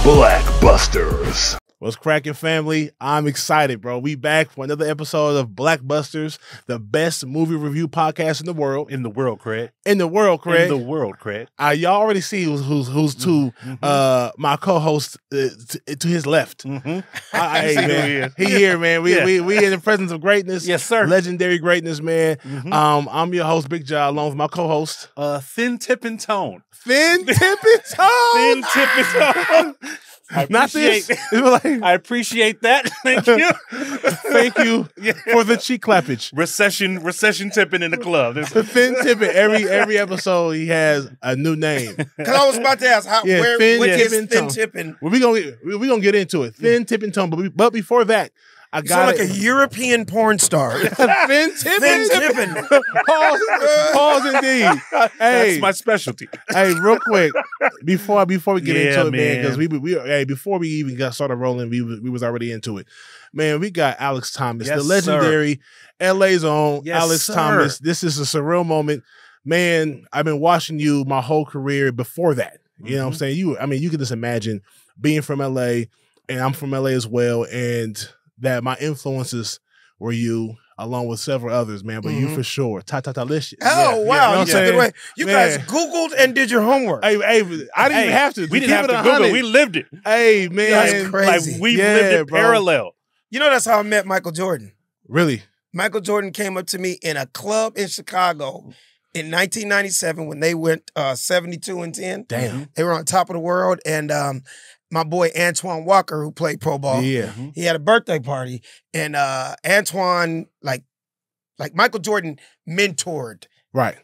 BlackBusters. What's cracking, family? I'm excited, bro. We back for another episode of BlackBusters, the best movie review podcast in the world. In the world, Craig. In the world, Craig. In the world, Craig. Y'all already see who's to my co-host to his left. Mm-hmm. Hey, man. He here, man. We in the presence of greatness. Yes, sir. Legendary greatness, man. I'm your host, Big Jaw, along with my co-host. Thin tipping tone. Thin tipping tone. Thin tipping tone. Not this. I appreciate that. Thank you. Thank you for the cheek clappage. Recession tipping in the club. Thin tipping. Every episode he has a new name. Because I was about to ask, what is thin tipping? Well, we gonna get into it. Thin tipping tone. But before that, I got like a European porn star. Thin tipping. Pause indeed. Hey, that's my specialty. Hey, real quick, before we get into it, man, because before we even got started rolling, we was already into it. Man, we got Alex Thomas, the legendary LA's own Alex Thomas. This is a surreal moment. Man, I've been watching you my whole career before that. You know what I'm saying? You can just imagine being from LA, and I'm from LA as well, and that my influences were you, along with several others, man. But you for sure, Licious. Oh wow, you took it away. You guys Googled and did your homework. Hey, I didn't even have to. We didn't have to Google it. We lived it. Hey, man, that's crazy. Like we lived it parallel. You know, that's how I met Michael Jordan. Really? Michael Jordan came up to me in a club in Chicago in 1997 when they went 72-10. Damn, they were on top of the world, and my boy Antoine Walker, who played pro ball, he had a birthday party, and Antoine, like Michael Jordan, mentored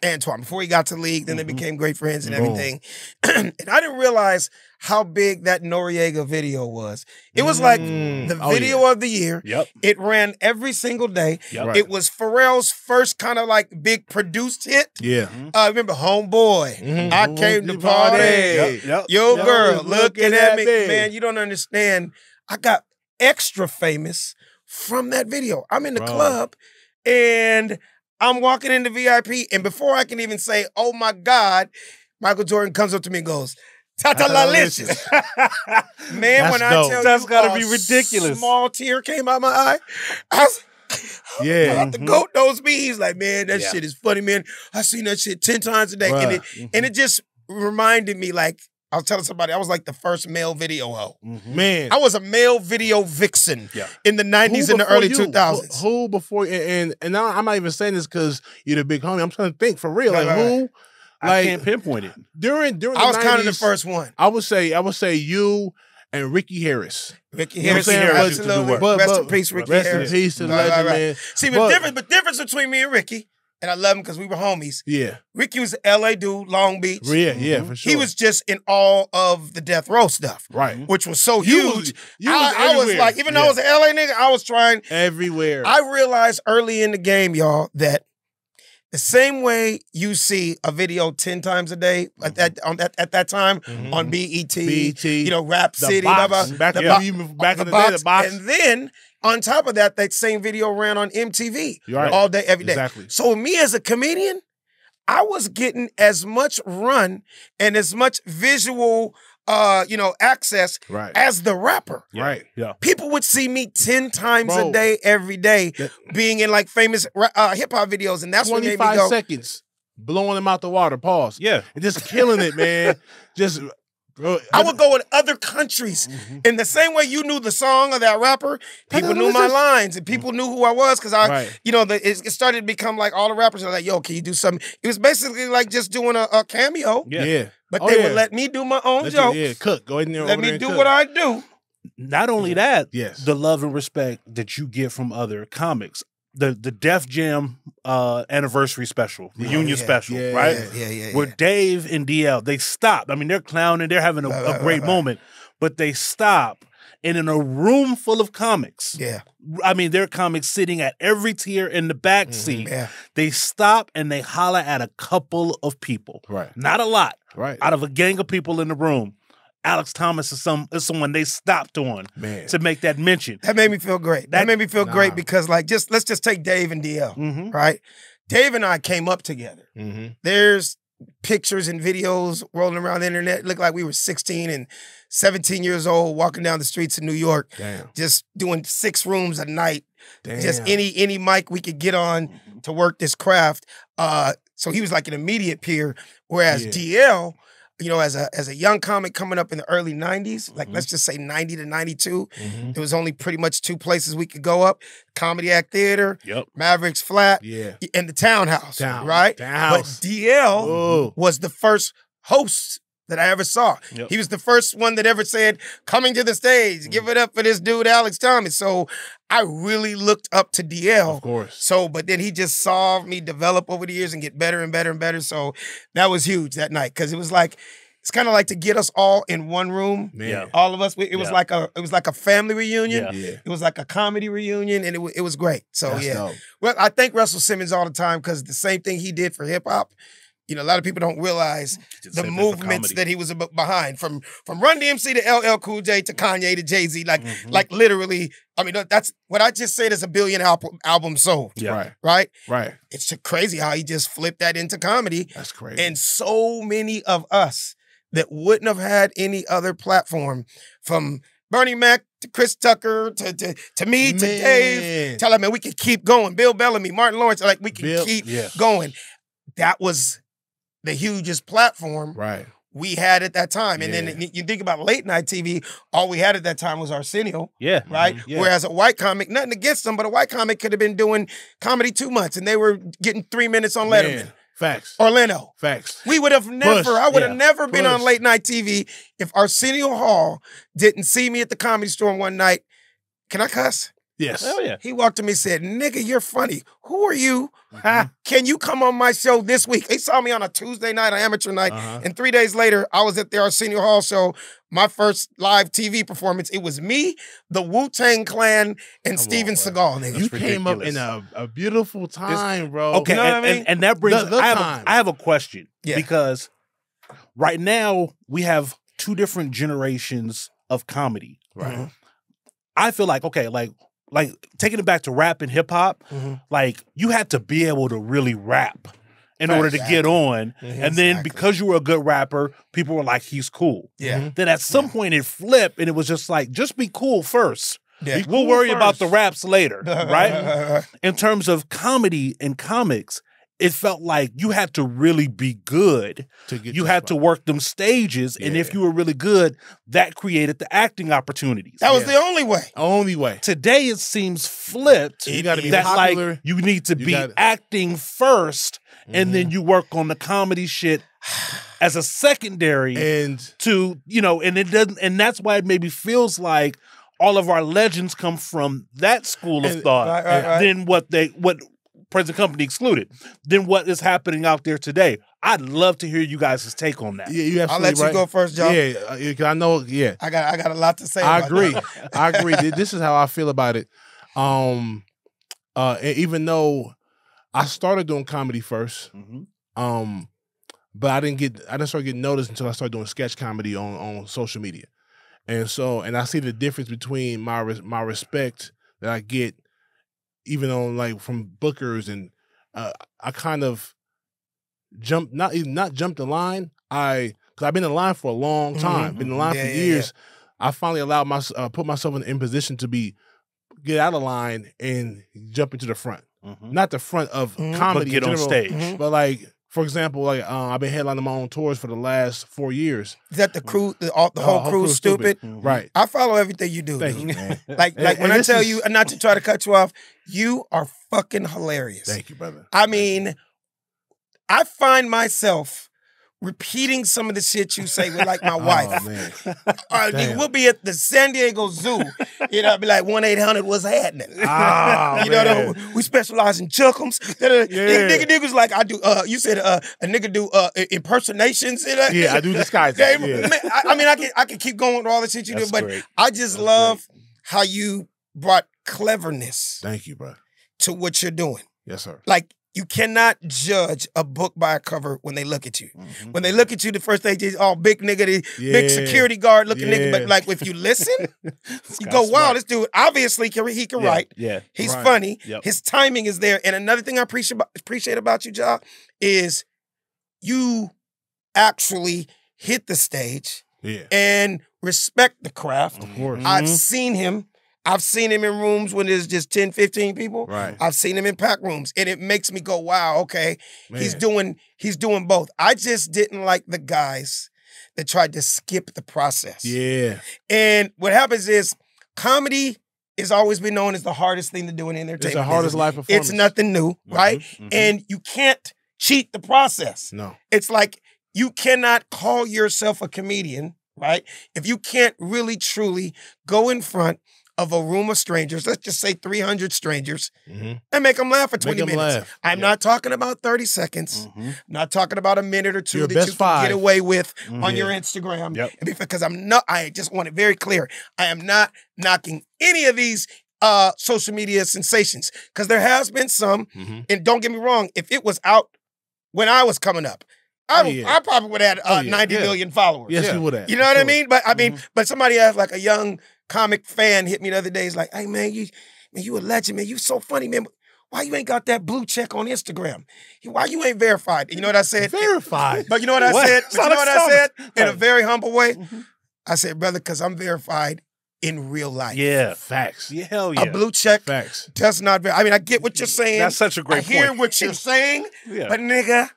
Antoine before he got to the league. Then they became great friends and everything. And I didn't realize how big that Noriega video was. It was like the video of the year. Yep. It ran every single day. Yep. It was Pharrell's first kind of like big produced hit. Yeah. I remember Homeboy. I came to party. Your girl looking at me. Man, you don't understand. I got extra famous from that video. I'm in the club and I'm walking into VIP, and before I can even say, oh my God, Michael Jordan comes up to me and goes, Licious. Man, when I tell you, that's gotta be ridiculous. Small tear came out my eye. I was the GOAT knows me. He's like, man, that shit is funny, man. I seen that shit 10 times a day. And it just reminded me, like, I was telling somebody, I was like the first male video hoe. Man. I was a male video vixen in the 90s and the early 2000s. Who before, and now I'm not even saying this because you're the big homie. I'm trying to think for real. Who? I can't pinpoint it. During the I was 90s, kind of the first one. I would say you and Ricky Harris. Ricky Harris, absolutely. Rest in peace, Ricky Harris. Rest in peace to the legend, man. See, the difference between me and Ricky, and I love him because we were homies. Yeah. Ricky was an LA dude, Long Beach. Yeah, for sure. He was just in all of the death row stuff. Right. Which was so huge. I was like, even though I was an LA nigga, I was trying. Everywhere. I realized early in the game, y'all, that the same way you see a video 10 times a day at that time on BET, you know, Rap City, back in the day, the box. And then on top of that, that same video ran on MTV all day, every day. Exactly. So me as a comedian, I was getting as much run and as much visual access as the rapper. Right. Yeah. People would see me 10 times a day, every day, being in like famous hip-hop videos. And that's what made me go. 25 seconds, blowing them out the water, pause. Yeah. And just killing it, man. Just... I would go in other countries. In the same way you knew the song of that rapper, people knew my lines and people knew who I was because it started to become like all the rappers are like, yo, can you do something? It was basically like just doing a cameo. Yeah. But they would let me do my own jokes. Yeah, cook. Go ahead and let me do what I do. Not only that, yes, the love and respect that you get from other comics. The Def Jam anniversary special, the Union special, right? Yeah. Where Dave and DL, they stop. I mean, they're clowning, they're having a great moment, but they stop. And in a room full of comics, I mean, there are comics sitting at every tier in the back seat. They stop and they holler at a couple of people. Right. Not a lot. Right. Out of a gang of people in the room. Alex Thomas is someone they stopped on to make that mention. That made me feel great. That made me feel great because, like, let's just take Dave and DL, right? Dave and I came up together. There's pictures and videos rolling around the internet. It looked like we were 16 and 17 years old walking down the streets of New York. Damn. Just doing 6 rooms a night. Damn. Just any mic we could get on to work this craft. So he was like an immediate peer. Whereas DL, you know, as a young comic coming up in the early 90s, like let's just say 90 to 92, there was only pretty much 2 places we could go up: Comedy Act Theater, Mavericks Flat, and the Townhouse, right? Townhouse. But DL was the first host that I ever saw. He was the first one that ever said, "Coming to the stage, give it up for this dude, Alex Thomas." So I really looked up to DL. Of course. So, but then he just saw me develop over the years and get better and better and better. So that was huge that night, because it was like, it's kind of like to get us all in one room. Man. All of us. It was like a family reunion. It was like a comedy reunion, and it was great. So That's dope. Well, I thank Russell Simmons all the time, because the same thing he did for hip hop. You know, a lot of people don't realize the movements that he was behind, from Run DMC to LL Cool J to Kanye to Jay-Z. Like literally, I mean, that's what I just said is a billion albums sold. Right. It's crazy how he just flipped that into comedy. That's crazy. And so many of us that wouldn't have had any other platform, from Bernie Mac to Chris Tucker to me to Dave, tell him, man, we can keep going. Bill Bellamy, Martin Lawrence, like we can keep going. That was the hugest platform we had at that time. And then you think about late night TV, all we had at that time was Arsenio. Right? Whereas a white comic, nothing against them, but a white comic could have been doing comedy 2 months, and they were getting 3 minutes on Letterman. Facts. Orlando. Facts. We would have never, I would have never been on late night TV if Arsenio Hall didn't see me at the Comedy Store one night. Can I cuss? Yes. Oh, yeah. He walked to me and said, "Nigga, you're funny. Who are you? Can you come on my show this week?" He saw me on a Tuesday night, an amateur night, and 3 days later, I was at the Arsenio Hall show, my first live TV performance. It was me, the Wu-Tang Clan, and Steven Seagal. Nigga. You came up in a beautiful time, bro. Okay, you know what I mean? And that brings, the time. I have a question, because right now we have 2 different generations of comedy. Right. I feel like, okay, like taking it back to rap and hip hop, like you had to be able to really rap in order to get on. And then because you were a good rapper, people were like, he's cool. Then at some point it flipped, and it was just like, just be cool first. We'll worry about the raps later, right? In terms of comedy and comics, it felt like you had to really be good. You had to work them stages. And if you were really good, that created the acting opportunities. That was the only way. Only way. Today it seems flipped. You got to be that popular. Like you need to be acting first, and then you work on the comedy shit as a secondary. And to, you know, and it doesn't, and that's why it maybe feels like all of our legends come from that school of thought. Then what present company excluded, than what is happening out there today. I'd love to hear you guys' take on that. Yeah, you absolutely I'll let you go first, John. Yeah, I know. Yeah, I got a lot to say. I agree. I agree. This is how I feel about it. Even though I started doing comedy first, but I didn't start getting noticed until I started doing sketch comedy on social media, and I see the difference between my respect that I get, even on like from bookers, and I kind of jumped, not jumped the line. Because I've been in line for a long time, been in line for years. I finally allowed put myself in position to get out of line and jump into the front. Not the front of comedy, but get on stage. But like, for example, like I've been headlining my own tours for the last 4 years. Is that the crew? The whole crew stupid? Right. I follow everything you do. Thank you, man. Like when I tell you, not to try to cut you off, you are fucking hilarious. Thank you, brother. I mean, I find myself repeating some of the shit you say with like my wife. Man. We'll be at the San Diego Zoo. You know, I'll be like 1-800, what's happening? You know, we specialize in chuckums. Nigga was like, I do. You said a nigga do impersonations. Yeah, I do disguises. I mean, I can keep going with all the shit you do, but great. I just love how you brought cleverness. Thank you, bro. To what you're doing. Yes, sir. Like, you cannot judge a book by a cover when they look at you. When they look at you, the first thing is all big nigga, big security guard looking nigga. But like, if you listen, you go, wow, this dude obviously he can write. Yeah, he's funny. His timing is there. And another thing I appreciate about you, Ja, is you actually hit the stage and respect the craft. Of course. I've seen him. I've seen him in rooms when there's just 10, 15 people. Right. I've seen him in packed rooms. And it makes me go, wow, okay, he's doing both. I just didn't like the guys that tried to skip the process. Yeah. And what happens is comedy has always been known as the hardest thing to do in entertainment. It's the hardest live performance. It's nothing new, right? And you can't cheat the process. No. It's like you cannot call yourself a comedian, right? If you can't really, truly go in front of a room of strangers, let's just say 300 strangers, and make them laugh for 20 minutes. I'm not talking about 30 seconds. I'm not talking about a minute or two that you can get away with on your Instagram. Because I just want it very clear. I am not knocking any of these social media sensations, because there has been some, and don't get me wrong, if it was out when I was coming up, I probably would have had 90 million followers. Yes, you would have. You know what I mean? But but somebody has like a young comic fan hit me the other day. He's like, hey, man, you a legend, man. You so funny, man. Why you ain't got that blue check on Instagram? Why you ain't verified? You know what I said? Verified? But you know what I said? But you know what I said? In a very humble way? I said, brother, because I'm verified in real life. Yeah. Facts. Yeah, hell yeah. A blue check does not I get what you're saying. That's such a great point. I hear what you're saying, but nigga,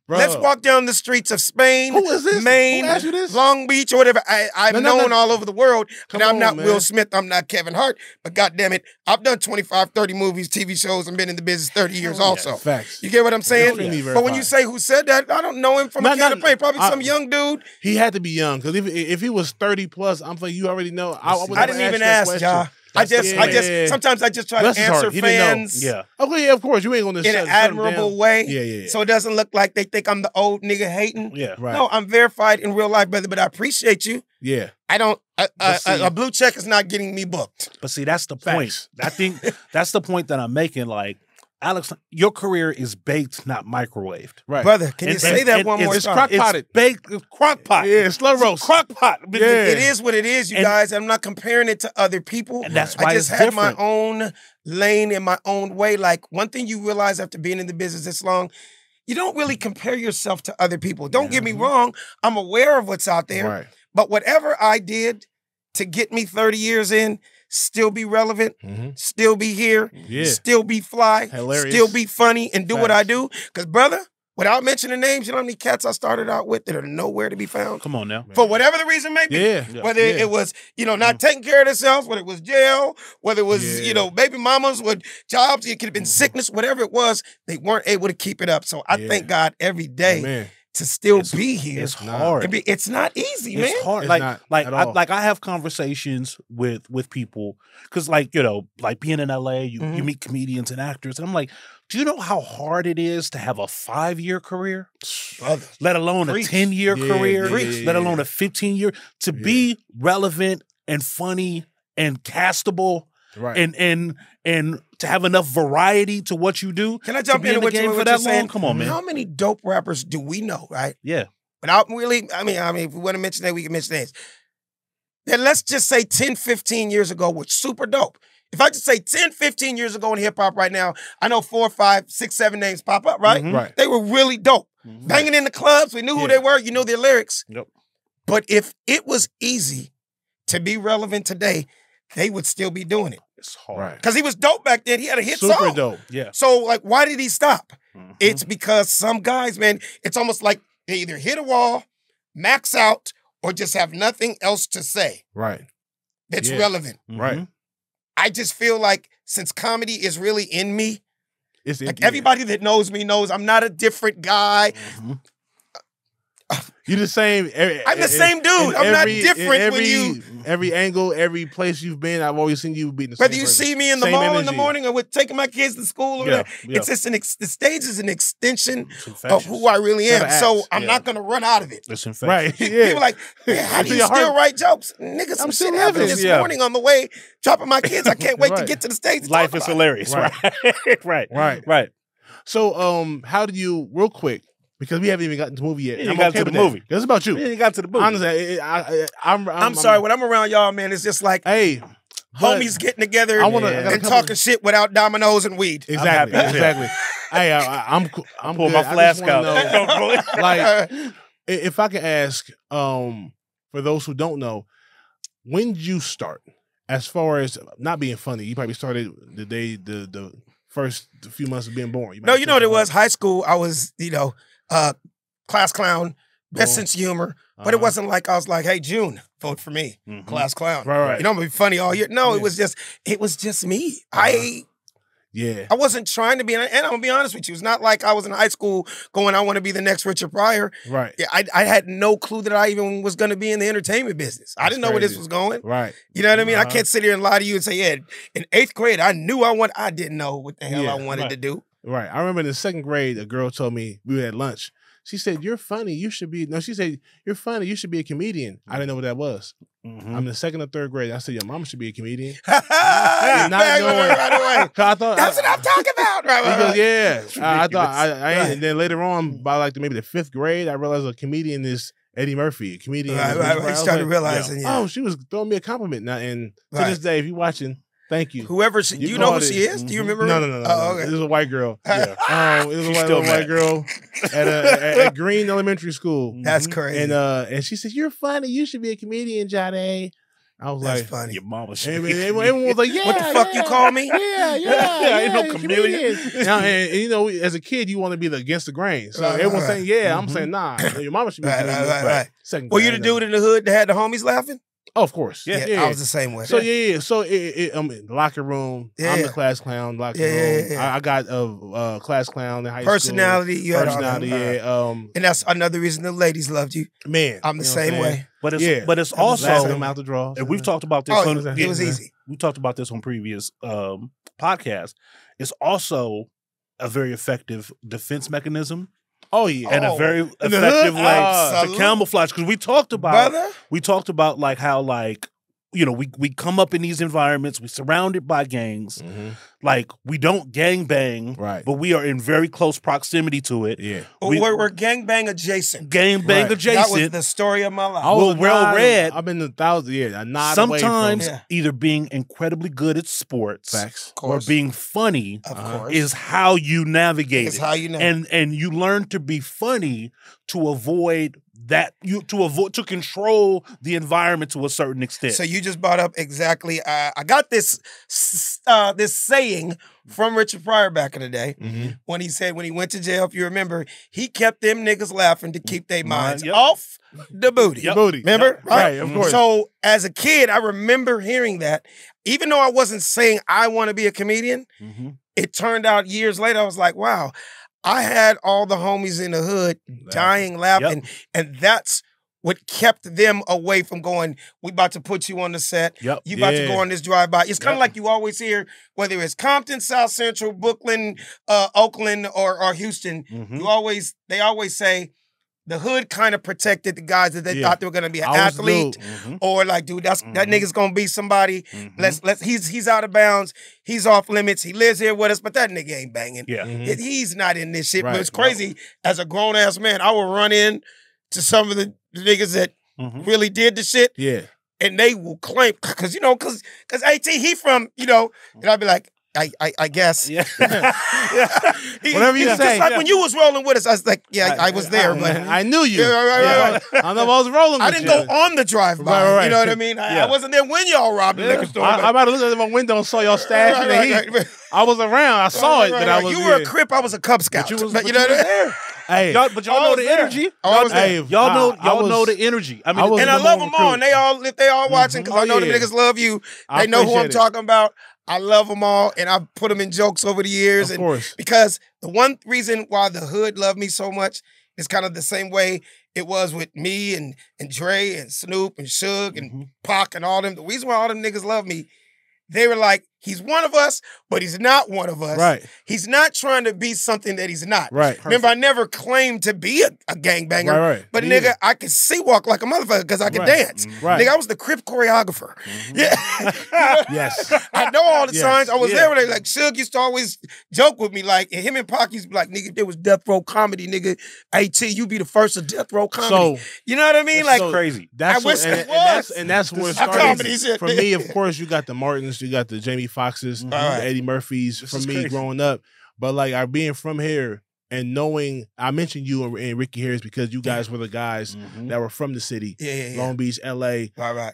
let's walk down the streets of Spain, Who is this? Maine, Who asked you this? Long Beach, or whatever. I've known all over the world, but I'm not man. Will Smith. I'm not Kevin Hart. But goddamn it, I've done 25, 30 movies, TV shows, and been in the business 30 years also. Facts. You get what I'm saying? But when you say who said that, I don't know him from a can of paint. Probably some young dude. He had to be young, because if he was 30 plus, I'm like, you already know. I didn't even ask, y'all. Sometimes I just try to answer fans. Yeah. Okay, yeah, of course. You ain't gonna in an admirable way. Yeah. So it doesn't look like they think I'm the old nigga hating. Yeah, right. No, I'm verified in real life, brother, but I appreciate you. Yeah. I don't a blue check is not getting me booked. But see, that's the point. I think that's the point that I'm making. Like, Alex, your career is baked, not microwaved. Right. Brother, can you say that one more time? It's crock-potted. It's baked, crock-pot. Yeah, slow roast. Crock-pot. Yeah. It is what it is, you guys. I'm not comparing it to other people. And that's why I just had my own lane in my own way. Like, one thing you realize after being in the business this long, you don't really compare yourself to other people. Don't get me wrong. I'm aware of what's out there. Right. But whatever I did to get me 30 years in, still be relevant, still be here, still be fly, still be funny, and do what I do. Because, brother, without mentioning names, you know how many cats I started out with that are nowhere to be found? Come on now. For whatever the reason may be. Whether it was, not taking care of themselves, whether it was jail, whether it was, baby mamas with jobs, it could have been sickness, whatever it was, they weren't able to keep it up. So I thank God every day. To still be here. It's hard. It's not easy, man. It's hard. I have conversations with people, because like being in LA, you meet comedians and actors, and I'm like, do you know how hard it is to have a 5-year career? Brother. Let alone a 10-year career, let alone a 15-year, to be relevant and funny and castable. Right. And to have enough variety to what you do. Can I jump into what you're saying? Come on, man. How many dope rappers do we know, right? Yeah. Without really, I mean, if we want to mention that, we can mention names. Then let's just say 10, 15 years ago was super dope. If I just say 10, 15 years ago in hip-hop right now, I know 4, 5, 6, 7 names pop up, right? Right. They were really dope. Banging in the clubs, we knew who they were, you know their lyrics. Yep. But if it was easy to be relevant today, they would still be doing it. It's hard. Because he was dope back then. He had a hit song. Super dope. Yeah. So, like, why did he stop? It's because some guys, man, it's almost like they either hit a wall, max out, or just have nothing else to say. Right. That's relevant. Right. I just feel like since comedy is really in me, everybody that knows me knows I'm not a different guy. You're the same. I'm the same dude. I'm not different when you. Every angle, every place you've been, I've always seen you being the same. Whether you see me in the mall in the morning or with taking my kids to school or whatever, it's just the stage is an extension of who I really am. So I'm not going to run out of it. It's infectious. Right. People like, how do you still write jokes? Nigga, some shit happened this morning on the way, dropping my kids. I can't wait to get to the stage. Life is hilarious. Right. So, how did you, real quick, because we haven't even gotten to the movie yet. You got to the movie. It's about you. We ain't got to the movie. Honestly, I'm sorry. When I'm around y'all, man, it's just like homies getting together and talking shit without dominoes and weed. Exactly. Hey, I'm pulling my flask out. Like, if I could ask, for those who don't know, when did you start? As far as not being funny, you probably started the day the first few months of being born. No, you know what it was? High school, I was, class clown, best sense of humor. But it wasn't like I was like, hey, June, vote for me, class clown. Right. You know, I'm gonna be funny all year. No, it was just me. I wasn't trying to be, and I'm gonna be honest with you. It's not like I was in high school going, I want to be the next Richard Pryor. Right. Yeah, I had no clue that I even was gonna be in the entertainment business. I didn't know where this was going. Right. You know what I mean? I can't sit here and lie to you and say, yeah, in 8th grade, I knew I didn't know what the hell I wanted to do. Right. I remember in the 2nd grade, a girl told me, we were at lunch. She said, you're funny. You should be, she said, you're funny. You should be a comedian. I didn't know what that was. I'm in the 2nd or 3rd grade. I said, your mama should be a comedian. Not knowing. I thought, that's what I'm talking about. Because, I thought, and then later on, by like maybe the 5th grade, I realized a comedian is Eddie Murphy, a comedian. I started realizing, oh, she was throwing me a compliment. Now, and to this day, if you're watching, thank you. Whoever do you know who she is? Do you remember? No. Oh, okay. This is a white girl. Yeah. It was a white girl at Green Elementary School. That's crazy. And she said, "You're funny. You should be a comedian, Johnny." I was That's like, funny. Your mama should. Everyone was like, "Yeah, what the fuck you call me?" Yeah, ain't no chameleon. And as a kid, you want to be against the grain. So everyone's saying, "Yeah," I'm saying, "Nah." Your mama should be. Right. Second Were you the dude in the hood that had the homies laughing? Oh, of course. Yeah. I was the same way. So So I'm in the locker room. I'm the class clown. Locker room. I got a class clown in high personality, school. You had personality. And that's another reason the ladies loved you. Man, I'm the same way. But it's also them out the draw. And we've talked about this. It was easy. We talked about this on previous podcasts. It's also a very effective defense mechanism. Oh yeah, and a very effective to camouflage, because we talked about like how we come up in these environments, we're surrounded by gangs, like we don't gang bang, right? But we are in very close proximity to it. Yeah, we're gang bang adjacent. Gang bang adjacent. That was the story of my life. Well read. I've been to 1,000 years. Sometimes either being incredibly good at sports, facts, or being funny, of course, is how you navigate. It's how you navigate. And you learn to be funny to avoid that, to control the environment to a certain extent. So you just brought up exactly. I got this saying from Richard Pryor back in the day when he said when he went to jail, if you remember, he kept them niggas laughing to keep their minds off the booty. Remember? Right, of course. So as a kid, I remember hearing that. Even though I wasn't saying I want to be a comedian, it turned out years later, I was like, wow, I had all the homies in the hood dying laughing, and that's what kept them away from going, we about to put you on the set, you about to go on this drive-by. It's kind of like you always hear, whether it's Compton, South Central, Brooklyn, Oakland, or Houston, they always say, the hood kind of protected the guys that they thought they were going to be an athlete, or like, dude, that nigga's going to be somebody. He's out of bounds. He's off limits. He lives here with us, but that nigga ain't banging. He's not in this shit. Right. But it's crazy. As a grown ass man, I will run in to some of the niggas that really did the shit. Yeah, and they will claim because AT he from and I'd be like, I guess. Yeah. Whatever you say. Like when you was rolling with us, I was like, I was there, but I knew you. Right. I know I was rolling with you. I didn't go on the drive-by. Right. You know what I mean? I wasn't there when y'all robbed the liquor store. I about to look at my window and saw y'all stash in the heat. I was around. I saw it. That I was. You were a Crip. I was a Cub Scout. You know what I mean? Hey, y'all know the energy. Y'all know the energy. I mean, and I love them all. And if they all watching, because I know the niggas love you. They know who I'm talking about. I love them all, and I've put them in jokes over the years. Of course. Because the one reason why the hood loved me so much is kind of the same way it was with me and Dre and Snoop and Suge and Pac and all them. The reason why all them niggas love me, they were like, he's one of us, but he's not one of us. Right. He's not trying to be something that he's not. Right. Remember, I never claimed to be a gangbanger. Right. But nigga, I could walk like a motherfucker because I could dance. Right. Nigga, I was the Crip choreographer. Yeah. Yes. I know all the signs. I was there when they like Suge used to always joke with me, like, and him and Pac used to be like, nigga, there was Death Row Comedy, nigga. AT, you be the first of Death Row Comedy. So, you know what I mean? Like so crazy. That's where it started. For me, of course, you got the Martins, you got the Jamie Foxxes, the Eddie Murphys. For me, growing up. But like being from here and knowing, I mentioned you and Ricky Harris because you guys were the guys that were from the city, Long Beach, LA,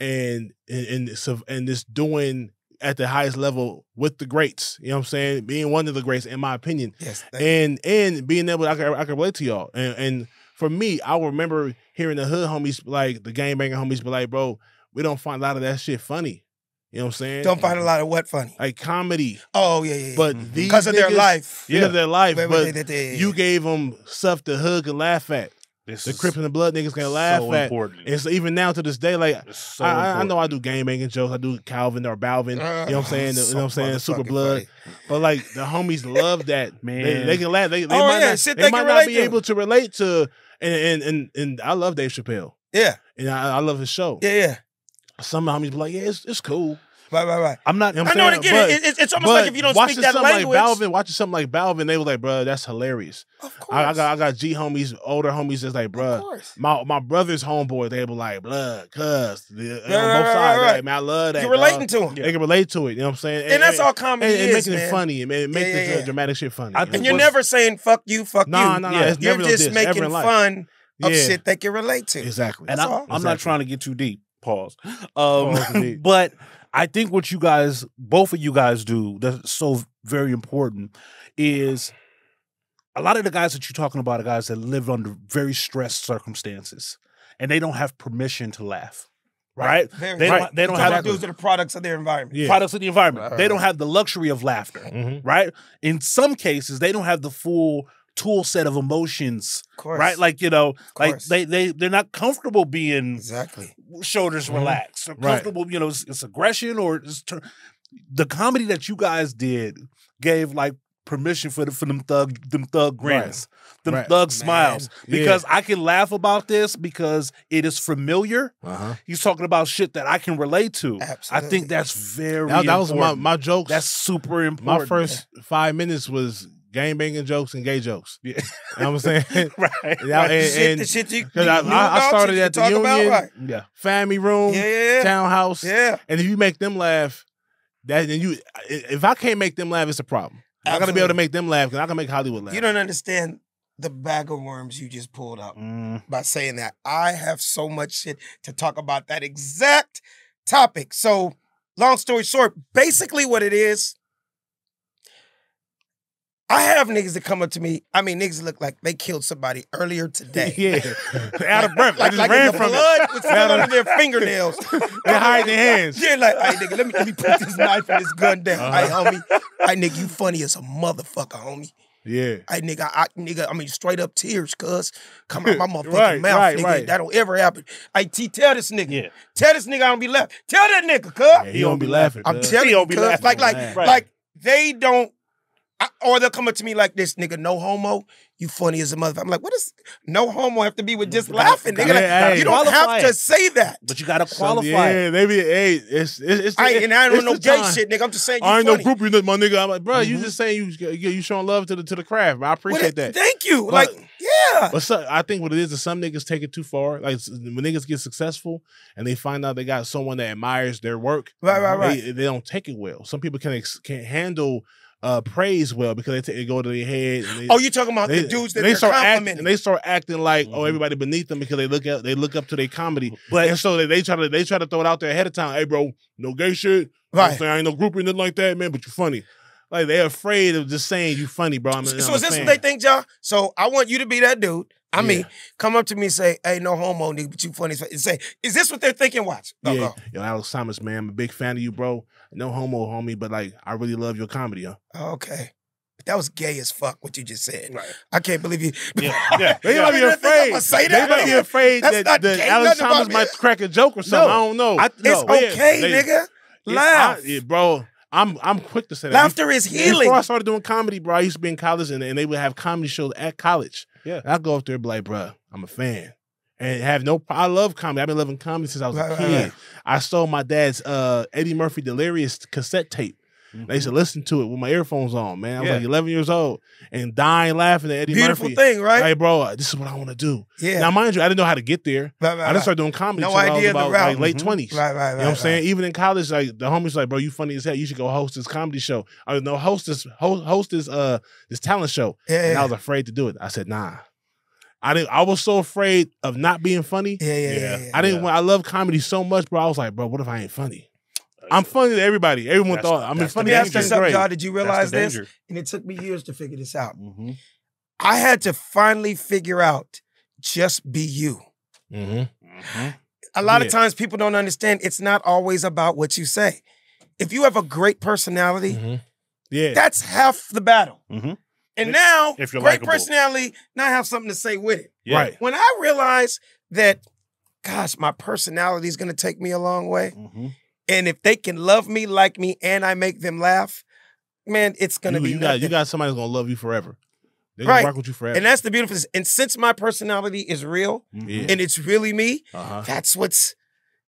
and this doing at the highest level with the greats. You know what I'm saying? Being one of the greats, in my opinion. Yes. And being able, I can relate to y'all. And for me, I remember hearing the hood homies, like the gangbanging homies, be like, bro, we don't find a lot of that shit funny. You know what I'm saying? Don't find a lot of what funny? Like comedy. Oh, yeah. But because of their life. Because of their life. But you gave them stuff the hood could laugh at. The Crip and the Blood niggas can laugh at. Important. And so even now to this day, like I know I do gangbanging jokes. I do Calvin or Balvin. You know what I'm saying? You know what I'm saying? Super Blood. Funny. But like the homies love that. Man. They can laugh. They might not be able to relate to and I love Dave Chappelle. Yeah. And I love his show. Yeah. Some homies be like, yeah, it's cool. Right. I'm not. You know I know to get it. It's almost like if you don't speak that language. Watching something like Balvin, they was like, bro, that's hilarious. Of course. I got G homies, older homies, that's like, bro, my brother's homeboy, they were like, blood, cuz. On both sides. Like, man, I love that. You're relating to them. They can relate to it. You know what I'm saying? And that's all comedy is, making it funny. It makes the dramatic shit funny. And you're never saying fuck you, fuck you. No. You're just making fun of shit they can relate to. Exactly. And I'm not trying to get too deep. Pause. But I think what you guys, both of you guys do that's so very important is a lot of the guys that you're talking about are guys that live under very stressed circumstances and they don't have permission to laugh. Right? They don't have dudes that are products of their environment. Yeah. Products of the environment. They don't have the luxury of laughter. Right? In some cases, they don't have the full tool set of emotions, right? Like, you know, like they're not comfortable being shoulders relaxed or comfortable, you know, it's aggression or the comedy that you guys did gave like permission for them thug grins, them thug smiles, because I can laugh about this because it is familiar. He's talking about shit that I can relate to. Absolutely. I think that's very important. That was my jokes. That's super important. My first 5 minutes was gangbanging jokes and gay jokes. Yeah. You know what I'm saying? Right. And I started at the Union, family room, townhouse. Yeah. And if you make them laugh, if I can't make them laugh, it's a problem. Absolutely. I got to be able to make them laugh because I can make Hollywood laugh. You don't understand the bag of worms you just pulled up by saying that. I have so much shit to talk about that exact topic. So, long story short, basically what it is, I have niggas that come up to me. I mean, niggas look like they killed somebody earlier today. Out of breath. I just ran from blood was still under their fingernails. They hide their hands. Yeah, like, hey, nigga, let me put this knife and this gun down. Hey, homie. Hey, nigga, you funny as a motherfucker, homie. Yeah. Hey, nigga, I mean, straight up tears, cuz. Come out my motherfucking mouth, nigga. That don't ever happen. Hey, tell this nigga. Yeah. Tell this nigga I don't be laughing. Tell that nigga, cuz. Yeah, he don't be laughing. I'm telling you, cuz. Like, they don't. Or they'll come up to me like this, nigga, no homo, you funny as a motherfucker. I'm like, what does no homo have to be with just laughing, nigga? You don't have to say that. But you gotta qualify it. Maybe, it's I don't know gay shit, nigga. I'm just saying you I ain't funny. No groupie, my nigga. I'm like, bro, you just saying you showing love to the craft, bro. I appreciate that. Thank you. But, like, yeah. But I think what it is some niggas take it too far. Like, when niggas get successful and they find out they got someone that admires their work, they don't take it well. Some people can't handle praise well because they go to their head. And you talking about the dudes that they're complimenting? And they start acting like everybody beneath them because they look up to their comedy. But and so they try to throw it out there ahead of time. Hey, bro, no gay shit. Right? I ain't no groupie, nothing like that, man. But you funny. Like they're afraid of just saying you funny, bro. So is this what they think, y'all? So I want you to be that dude. I mean, come up to me and say, hey, no homo, nigga, but you funny. And say, is this what they're thinking? Watch. Go. Yo, Alex Thomas, man, I'm a big fan of you, bro. No homo, homie, but like, I really love your comedy, yo. Okay. That was gay as fuck, what you just said. Right. I can't believe you. They might be afraid. They might be afraid that Alex Thomas might crack a joke or something. I don't know. It's okay, nigga. Laugh. Bro. I'm quick to say that. Laughter is healing. Before I started doing comedy, bro, I used to be in college and they would have comedy shows at college. Yeah. And I'd go up there and be like, bro, I'm a fan. And I love comedy. I've been loving comedy since I was a kid. I stole my dad's Eddie Murphy Delirious cassette tape. I used to listen to it with my earphones on, man. I was like 11 years old and dying laughing at Eddie Beautiful Murphy. thing, right? Hey, bro, this is what I want to do. Yeah. Now, mind you, I didn't know how to get there. I just started doing comedy until I was about like late 20s. Right. You know what I'm saying? Even in college, like the homies like, bro, you funny as hell. You should go host this comedy show. I don't know, host this talent show. And I was afraid to do it. I said, nah. I was so afraid of not being funny. I love comedy so much, bro. I was like, bro, what if I ain't funny? I'm funny to everybody. Everyone thought I'm funny. Let me ask you something, y'all. Did you realize this? And it took me years to figure this out. I had to finally figure out just be you. A lot of times people don't understand it's not always about what you say. If you have a great personality, that's half the battle. And now, if you're great personality, now I have something to say with it. Right. When I realized that, gosh, my personality is going to take me a long way. And if they can love me, like me, and I make them laugh, man, it's going to be nothing. You got somebody who's going to love you forever. They're going to rock with you forever. And that's the beautiful thing. And since my personality is real, and it's really me, that's what's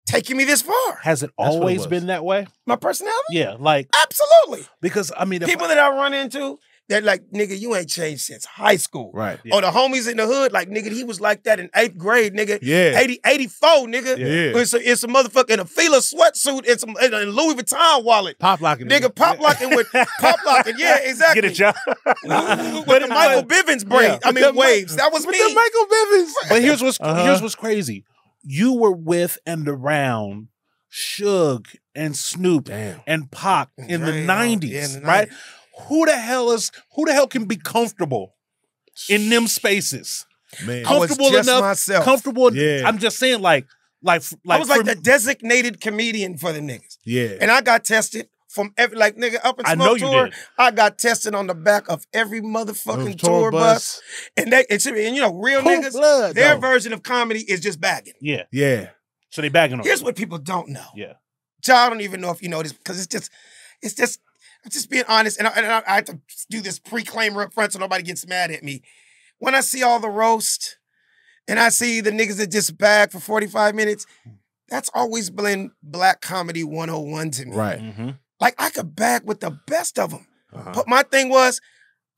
taking me this far. Has it always been that way? My personality? Yeah, like. Absolutely. Because, I mean. People that I run into, they're like, nigga, you ain't changed since high school. Right. Or the homies in the hood, like, nigga, he was like that in 8th grade, nigga. 84, nigga. It's a motherfucking a Fila sweatsuit and a Louis Vuitton wallet. Pop locking. Nigga, pop locking with pop locking. Yeah, exactly. Get it, y'all. With the Michael Bivins braid. I mean, waves. That was me. The Michael Bivins. But here's what's crazy. You were with and around Suge and Snoop and Pac in the 90s, right? Who the hell can be comfortable in them spaces? Man, comfortable I was just enough, myself. Comfortable. Yeah. I'm just saying, like I was like the designated comedian for the niggas. Yeah, and I got tested from every nigga up in Smoke Tour. I got tested on the back of every motherfucking tour bus. And real niggas, their version of comedy is just bagging. Yeah. So they bagging on. Here's what people don't know. Yeah, I don't even know if you know this because it's just. I'm just being honest, and I have to do this pre-claimer up front so nobody gets mad at me. When I see all the roast, and I see the niggas that just bag for 45 minutes, that's always been Black Comedy 101 to me. Right. Like, I could bag with the best of them. But my thing was,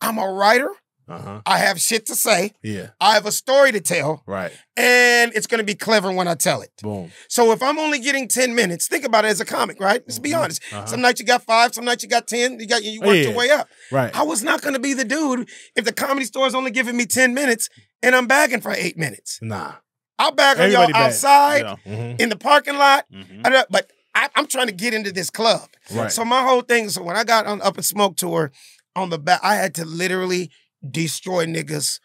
I'm a writer. I have shit to say. Yeah. I have a story to tell. Right. And it's going to be clever when I tell it. Boom. So if I'm only getting 10 minutes, think about it as a comic, right? Let's be honest. Some nights you got 5, some nights you got 10. You work your way up. Right. I was not going to be the dude if the Comedy Store is only giving me 10 minutes and I'm bagging for 8 minutes. Nah. I'll bag on y'all outside, in the parking lot. But I'm trying to get into this club. Right. So my whole thing, so when I got on Up in Smoke Tour, on the back, I had to literally destroy niggas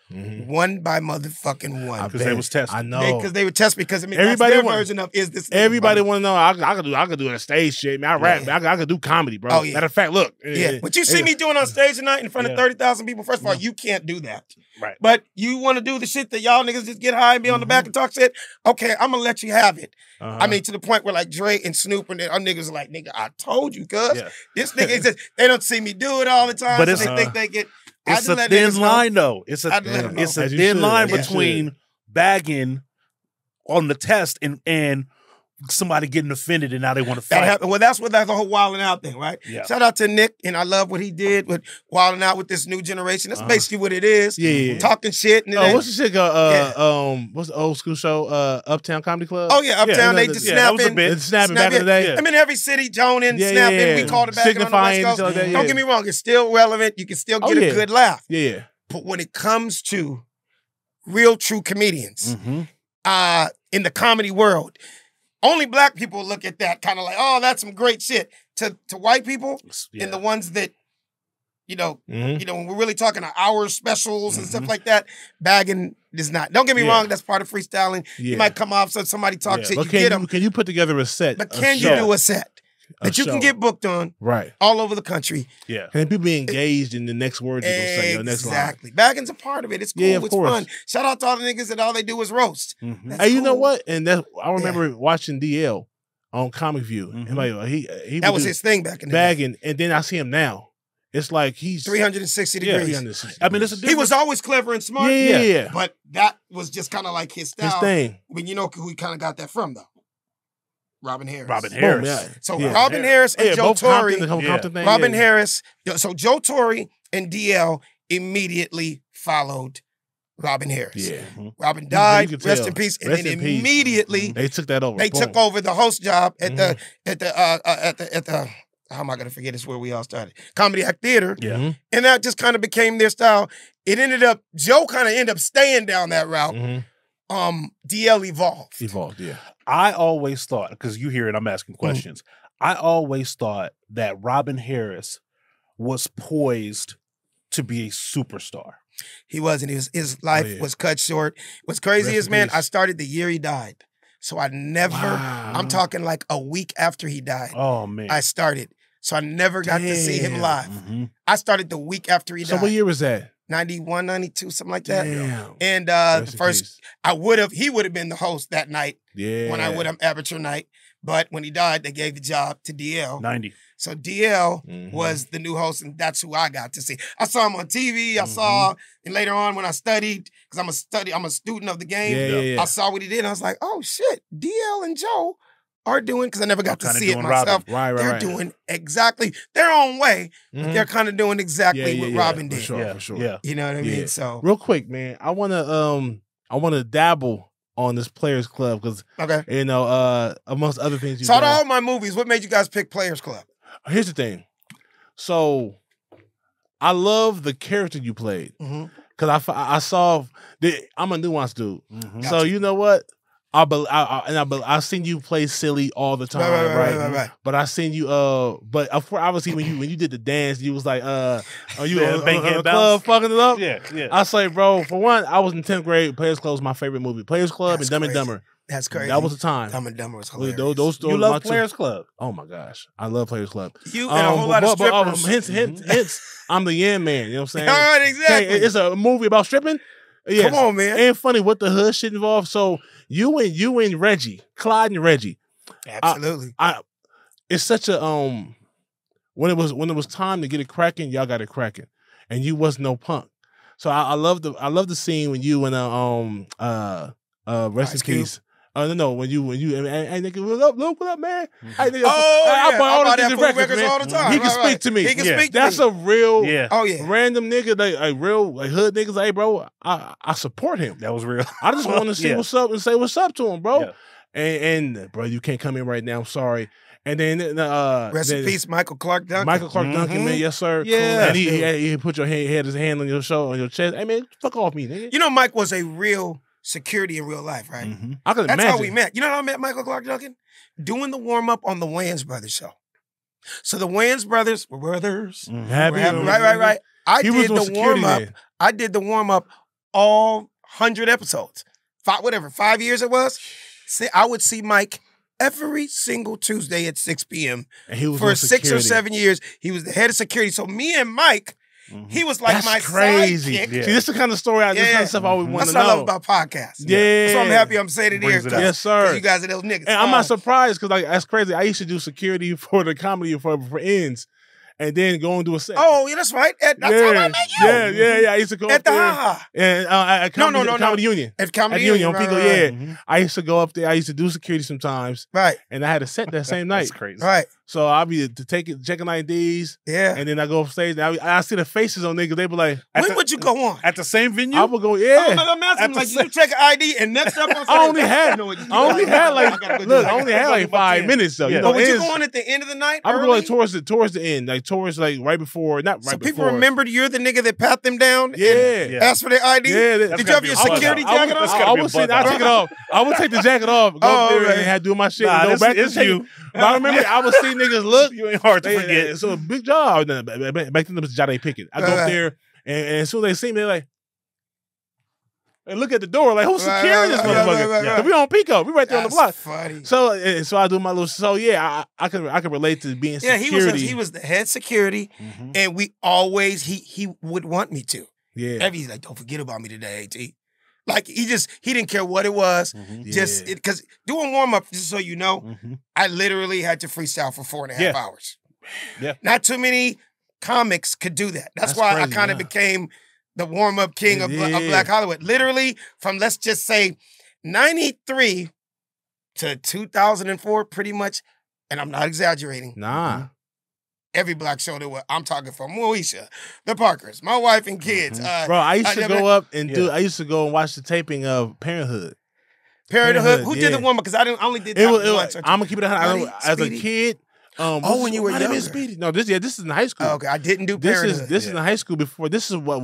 one by motherfucking one. Because they was tested. I know. Because they would test me because everybody that's their version of is this. Everybody want to know I could do a stage shit. Man, I rap. Man, I could do comedy, bro. Matter of fact, look. What you see me doing on stage tonight in front of 30,000 people, first of all, you can't do that. Right. But you want to do the shit that y'all niggas just get high and be on the back and talk shit? Okay, I'm going to let you have it. I mean, to the point where like Dre and Snoop and our niggas are like, nigga, I told you, cuz. This nigga is just, they don't see me do it all the time. But so they think they get... It's a thin line, though. It's a thin line between bagging on the test and somebody getting offended and now they want to fight. That happened. Well, that's the whole Wildin' Out thing, right? Yeah. Shout out to Nick, and I love what he did with Wildin' Out with this new generation. That's basically what it is. Yeah. Talking shit. And what's the shit called? What's the old school show? Uptown Comedy Club? Oh, yeah, Uptown. They just snapping. Snapping back in the day. I mean, every city, joning, snapping. We called it back on the West Coast. Don't get me wrong. It's still relevant. You can still get a good laugh. Yeah. But when it comes to real, true comedians in the comedy world, only Black people look at that kind of like, oh, that's some great shit. To white people and the ones that, when we're really talking to hour specials and stuff like that, bagging is not. Don't get me wrong, that's part of freestyling. You might come off so somebody talk shit, but get them. Can you put together a set? But can you do a set that you can get booked on all over the country? Yeah. And people be engaged in the next words you're going to say, your next line. Exactly. Bagging's a part of it. It's cool. It's fun. Shout out to all the niggas that all they do is roast. Hey, you know what? And I remember watching DL on Comic View. And like, he that was his thing back in the bagging, day. And then I see him now. It's like he's 360 degrees. 360 I mean, he was always clever and smart. Yeah. But that was just kind of like his style. His thing. I mean, you know who he kind of got that from, though? Robin Harris. Robin Harris. Boom, So Robin Harris and Joe Torre. Robin Harris. So Joe Torre and DL immediately followed Robin Harris. Yeah. Robin died, rest in peace, and then immediately they took that over. They took over the host job at the how am I going to forget? It's where we all started. Comedy Act Theater. Yeah. And that just kind of became their style. It ended up, Joe kind of ended up staying down that route. DL evolved. Yeah. I always thought, because you hear it, I'm asking questions. I always thought that Robin Harris was poised to be a superstar. He wasn't. His life was cut short. What's crazy is, man, I started the year he died. So I never, I'm talking like a week after he died. Oh, man. I started. So I never got to see him live. I started the week after he died. So what year was that? 91, 92, something like that. Damn. And the first, he would have been the host that night. Yeah. When I would have Aperture Night. But when he died, they gave the job to DL. 90. So DL was the new host, and that's who I got to see. I saw him on TV. I saw, and later on when I studied, because I'm a student of the game. I saw what he did, and I was like, oh shit, DL and Joe are doing, because I never got to see it myself. They're doing exactly their own way, but they're kind of doing exactly what Robin did. For sure. Yeah. You know what I mean? So real quick, man, I wanna dabble on this Players Club, because you know, amongst other things. So out of all my movies, what made you guys pick Players Club? Here's the thing. So I love the character you played, because I saw I'm a nuanced dude. So you know what? I've seen you play silly all the time, right? But I seen you, but of course, obviously when you did the dance, you was like, are you on the club fucking it up? Yeah. I say, bro, for one, I was in 10th grade. Players Club was my favorite movie. Players Club and Dumb and Dumber. That's crazy. That was the time. Dumb and Dumber was hilarious. Those you love Players Club? Oh my gosh, I love Players Club. You and a whole lot of strippers. Hence, I'm the Yen Man. You know what I'm saying? All right, exactly. Hey, it's a movie about stripping. Yes. Come on, man. And funny what the hood shit involved. So you and Reggie, Clyde and Reggie. Absolutely. It's such a when it was time to get it cracking, y'all got it cracking. And you was no punk. So I love the scene when you and rest in peace. No, when you hey nigga, what up, man? Hey, nigga, I buy all the records all the time. He can speak to me. He can speak to me. That's a real random nigga, like real like hood niggas. Hey, bro, I support him. That was real. I just want to see what's up and say what's up to him, bro. And bro, you can't come in right now. I'm sorry. And then rest in peace, Michael Clark Duncan. Michael Clark Duncan, man, yes sir. Yeah, and he put your his hand on your shoulder, on your chest. Hey man, fuck off me, nigga. You know, Mike was a real security in real life, right? I could imagine. That's how we met. You know how I met Michael Clark Duncan? Doing the warm up on the Wayans Brothers show. So the Wayans Brothers were brothers. Right. I did the warm up. I did the warm up all 100 episodes. 5 years it was. I would see Mike every single Tuesday at 6 p.m. And he was for 6 or 7 years. He was the head of security. So me and Mike, he was like my crazy. sidekick. See, this is the kind of story, this kind of stuff I always want to know. That's what I love about podcasts. Yeah. So I'm happy I'm saying it here. Yes, sir. You guys are those niggas. And I'm not surprised, because like that's crazy. I used to do security for the comedy for ends. And then go and do a set. Oh, yeah, that's right. That's how I met you. Yeah. I used to go at the Ha. And at Comedy Union. At Comedy Union. Right. I used to go up there. I used to do security sometimes. Right. And I had a set that same night. That's crazy. Right. So I'll be checking IDs. Yeah. And then I go upstage. And I see the faces on niggas. They be like, when would you go on? At the same venue? I would go, yeah. I'm asking, like, you check an ID and next up on I only had like 5 minutes though. Yeah. But would you go on at the end of the night? I would go like towards the end, like towards like right before, not right before. So people remembered you're the nigga that pat them down? Yeah. Asked for their ID? Yeah. Did you have your security jacket on? I would take it off. I would take the jacket off, go up there and have to do my shit. Go back to you. But I remember I would see niggas look. You ain't hard to forget. So a big job. Back then it was Jade Pickett. I go up there and as soon as they see me, they're like, they look at the door like, who's securing this motherfucker? We on Pico. We right there on the block. Funny. So I do my little. So yeah, I can relate to being security. He was the head security, and we always he would want me to. Yeah. He's like, don't forget about me today, AT. Like he didn't care what it was. Just because doing warm up, just so you know, I literally had to freestyle for 4.5 hours. Yeah. Not too many comics could do that. That's why crazy, I kind of became the warm-up king of Black Hollywood. Literally from, let's just say, 93 to 2004, pretty much, and I'm not exaggerating. Nah. Every black show that I'm talking from Moesha, the Parkers, my wife and kids. Bro, I used to go up and I used to go and watch the taping of Parenthood. Parenthood. Who did the one? Because I only did that once. I'm gonna keep it 100. As a kid. When you were younger. Speedy. No, this is in high school. Oh, okay, I didn't do Parenthood. This is in high school before. This is what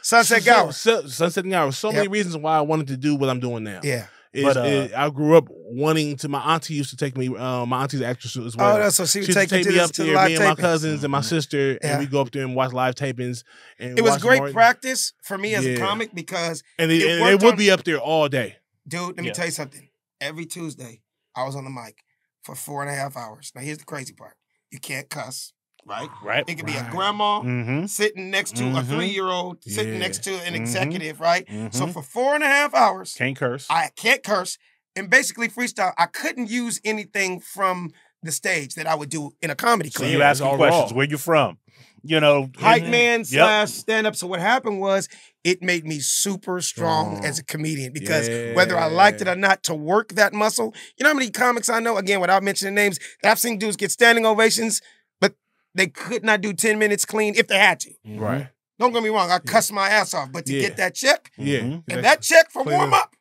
Sunset Gower. Sunset Gower. So many reasons why I wanted to do what I'm doing now. Yeah. I grew up wanting to. My auntie used to take me. My auntie's an actress as well. Oh, so she would take me up there. Me and my cousins and my sister, and we go up there and watch live tapings. And it was great practice for me as a comic because they would be up there all day. Dude, let me tell you something. Every Tuesday, I was on the mic for 4.5 hours. Now, here's the crazy part: you can't cuss. Right? It could be a grandma sitting next to a 3-year-old sitting next to an executive, right? So for 4.5 hours, can't curse. I can't curse. And basically freestyle, I couldn't use anything from the stage that I would do in a comedy club. So you ask all questions. Where you from? You know, hype man / stand-up. So what happened was it made me super strong as a comedian because whether I liked it or not, to work that muscle, you know how many comics I know, again, without mentioning names, that I've seen dudes get standing ovations, but they could not do 10 minutes clean if they had to. Right. Don't get me wrong, I cussed my ass off, but to get that check, and that check for warm-up,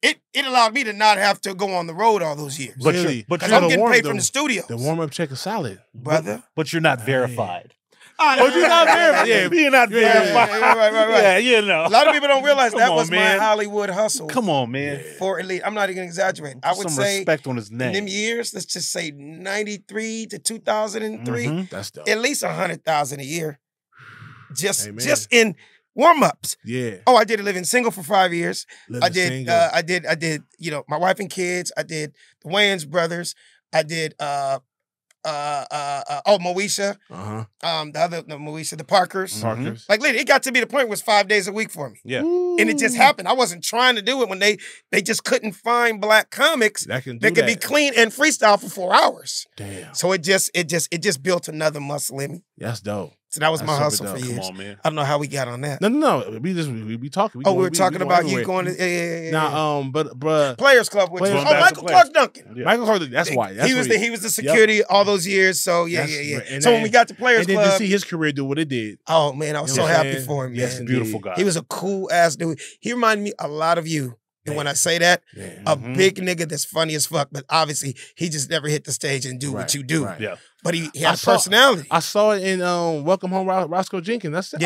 it allowed me to not have to go on the road all those years. But I'm getting paid from the studio. The warm-up check is solid. Brother. But you're not verified. But you're not verified. You're not verified. Right. Yeah, you know. A lot of people don't realize that was my Hollywood hustle. Come on, man. For elite. I'm not even exaggerating. I would say respect on his name. In them years, let's just say 93 to 2003. That's dope. At least 100,000 a year. Just in warm-ups. Yeah. Oh, I did a living single for 5 years. I did, you know, my wife and kids. I did the Wayans brothers. I did Moesha. The Moesha, the Parkers. Like, literally, it got to be the point where it was 5 days a week for me. Yeah. And it just happened. I wasn't trying to do it when they just couldn't find black comics that could be clean and freestyle for 4 hours. Damn. So it just built another muscle in me. That's dope. So that was my hustle for years. Come on, man. I don't know how we got on that. No. We talking. We were talking about you going to bruh. Players Club with Michael Clark Duncan. Yeah. Michael Clark. That's why. He was the security all those years. So yeah. So when we got to Players Club, and then to see his career do what it did. Oh man, I was so happy for him. Yes, man. Beautiful guy. He was a cool ass dude. He reminded me a lot of you. And when I say that, a big nigga that's funny as fuck, but obviously he just never hit the stage and do what you do. Right. Yeah. But he had personality. I saw it in Welcome Home, Roscoe Jenkins. I said,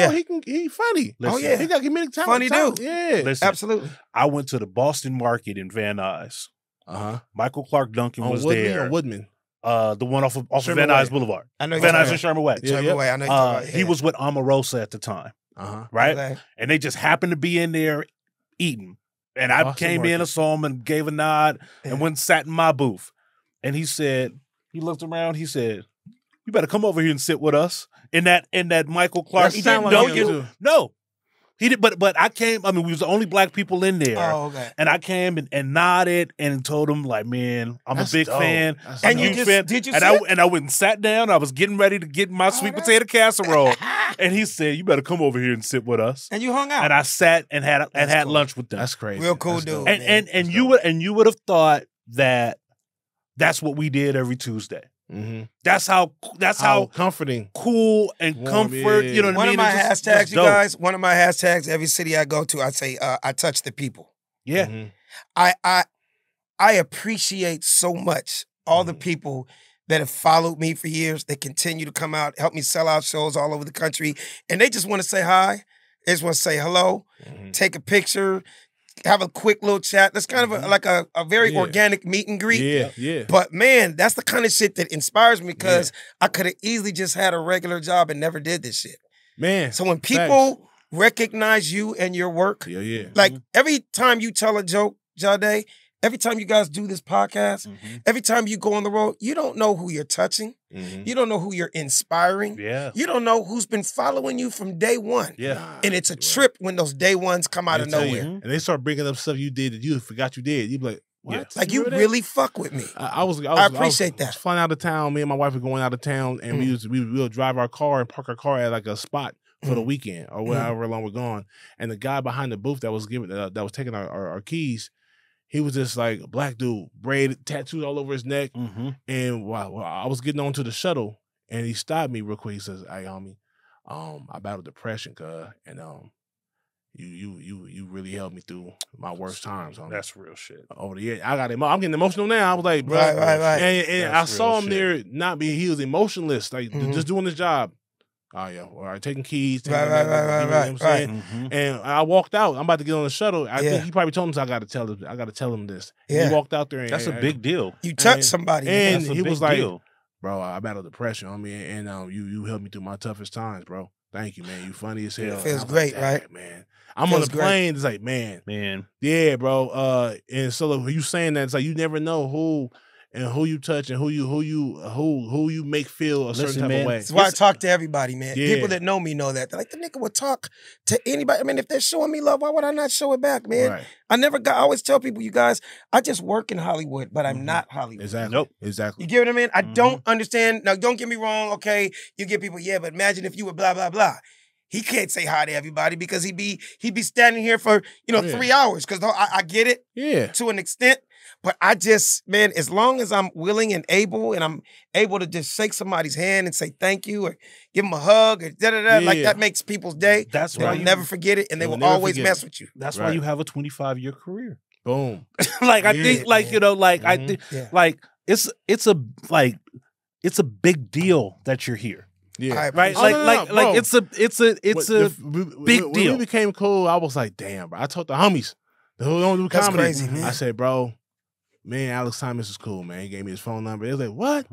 he funny. Listen, he got comedic talent. Funny dude. Yeah. Listen, absolutely. I went to the Boston Market in Van Nuys. Michael Clark Duncan was there. On Woodman. The one off of Van Nuys Boulevard. I know Van Nuys and Sherman Way. Sherman Way. I know you're talking about. He was with Omarosa at the time. Right? Okay. And they just happened to be in there eating. And I came in and saw him and gave a nod and went and sat in my booth. And he looked around, he said, "You better come over here and sit with us." In that Michael Clark. He didn't No. He did, but I came. I mean, we was the only black people in there. Oh, okay. And I came and nodded and told him, like, man, I'm a big fan. And you just did you sit? And I went and sat down. I was getting ready to get my sweet potato casserole, and he said, "You better come over here and sit with us." And you hung out. And I sat and had lunch with them. That's crazy. Real cool dude. And you would have thought that that's what we did every Tuesday. That's how comforting, cool, and warm, comfort. You know what I mean? One of my hashtags, you guys. One of my hashtags. Every city I go to, I say, "I touch the people." Yeah, I appreciate so much all the people that have followed me for years. They continue to come out, help me sell out shows all over the country, and they just want to say hi. They just want to say hello, take a picture. Have a quick little chat. That's kind of like a very organic meet and greet. Yeah. But man, that's the kind of shit that inspires me because I could have easily just had a regular job and never did this shit. Man. So when people recognize you and your work, like every time you tell a joke, Jade, every time you guys do this podcast, every time you go on the road, you don't know who you're touching. You don't know who you're inspiring. You don't know who's been following you from day one. And it's a trip when those day ones come out of nowhere. And they start bringing up stuff you did that you forgot you did. You be like, what? Like you really fuck with me. I appreciate that. I was flying out of town. Me and my wife were going out of town, and we would drive our car and park our car at like a spot for the weekend or whatever long we're gone. And the guy behind the booth that was taking our keys, he was just like a black dude, braided, tattoos all over his neck. And while I was getting onto the shuttle, and he stopped me real quick. He says, "Hey, homie, I battled depression, and you really helped me through my worst times, homie." That's real shit. Over the years, I'm getting emotional now. I was like, bro, right. And I saw him there not being. He was emotionless, like just doing his job. Oh yeah, all right, taking keys. Taking right. You know what I'm saying? And I walked out. I'm about to get on the shuttle. I think he probably told him, so I got to tell him this. Yeah. He walked out there. And, that's a big deal. You touched somebody, and that's he was like, deal. "Bro, I battled depression on me, and you helped me through my toughest times, bro. Thank you, man. You funny as hell." It feels great, right, man? I'm on the plane. It's like, man, yeah, bro. And so you saying that, it's like you never know who you touch and who you make feel a certain type of way. That's why I talk to everybody, man. Yeah. People that know me know that. They're like, the nigga would talk to anybody. I mean, if they're showing me love, why would I not show it back, man? Right. I always tell people, you guys, I just work in Hollywood, but I'm not Hollywood. Exactly. Nope. Exactly. You get what I mean? I don't understand. Now, don't get me wrong, okay? You get people, yeah, but imagine if you were blah, blah, blah. He can't say hi to everybody because he'd be standing here for 3 hours. Because I get it, to an extent, but I just, man, as long as I'm willing and I'm able to just shake somebody's hand and say thank you or give them a hug or like that makes people's day. That's why they'll never forget it, and they will always mess with you. That's why you have a 25-year career. Boom. I think, I think, it's a big deal that you're here. Yeah, right. It's a big deal. When we became cool, I was like, damn, bro. I told the homies who don't do comedy. Crazy, man. I said, bro, man, Alex Thomas is cool, man. He gave me his phone number. They was like, what?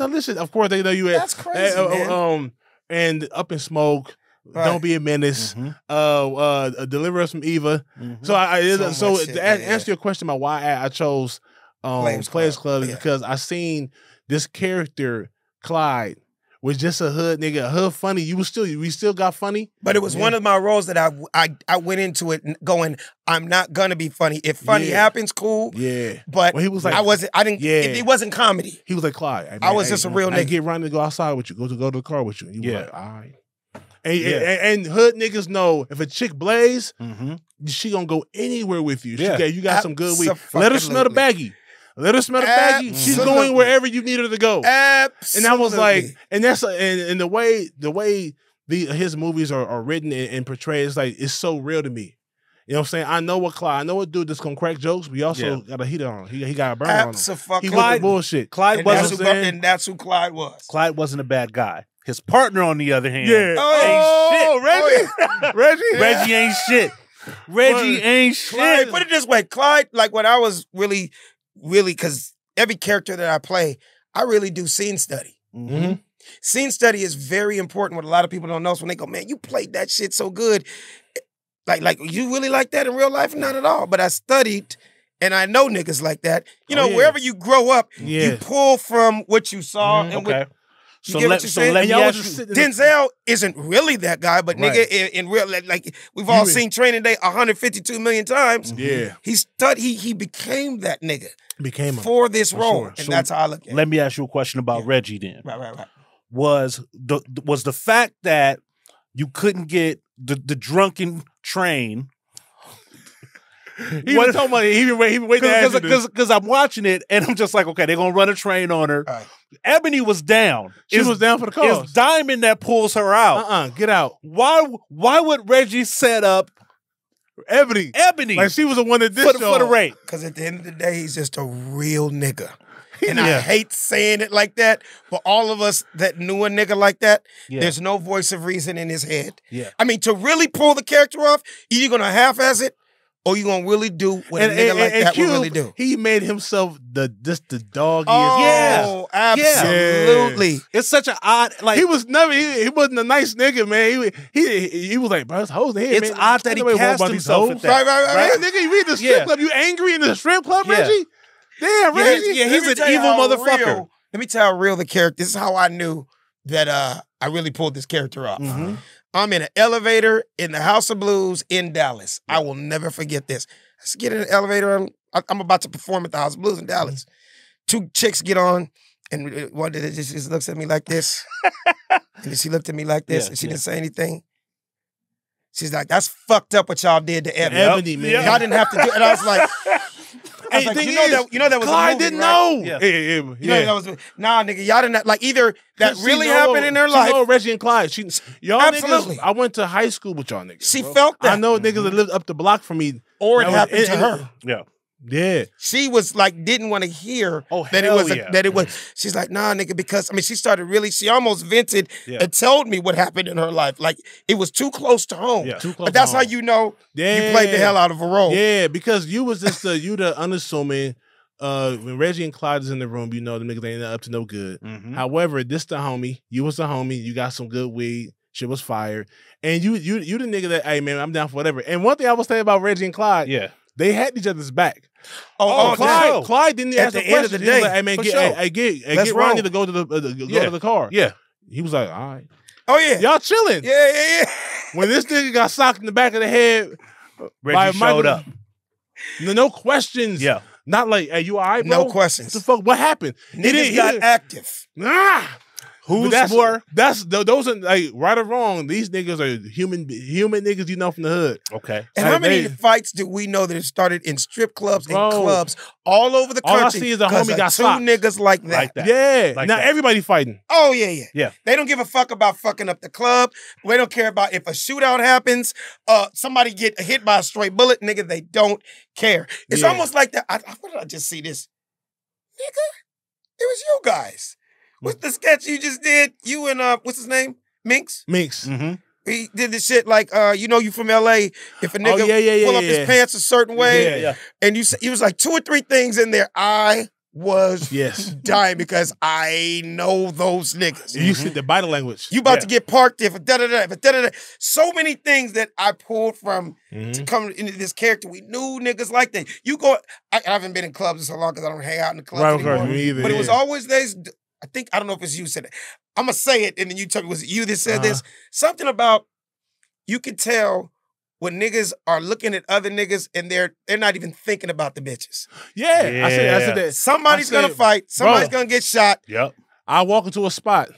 Listen, of course they know you. That's crazy, man. And Up in Smoke. Right. Don't Be a Menace. Deliver Us from Eva. So to answer your question about why I chose Players Club is because I seen this character Clyde was just a hood nigga, a hood funny. We still got funny. But it was one of my roles that I went into it going, I'm not gonna be funny. If funny happens, cool. Yeah. But he was like, it wasn't comedy. He was like, Clyde, hey, man, I was just a real nigga. I get Ronnie to go outside with you, go to the car with you. And you were like, all right. And hood niggas know if a chick blaze, she gonna go anywhere with you. You got some good weed. Let her smell the baggie. Let her smell the baggie. She's going wherever you need her to go. Absolutely. And I was like, and that's and the way his movies are written and portrayed, it's so real to me. You know what I'm saying? I know what dude that's gonna crack jokes, but he also got a heater on him. He got a burn on him. He was bullshit. And that's who Clyde was. Clyde wasn't a bad guy. His partner, on the other hand, ain't shit. Reggie ain't shit. Reggie ain't shit. Clyde, put it this way, Clyde, like when I was really, because every character that I play, I really do scene study. Scene study is very important. What a lot of people don't know is when they go, man, you played that shit so good. Like you really like that in real life? Not at all. But I studied, and I know niggas like that. You know, wherever you grow up, you pull from what you saw and what. You get what you're saying? Denzel isn't really that guy, but nigga, in real, like we've all seen Training Day 152 million times. Yeah, he became that nigga. For this role, and that's how I look at it. Let me ask you a question about Reggie then. Right. Was the fact that you couldn't get the drunken train? He was talking about he been waiting because I'm watching it and I'm just like, okay, they're gonna run a train on her. Right. Ebony was down. She was down for the cause. It's Diamond that pulls her out. Get out. Why would Reggie set up Ebony? Like she was the one that did for the rape. Because at the end of the day, he's just a real nigga. And I hate saying it like that, but all of us that knew a nigga like that, there's no voice of reason in his head. Yeah. I mean, to really pull the character off, you're going to half-ass it, or you gonna really do what a nigga like that would really do? He made himself the dog he is. Absolutely. It's such an odd he was never he wasn't a nice nigga, man. He was like, bro, it's hoes in here. It's odd that he cast himself at that. Right. Nigga, you read the strip club, you angry in the strip club, Reggie? Damn, Reggie. Yeah, he's an evil motherfucker. Let me tell you how real the character. This is how I knew that I really pulled this character off. I'm in an elevator in the House of Blues in Dallas. I will never forget this. I get in an elevator. I'm about to perform at the House of Blues in Dallas. Two chicks get on, and one just looks at me like this. And then she looked at me like this, and she didn't say anything. She's like, that's fucked up what y'all did to Ebony. Ebony, man. Y'all didn't have to do it. And I was like, you know that was Clyde a movie, didn't right? know. Yeah. Yeah. You know that was nah, nigga. Y'all didn't like either that really happened in their life. She know Reggie and Clyde. Y'all Absolutely. niggas. I went to high school with y'all niggas. She bro. felt that. I know niggas that lived up the block from me, or it happened to her. Yeah. Yeah. She was like, didn't want to hear that it was that it was. She's like, nah, nigga, because I mean, she started really. She almost vented and told me what happened in her life. Like it was too close to home. Yeah, too close. But that's to how home. you know you played the hell out of a role. Yeah, because you was just you the unassuming. When Reggie and Clyde is in the room, you know the niggas ain't up to no good. However, this the homie. You was the homie. You got some good weed. Shit was fired. And you the nigga that, hey man, I'm down for whatever. And one thing I was saying about Reggie and Clyde, they had each other's back. Clyde didn't ask the end of the day. Like, hey man, get Ronnie to go to the car. Yeah. He was like, all right. Oh yeah. Y'all chilling. Yeah. When this nigga got socked in the back of the head, Reggie showed up. No questions. Yeah. Not like, hey, you all right, bro? No questions. What the fuck? What happened? Niggas got active. Nah. Who's more? Those are like right or wrong. These niggas are human niggas you know from the hood. Okay. And how many fights do we know that it started in strip clubs and clubs all over the country? All I see is a homie got socked. Two niggas like that. Yeah. Like now everybody fighting. Oh yeah. They don't give a fuck about fucking up the club. They don't care about if a shootout happens. Somebody get hit by a stray bullet, nigga. They don't care. It's almost like that. Where did I just see this? Nigga, it was you guys. What's the sketch you just did? You and what's his name? Minx. He did this shit like you know you from LA. If a nigga pull up his pants a certain way, and you was like 2 or 3 things in there. I was dying because I know those niggas. You see the body language. You about to get parked there for da-da-da. So many things that I pulled from to come into this character. We knew niggas like that. You go. I haven't been in clubs in so long because I don't hang out in the clubs anymore. Me either, but it was always this. I don't know if it's you said it. I'm going to say it, and then you tell me, was it you that said this? Something about, you can tell when niggas are looking at other niggas and they're not even thinking about the bitches. Yeah. I said that. Somebody's going to fight. Somebody's going to get shot. Yep. I walk into a spot,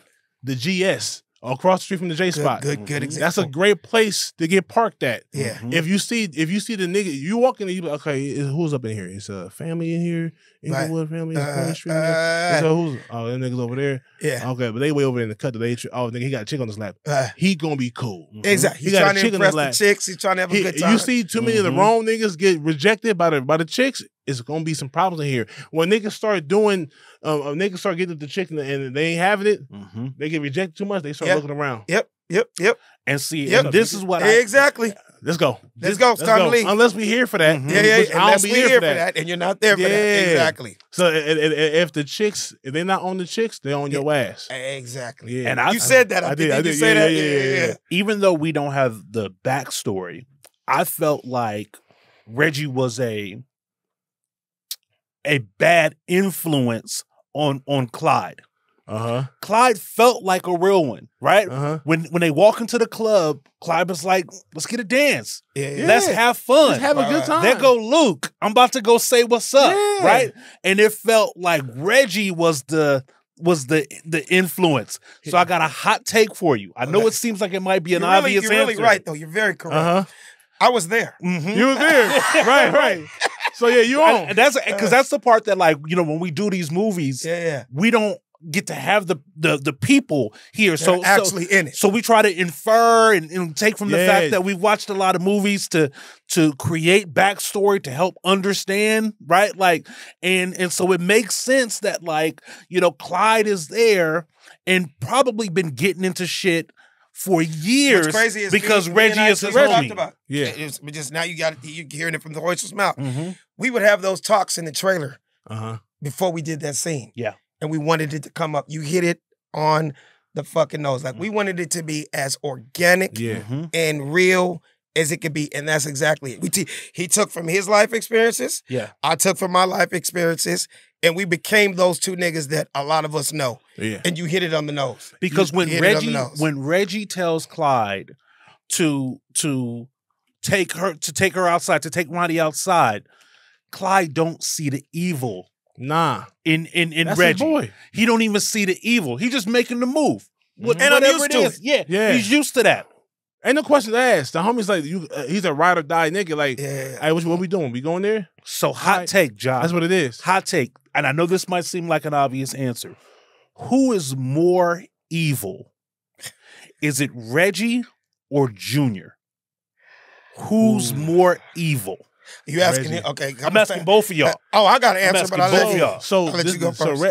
the GS, across the street from the J spot. Good example. That's a great place to get parked at. Yeah. If you see the nigga, you walk in and you be like, okay, who's up in here? It's a family in here. Inglewood family. Street so who's them niggas over there. Yeah. Okay, but they way over in the cut. Nigga, he got a chick on his lap. He gonna be cool. Exactly. He's trying to impress the chicks. He's trying to have a good time. You see too many of the wrong niggas get rejected by the chicks. It's gonna be some problems in here. When niggas start doing, niggas start getting the chick and they ain't having it, they get rejected too much. They start looking around. Yep. And see, and this is what exactly. Let's go. Let's go. It's time to leave. Unless we here for that. Unless we here for that, and you're not there for that. Exactly. So if the chicks, if they're not on the chicks, they're on your ass. Exactly. Yeah. And you said that. I did. You say that. Yeah. Even though we don't have the backstory, I felt like Reggie was a bad influence on Clyde. Clyde felt like a real one, right? When they walk into the club, Clyde was like, let's get a dance. Let's have fun. Let's have a good time. There go Luke. I'm about to go say what's up, right? And it felt like Reggie was the influence. So I got a hot take for you. I know it seems like it might be an obvious answer. You're really right, though. You're very correct. I was there. You were there. right. So yeah, you on. And that's because that's the part that, like, you know, when we do these movies, we don't get to have the people here. So actually in it. So we try to infer and take from the fact that we've watched a lot of movies to create backstory to help understand, right? Like, and so it makes sense that, like, you know, Clyde is there and probably been getting into shit for years. What's crazy is because Reggie is his homie. It's just now you're hearing it from the horse's mouth. We would have those talks in the trailer before we did that scene. Yeah. And we wanted it to come up. You hit it on the fucking nose. Like, we wanted it to be as organic and real as it could be. And that's exactly it. He took from his life experiences. Yeah. I took from my life experiences. And we became those two niggas that a lot of us know. Yeah. And you hit it on the nose. Because when Reggie tells Clyde to take her outside, to take Ronnie outside, Clyde don't see the evil. Nah. In That's Reggie. His boy. He don't even see the evil. He just making the move. And I'm used to it. Yeah. He's used to that. Ain't no question to ask. The homie's like, he's a ride or die nigga. Like, hey, what we doing? We going there? So hot take, Josh. That's what it is. Hot take. And I know this might seem like an obvious answer. Who is more evil? Is it Reggie or Junior? Who's more evil? You asking him? Okay, I'm asking both of y'all. I got an answer, but I'll let you y'all. So I'll let you go first.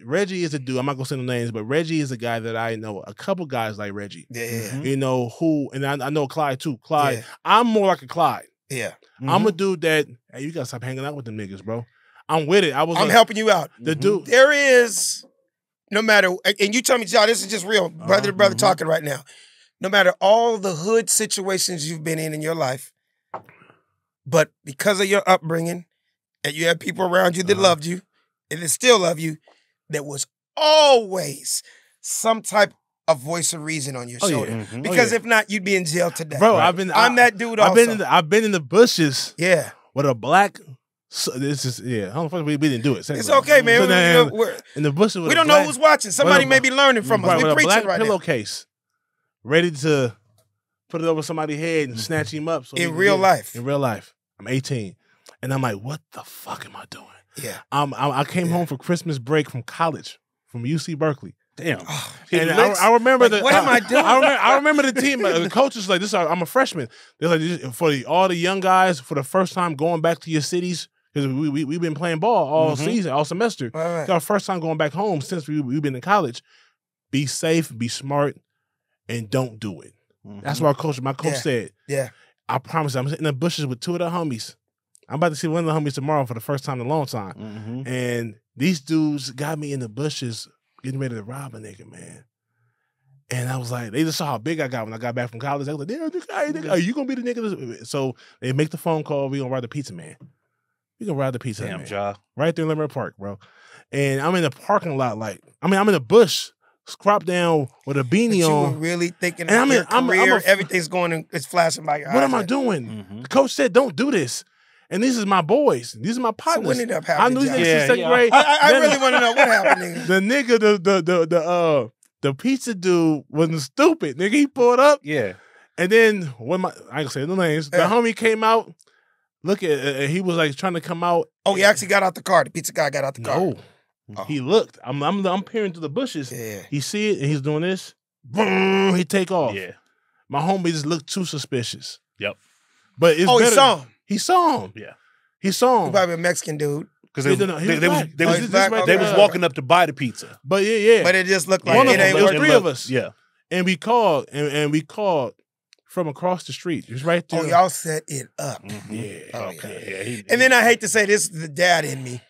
Reggie is a dude. I'm not gonna say no names, but Reggie is a guy that I know. A couple guys like Reggie. Yeah. You know who, and I know Clyde too. Clyde. I'm more like a Clyde. Yeah. I'm a dude that hey, you gotta stop hanging out with them niggas, bro. I'm with it. I'm helping you out. The dude. There is, no matter, and you tell me, John, this is just real, brother to brother talking right now. No matter all the hood situations you've been in your life, but because of your upbringing, and you had people around you that loved you, and that still love you, there was always some type of voice of reason on your shoulder. Yeah. Because if not, you'd be in jail today. Bro, right? I'm that dude also. I've been in the bushes. Yeah. With a black... So this is I don't know if we didn't do it. It's okay, man. So in the bushes, we don't know who's watching. Somebody may be learning from us. We preaching right now. Pillowcase, ready to put it over somebody's head and snatch him up. So in real life, I'm 18, and I'm like, what the fuck am I doing? Yeah, I came home for Christmas break from college from UC Berkeley. Damn, and I remember what am I doing? I remember the team. The coach was like, "This, I'm a freshman." They're like, for all the young guys for the first time going back to your cities. Because we've been playing ball all season, all semester. Right. It's our first time going back home since we've been in college. Be safe, be smart, and don't do it. That's what my coach said. Yeah. I promise you, I'm in the bushes with two of the homies. I'm about to see one of the homies tomorrow for the first time in a long time. And these dudes got me in the bushes getting ready to rob a nigga, man. And I was like, they just saw how big I got when I got back from college. They was like, nigga, are you going to be the nigga? So they make the phone call. We going to ride the pizza, man. We can ride the pizza. Damn, Ja. Right there in Limerick Park, bro. And I'm in the parking lot, I'm in the bush, scrap down with a beanie on. You were really thinking of your career, everything's going, it's flashing by your eyes. What am I doing? The coach said, don't do this. And these are my boys. These are my partners. So what ended up happening? I knew these niggas in second grade. I really want to know what happened. The nigga, the pizza dude wasn't stupid. Nigga, he pulled up. Yeah. And then I ain't gonna say no names. The homie came out. Look at he was like trying to come out. Oh, he actually got out the car. The pizza guy got out the car. No, he looked. I'm peering through the bushes. Yeah, he see it and he's doing this. Boom, he take off. Yeah, my homie just looked too suspicious. Yep. But it's better. He saw him. He saw him. Yeah, he saw him. He probably a Mexican dude. Because they was walking up to buy the pizza. But yeah. But it just looked like it was three of us. Yeah, and we called and we called. From across the street. It was right there. Oh, y'all set it up. Yeah. Okay. And then I hate to say this is the dad in me.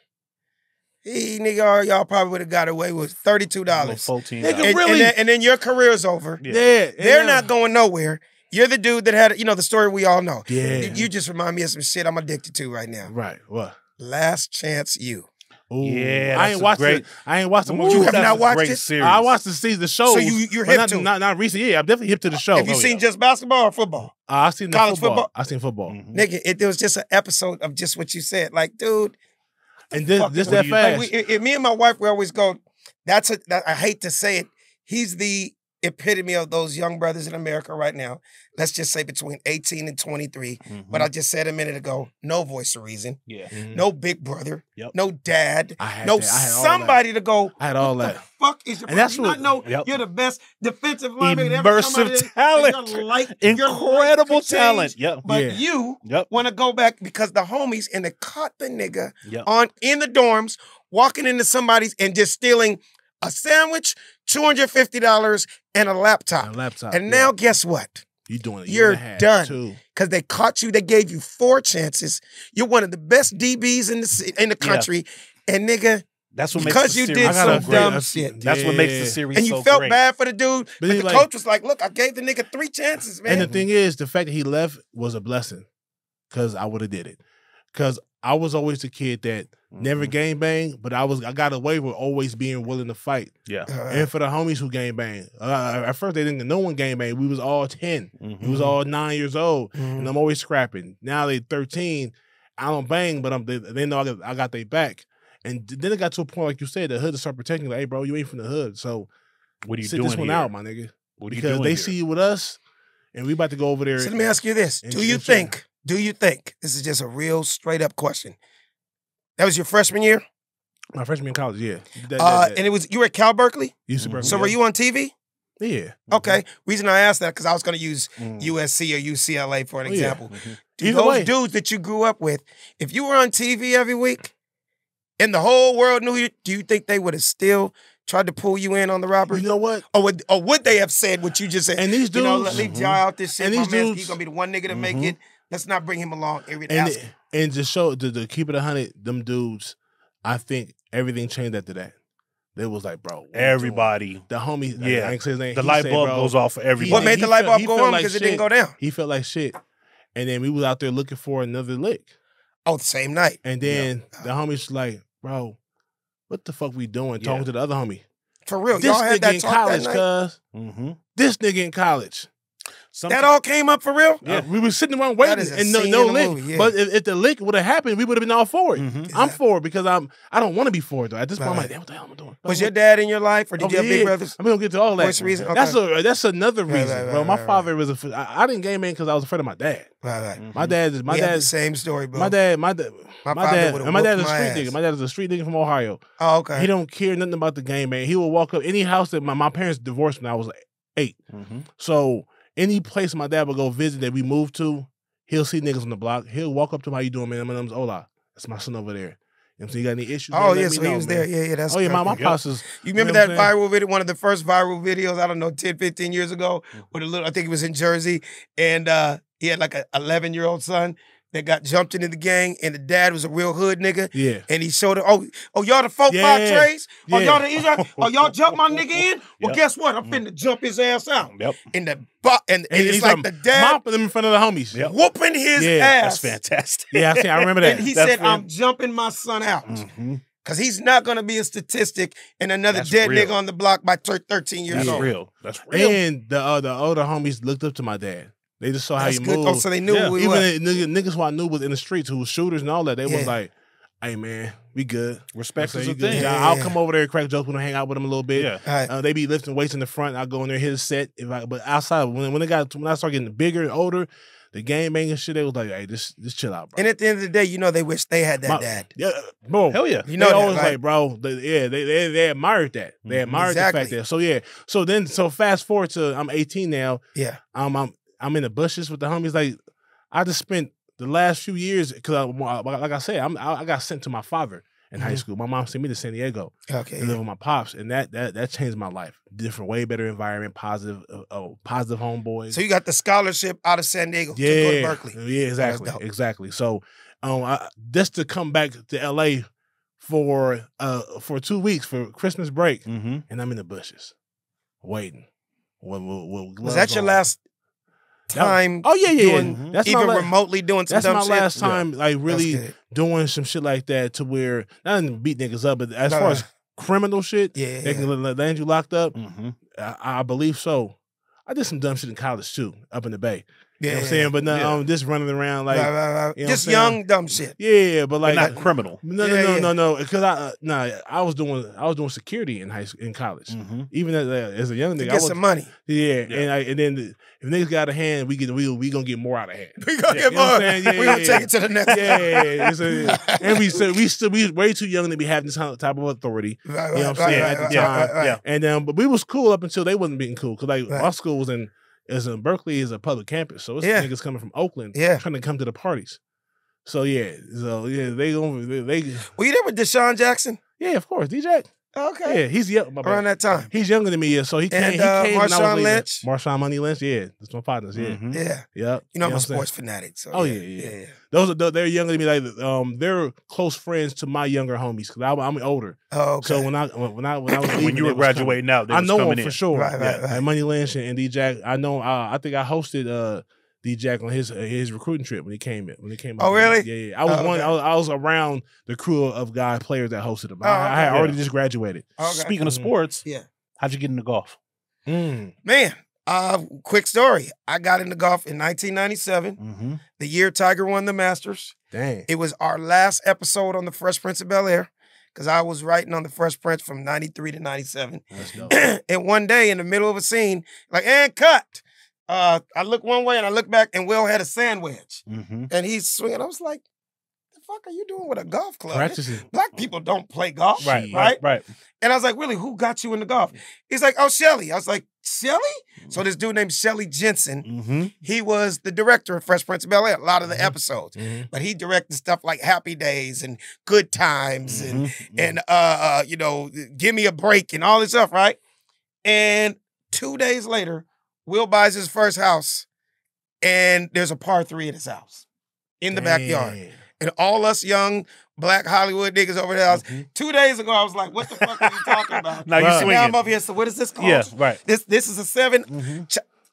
Nigga, y'all probably would have got away with $32. $14. Nigga, really? And then your career's over. Yeah. They're not going nowhere. You're the dude that had, the story we all know. Yeah. You just remind me of some shit I'm addicted to right now. Right. What? Last Chance U. Ooh, yeah, I ain't watched it. I ain't watched the movie. You have not watched it? Series. I watched the show. So you're hip to it? Not recent. Yeah, I'm definitely hip to the show. Have you seen just basketball or football? I've seen college football. I've seen football. Nigga, there was just an episode of just what you said. Like, dude. And this that fast. Like me and my wife, we always go, I hate to say it, he's the epitome of those young brothers in America right now. Let's just say between 18 and 23. But I just said a minute ago, no voice of reason. Yeah. No big brother. No dad. Somebody to go. I had all that. What the fuck is your and that's what, know you're the best defensive lineman immersive talent. Incredible talent. But you want to go back because the homies and they caught the nigga in the dorms walking into somebody's and just stealing a sandwich, $250, and a laptop. And now guess what? You're done. Because they caught you. They gave you 4 chances. You're one of the best DBs in the country. And nigga, that's what because you did some dumb shit. That's what makes the series and you so felt great. Bad for the dude. But the coach was like, look, I gave the nigga 3 chances, man. And the thing is, the fact that he left was a blessing. Because I would have did it. Because I was always the kid that never gang bang, but I got away with always being willing to fight. Yeah. And for the homies who gang bang, at first they didn't know one gang bang. We was all 10. We was all 9 years old, and I'm always scrapping. Now they 13. I don't bang, but they know I got their back. And then it got to a point, like you said, the hood to start protecting. Like, hey, bro, you ain't from the hood, so what are you sit doing this one here? out, my nigga. What are you because doing they here? see you with us, and we about to go over there. So let me ask you this: Do you think? This is just a real straight up question? That was your freshman year? My freshman year in college, yeah. And you were at Cal Berkeley? So were you on TV? Yeah. Okay. Reason I asked that because I was going to use USC or UCLA for an example. Do those dudes that you grew up with, if you were on TV every week and the whole world knew you, do you think they would have still tried to pull you in on the robbery? You know what? Or would they have said what you just said? And these dudes, let me jar out this shit. And these dudes, he's going to be the one nigga to make it. Let's not bring him along. And to keep it 100, them dudes, I think everything changed after that. They was like, bro, everybody, the homie, yeah, I ain't say his name. The light bulb goes off for everybody. What made the light bulb go on? Because it didn't go down. He felt like shit, and then we was out there looking for another lick. Oh, the same night. And then the homie's like, bro, what the fuck we doing? Talking to the other homie. For real, this y'all had nigga that in talk college, that cuz. This nigga in college. That all came up for real? Yeah, we were sitting around waiting and no lick. Movie, yeah. But if the lick would have happened, we would have been all for it. I'm for it because I don't want to be for it though. At this point, I'm like, damn, what the hell am I doing? Was your dad in your life, or did you have big brothers? I'm gonna get to all that. What's the reason? Okay. That's another reason, bro. My father was I didn't game in because I was afraid of my dad. My dad the same story, bro. My dad is a street nigga. My dad is a street nigga from Ohio. Oh, okay. He don't care nothing about the game, man. He will walk up any house that my parents divorced when I was 8. So any place my dad would go visit that we moved to, he'll see niggas on the block. He'll walk up to him, how you doing, man? My name's Ola. That's my son over there. You know what I'm saying? You got any issues? Oh, yeah, so he was there. Yeah, that's my pops is... You remember that viral video, one of the first viral videos, I don't know, 10, 15 years ago, with I think it was in Jersey, and he had like an 11-year-old son that got jumped into the gang, and the dad was a real hood nigga. Yeah. And he showed him, oh, y'all the 4-5 trays? Oh, y'all the y'all jump my nigga in? Well, guess what? I'm finna jump his ass out. And it's like the dad mopping him in front of the homies. Whooping his ass. That's fantastic. Yeah, I remember that. And he said, I'm jumping my son out. Because he's not going to be a statistic and another dead nigga on the block by 13 years old. That's real. And the older homies looked up to my dad. They just saw how he moved. Oh, so they knew who he was. Even niggas who I knew was in the streets, who was shooters and all that, they was like, hey, man, we good. Respect is a thing. I'll come over there and crack jokes when I hang out with them a little bit. They be lifting weights in the front. I'll go in there, hit a set. But outside, when I start getting bigger and older, the game banging shit, they was like, hey, just chill out, bro. And at the end of the day, you know they wish they had that dad. Yeah, bro. Hell yeah. You know, they always like, bro, they admired that. They admired the fact that. So fast forward to, I'm 18 now. Yeah. I'm in the bushes with the homies. Like, I just spent the last few years, because like I said, I got sent to my father in high school. My mom sent me to San Diego to live with my pops, and that changed my life. Different, way better environment, positive homeboys. So you got the scholarship out of San Diego to go to Berkeley. Yeah, exactly. So just to come back to LA for 2 weeks for Christmas break, and I'm in the bushes waiting. Was that your last time? That's remotely doing some dumb shit? That's my last time, like really doing some shit like that, to where not even beat niggas up, but as far as criminal shit, they can land you locked up. I believe so. I did some dumb shit in college too, up in the Bay. You know what I'm saying? But no, just running around like you know just young dumb shit. Yeah, but like not criminal. No. Because I was doing security in college. Even as a young nigga, get some money. And then if niggas got out of hand, we gonna get more out of hand. We gonna get more. We gonna take it to the next. And we way too young to be having this type of authority. You know what I'm saying at the time. And but we was cool up until they wasn't being cool, because like our school was in Berkeley is a public campus, so it's niggas coming from Oakland trying to come to the parties. So they Were you there with Deshaun Jackson? Yeah, of course, DJ. Okay. Yeah, he's young. Around that time. He's younger than me, so he came. And he came Marshawn Lynch. Marshawn Money Lynch, yeah. That's my partners, yeah. Yep. You know I'm a sports fanatic, so yeah. They're younger than me. Like they're close friends to my younger homies, because I'm older. Oh, okay. So when I was leaving, when you were graduating out, I know him for in. sure. Right. Like Money Lynch and D-Jack. I know. I think I hosted D-Jack on his recruiting trip when he came. Oh, really? Yeah. I was around the crew of players that hosted him. I had already just graduated. Okay. Speaking of sports, how'd you get into golf? Man, quick story. I got into golf in 1997, the year Tiger won the Masters. Dang. It was our last episode on the Fresh Prince of Bel-Air, because I was writing on the Fresh Prince from 93 to 97. That's dope. And one day in the middle of a scene, like, and cut. I look one way and I look back, and Will had a sand wedge, and he's swinging. I was like, "The fuck are you doing with a golf club? Practicing. Black people don't play golf, Right. And I was like, "Really? Who got you into golf?" He's like, "Oh, Shelly." I was like, "Shelly?" So this dude named Shelly Jensen, he was the director of Fresh Prince of Bel-Air, a lot of the episodes, but he directed stuff like Happy Days and Good Times and you know, Give Me a Break and all this stuff, right? And 2 days later, Will buys his first house, and there's a par 3 at his house in the backyard. And all us young black Hollywood niggas over there. 2 days ago, I was like, "What the fuck are you talking about?" Now you swinging. Now I'm up here. So what is this called? Yeah, right. This is a 7,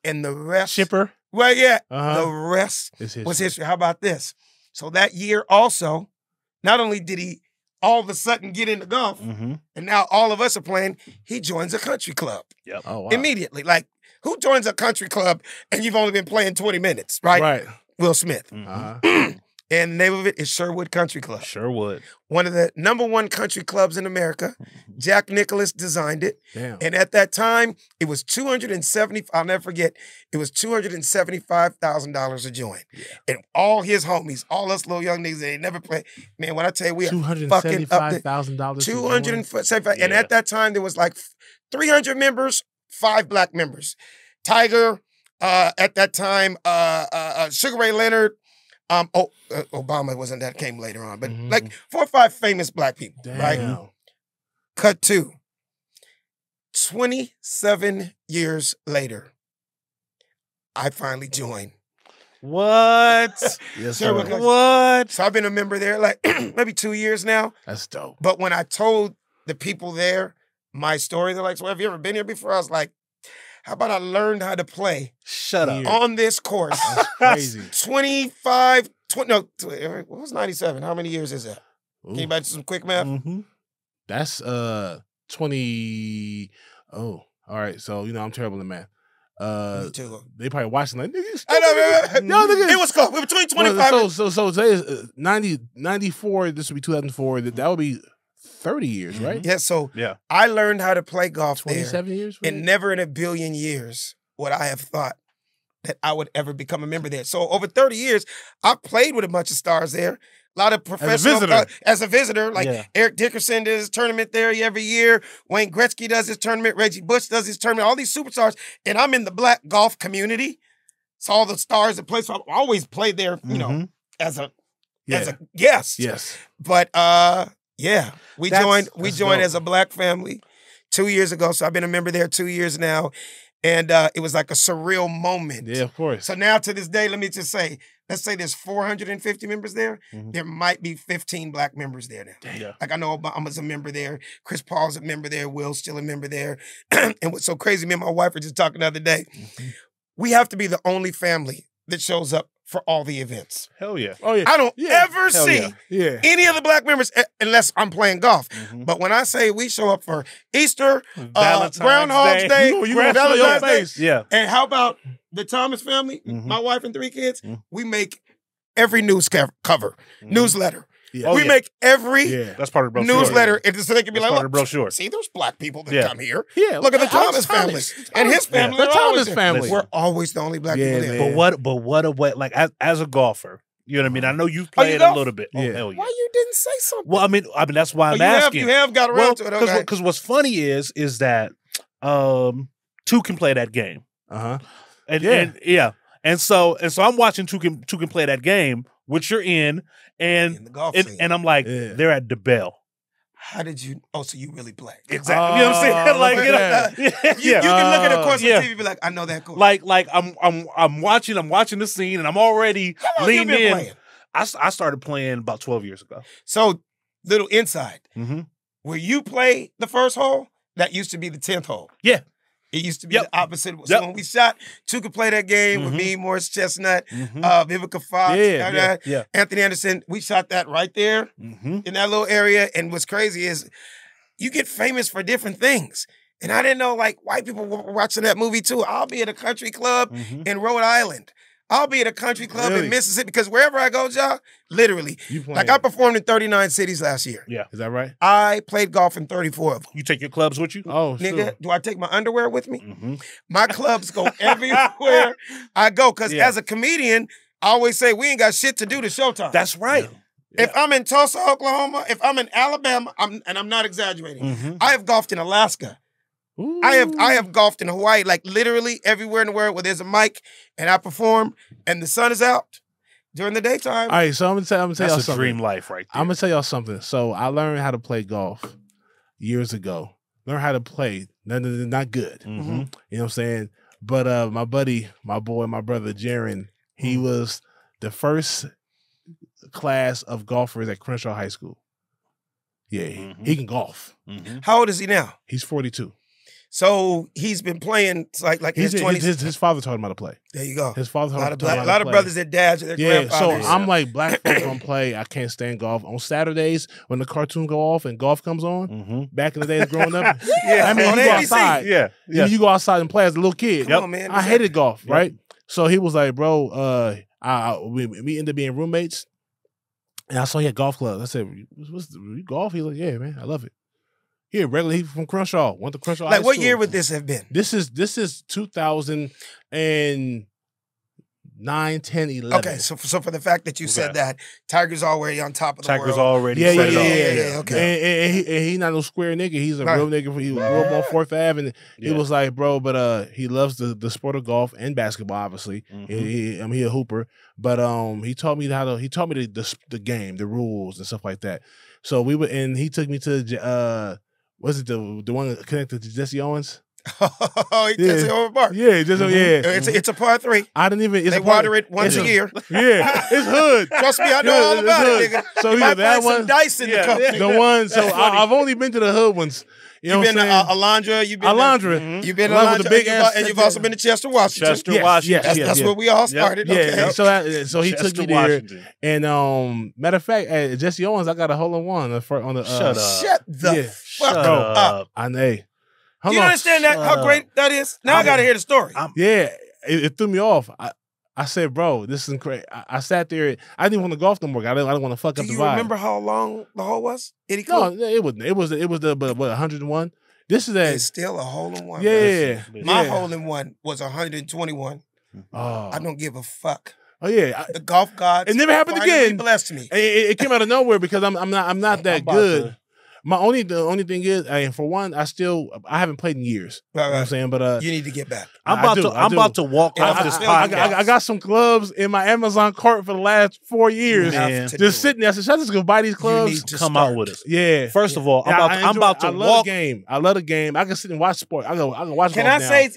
and the rest. Shipper. Well, yeah. The rest was history. How about this? So that year also, not only did he all of a sudden get into golf, and now all of us are playing, he joins a country club. Yep. Oh, wow. Immediately. Like, who joins a country club and you've only been playing 20 minutes, right? Right. Will Smith. And the name of it is Sherwood Country Club. Sherwood. One of the #1 country clubs in America. Jack Nicklaus designed it. Damn. And at that time, it was I'll never forget, it was $275,000 a join. Yeah. And all his homies, all us little young niggas, they never played. Man, when I tell you, we are fucking up there. $275,000. $275,000. And at that time, there was like 300 members, 5 black members. Tiger, at that time, Sugar Ray Leonard, Obama wasn't that, came later on, but like 4 or 5 famous black people, right? Cut to 27 years later, I finally joined. What? Yes, sir. What? So I've been a member there like maybe 2 years now. That's dope. But when I told the people there my story, they're like, "So have you ever been here before?" I was like, "How about I learned how to play on this course?" That's crazy. what was 97? How many years is that? Can you do some quick math? That's 20. Oh, all right. So, you know, I'm terrible at math. Me too. They probably watching like, niggas. I know, it was close. We're between 25 So today is 94. This would be 2004. That would be 30 years, right? Yeah, so I learned how to play golf 27 years? And never in a billion years would I have thought that I would ever become a member there. So over 30 years, I've played with a bunch of stars there. A lot of professional as a visitor, like Eric Dickerson does his tournament there every year. Wayne Gretzky does his tournament. Reggie Bush does his tournament. All these superstars, and I'm in the black golf community. So all the stars that play, so I've always played there, you know, as a guest. Yes, but we joined as a black family 2 years ago. So I've been a member there 2 years now. And it was like a surreal moment. Yeah, of course. So now to this day, let me just say, let's say there's 450 members there. There might be 15 black members there now. Yeah. Like I know Obama's a member there. Chris Paul's a member there. Will's still a member there. And what's so crazy, me and my wife were just talking the other day. We have to be the only family that shows up for all the events. Hell yeah. Oh yeah. I don't ever see any of the black members unless I'm playing golf. But when I say we show up for Easter, Groundhog's Day, Valentine's Day, and how about the Thomas family, my wife and 3 kids, we make every news cover, newsletter. We make every that's part of the brochure. newsletter so they can be that's like, part of the brochure. See, there's black people that come here. Yeah, look at the Thomas family and his family. The Thomas family. We're always the only black people there. But what a way, like as a golfer, you know what I mean? I know you've played a little bit. Oh, hell yeah. Why you didn't say something? Well, I mean that's why I'm asking. You have got around to it. Okay. Because what's funny is that two can play that game. And so I'm watching two can play that game, which you're in the golf scene. And I'm like, they're at the Bell. How did you? Oh, so you really play? Exactly. You know what I'm saying? Like, you can look at a course on TV and be like, I know that course. Like I'm watching the scene and I'm already leaning in. Playing? I started playing about 12 years ago. So, little inside. Where you play the first hole, that used to be the 10th hole. Yeah. It used to be the opposite. So when we shot, two could play that game with me, Morris Chestnut, Vivica Fox, Anthony Anderson. We shot that right there in that little area. And what's crazy is you get famous for different things. And I didn't know, like, white people were watching that movie too. I'll be at a country club in Rhode Island. I'll be at a country club in Mississippi because wherever I go, y'all, literally, like I performed in 39 cities last year. Yeah, is that right? I played golf in 34 of them. You take your clubs with you? Oh, nigga, sure. do I take my underwear with me? My clubs go everywhere I go because as a comedian, I always say we ain't got shit to do to Showtime. That's right. Yeah. If I'm in Tulsa, Oklahoma, if I'm in Alabama, and I'm not exaggerating, I have golfed in Alaska. Ooh. I have golfed in Hawaii, like literally everywhere in the world where there's a mic and I perform and the sun is out during the daytime. All right, so I'm gonna tell y'all something. That's a dream life right there. I'm gonna tell y'all something. So I learned how to play golf years ago. Learned how to play, not good. You know what I'm saying? But my buddy, my boy, my brother Jaron, he was the first class of golfers at Crenshaw High School. Yeah, he can golf. How old is he now? He's 42. So he's been playing like in his 20s. His father taught him how to play. There you go. His father taught him how to play. A lot of brothers and dads. Their grandfathers. So I'm like, black folks don't play. I can't stand golf. On Saturdays, when the cartoon go off and golf comes on, back in the days growing up, I mean, you go outside. You go outside and play as a little kid. Come on, man. I hated golf, right? So he was like, bro, we ended up being roommates. And I saw he had golf clubs. I said, you golf? He's like, yeah, man, I love it. He from Crenshaw. Went to Crenshaw High Like, what School. year would this have been? This is 2009, 10, 11. Okay, so for the fact that you said that, Tiger's already on top of the world. Tiger's already yeah, okay. And he not no square nigga. He's a real nigga. He grew up on 4th Ave. And he was like, bro, but he loves the sport of golf and basketball, obviously. He a hooper. But he taught me the game, the rules and stuff like that. So he took me to was it the one connected to Jesse Owens? Oh, Jesse Owens Park. Yeah, It's a par 3. I didn't even. They water it once a year. Yeah, it's hood. Trust me, I know all about it, nigga. So yeah, that one. Some dice in the cup. The one. So I've only been to the hood ones. You've been to Alondra. You've been Alondra. You've been to Alondra, the big and you've also been to Chester, Washington. That's where we all started. Yeah. Okay. So he took me there, and matter of fact, at Jesse Owens, I got a hole in one on the. Shut the fuck up. I know. Do you understand that? How great that is? Now I got to hear the story. It threw me off. I said, bro, this is crazy. I sat there. I didn't want to golf no more. I didn't want to fuck up the vibe. Do you remember how long the hole was? No, it wasn't. It was the 101. This is it's still a hole in one. Yeah. My hole in one was 121. Oh. I don't give a fuck. Oh yeah, the golf gods. It never happened again. Blessed me. It came out of nowhere because I'm not that good. The only thing is, for one, I haven't played in years. Right. You know what I'm saying? But you need to get back. I'm about to walk off this podcast. I got some clubs in my Amazon cart for the last 4 years. Just sitting there. I said, should I just go buy these clubs? You need to come out with us. Yeah. First of all, I'm about to walk. I love the game. I love the game. I can sit and watch sport. I can watch. Can I say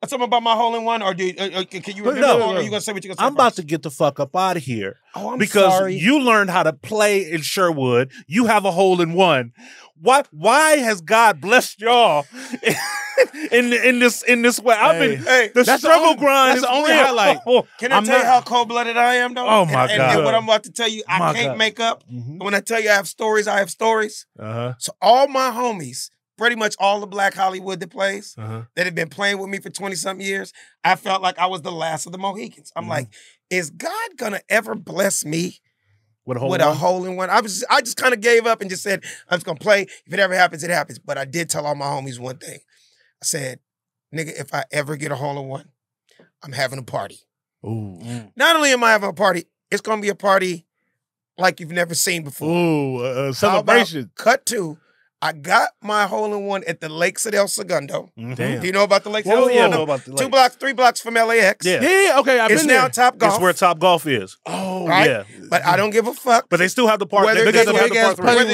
something about my hole in one, or can you remember? Or are you gonna say what you're gonna say? I'm about to get the fuck up out of here. Oh, I'm because sorry. You learned how to play in Sherwood. You have a hole in one. Why has God blessed y'all in this way? The struggle grind. That's the only highlight. Can I tell you how cold blooded I am, though? Oh my God! And what I'm about to tell you, I can't make up. When I tell you I have stories, I have stories. So all my homies, pretty much all the Black Hollywood that plays, that have been playing with me for 20-something years, I felt like I was the last of the Mohicans. I'm like, is God gonna ever bless me with a hole in one? I just kind of gave up and just said, I'm just gonna play. If it ever happens, it happens. But I did tell all my homies one thing. I said, nigga, if I ever get a hole in one, I'm having a party. Ooh. Not only am I having a party, it's gonna be a party like you've never seen before. Ooh, celebration. Cut to, I got my hole in one at the Lakes at El Segundo. Damn. Do you know about the Lakes? Well, yeah, I know about the Lakes. 2 blocks, 3 blocks from LAX. Yeah, okay, I've been there. It's now Top Golf. It's where Top Golf is. Oh, right? Yeah. But I don't give a fuck. But they still have the part. Whether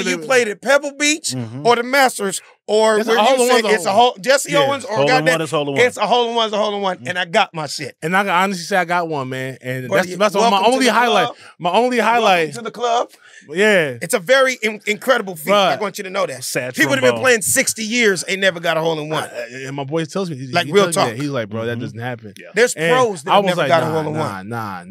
you played at Pebble Beach or the Masters or where you say it's a hole, Jesse Owens or goddamn, it's a hole in one, and I got my shit. And I can honestly say I got one, man. And that's my only highlight. My only highlight. Welcome to the club. Yeah. It's a very incredible feat. I want you to know that. Sad People that have been playing 60 years ain't never got a hole in one. And my boy tells me, like real talk. He's like, bro, that doesn't happen. There's pros that have never got a hole in one. Nah.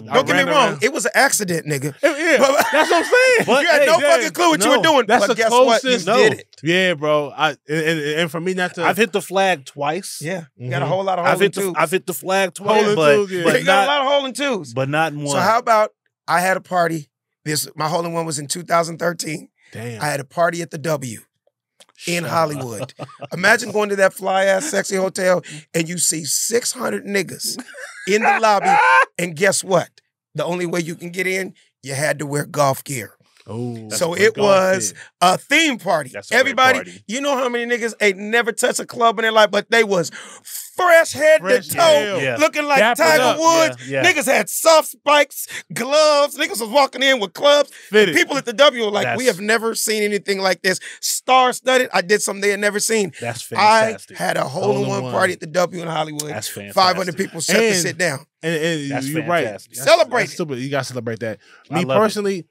Don't get me wrong. It was an accident, nigga. Yeah, that's what I'm saying. But you had no fucking clue what you were doing. That's but the guess closest. what? You did it. Yeah, bro. And for me not to, I've hit the flag twice. Yeah, you got a whole lot of holding twos. I've hit the flag twice, but you got a lot of holding twos, but not in one. So how about I had a party? My hole in one was in 2013. Damn. I had a party at the W in Hollywood. Imagine going to that fly-ass sexy hotel and you see 600 niggas in the lobby, and guess what? The only way you can get in, you had to wear golf gear. Oh, so it was a theme party. Everybody, you know how many niggas ain't never touched a club in their life, but they was fresh head to toe, looking like Tiger Woods. Niggas had soft spikes, gloves. Niggas was walking in with clubs. People at the W were like, we have never seen anything like this. Star-studded. I did something they had never seen. That's fantastic. I had a hole-in-one party at the W in Hollywood. That's fantastic. 500 people shut to sit down. And that's you're fantastic. Right. Celebrate it. You got to celebrate that. Me personally,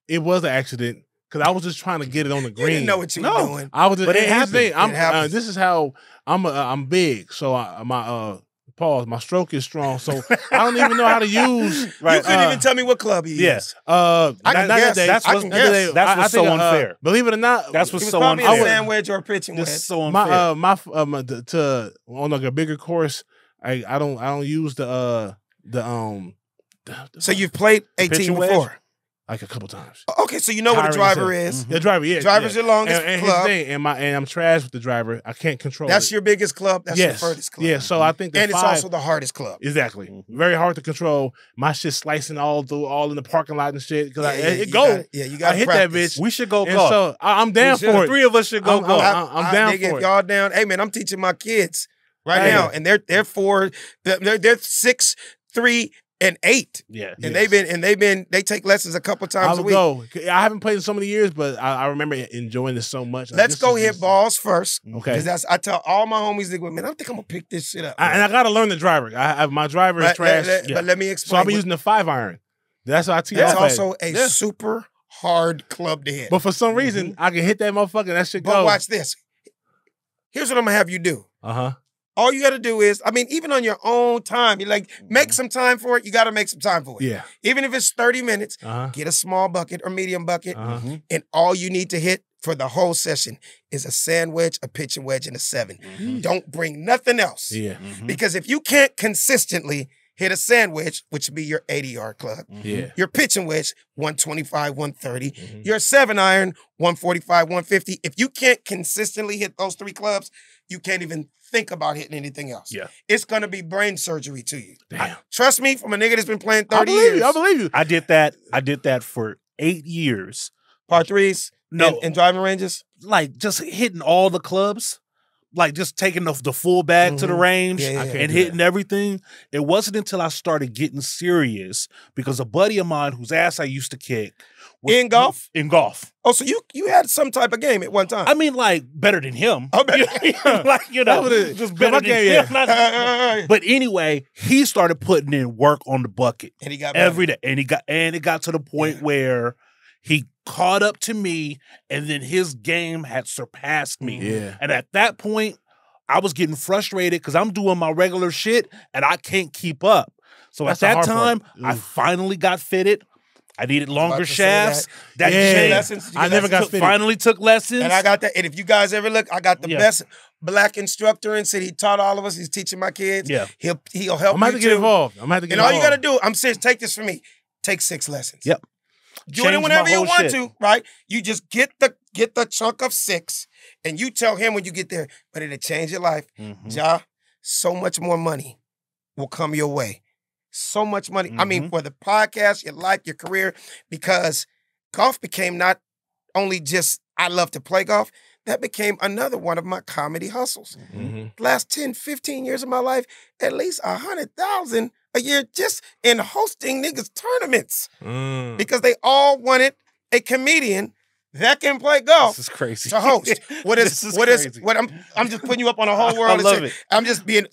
it was an accident because I was just trying to get it on the green. You didn't know what you were doing. I was just, but it happened. This is how I'm big, so my stroke is strong, so I don't even know how to use. Right, you couldn't even tell me what club he is. I can guess. That's what's so unfair. Believe it or not, that's what's so unfair. Probably a sandwich or a pitching wedge. So unfair. On like a bigger course, I don't use the So you've played 18 before. Like a couple times. Okay, so you know what a driver is. The driver, yeah. Driver's your longest club. And I'm trash with the driver. I can't control That's your biggest club. That's your furthest club. Yeah, so I think and it's also the hardest club. Exactly. Very hard to control. My shit slicing all in the parking lot and shit. Because you got to hit that bitch. We should go golf. So I'm down for it. The three of us should go golf. I'm down for it. If y'all down, hey man, I'm teaching my kids now, and they're 6, 3, and 8. Yeah. And they take lessons a couple times a week. I haven't played in so many years, but I remember enjoying this so much. Let's go hit balls first. Okay. Because I tell all my homies, they go, man, I think I'm gonna pick this shit up. And I gotta learn the driver. My driver is trash. But let me explain. So I'll be using the 5-iron. That's what I teach. That's also a super hard club to hit. But for some reason, I can hit that motherfucker and that shit go. But watch this. Here's what I'm gonna have you do. All you got to do is, even on your own time, you make some time for it. You got to make some time for it. Yeah. Even if it's 30 minutes, get a small bucket or medium bucket, and all you need to hit for the whole session is a sandwich, a pitching wedge, and a 7. Don't bring nothing else. Yeah. Because if you can't consistently hit a sandwich, which would be your 80-yard club, your pitching wedge, 125, 130, your 7-iron, 145, 150. If you can't consistently hit those 3 clubs, you can't even think about hitting anything else. Yeah. It's going to be brain surgery to you. Damn. Trust me, from a nigga that's been playing 30 years. I believe you. I did that for 8 years. Par 3s? No. And driving ranges? Like just hitting all the clubs. Like just taking the full bag to the range and hitting everything. It wasn't until I started getting serious because a buddy of mine whose ass I used to kick. In golf? In golf. Oh, so you had some type of game at one time. I mean, like, better than him. Oh, just better than him. But anyway, he started putting in work on the bucket. And he got every day. And it got to the point where he caught up to me, and then his game had surpassed me. Yeah. And at that point, I was getting frustrated because I'm doing my regular shit, and I can't keep up. So at that time, I finally got fitted. I needed longer shafts. That lessons. I never got fitted. Finally took lessons. And I got that. And if you guys ever look, I got the best black instructor in city. He taught all of us. He's teaching my kids. Yeah. He'll help you. I'm going to get involved. And all you got to do, I'm serious, take this from me. Take 6 lessons. Yep. Do it whenever you want to, right? You just get the chunk of 6 and you tell him when you get there, but it'll change your life. Ja, so much more money will come your way. So much money. I mean, for the podcast, your life, your career, because golf became not only just I love to play golf, that became another one of my comedy hustles. Last 10, 15 years of my life, at least $100,000 a year just in hosting niggas tournaments. Because they all wanted a comedian that can play golf. This is crazy. To host. I'm just putting you up on a whole world. I love it. I'm just being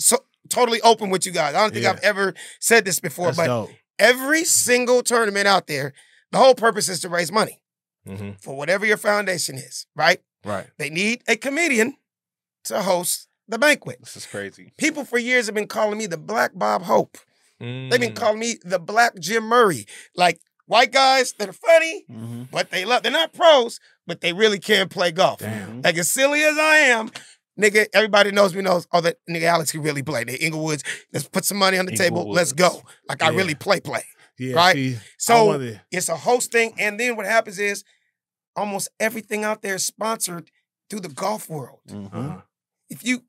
totally open with you guys. I don't think I've ever said this before, That's but dope. Every single tournament out there, the whole purpose is to raise money for whatever your foundation is, right? Right. They need a comedian to host the banquet. This is crazy. People for years have been calling me the Black Bob Hope They've been calling me the Black Jim Murray. Like, white guys that are funny, but they're not pros, but they really can play golf. Damn. Like, as silly as I am, nigga, everybody knows that nigga Alex can really play. The Inglewoods, let's put some money on the table, let's go. Like, I really play. Yeah, right? See, so it's a host thing, and then what happens is almost everything out there is sponsored through the golf world. If you,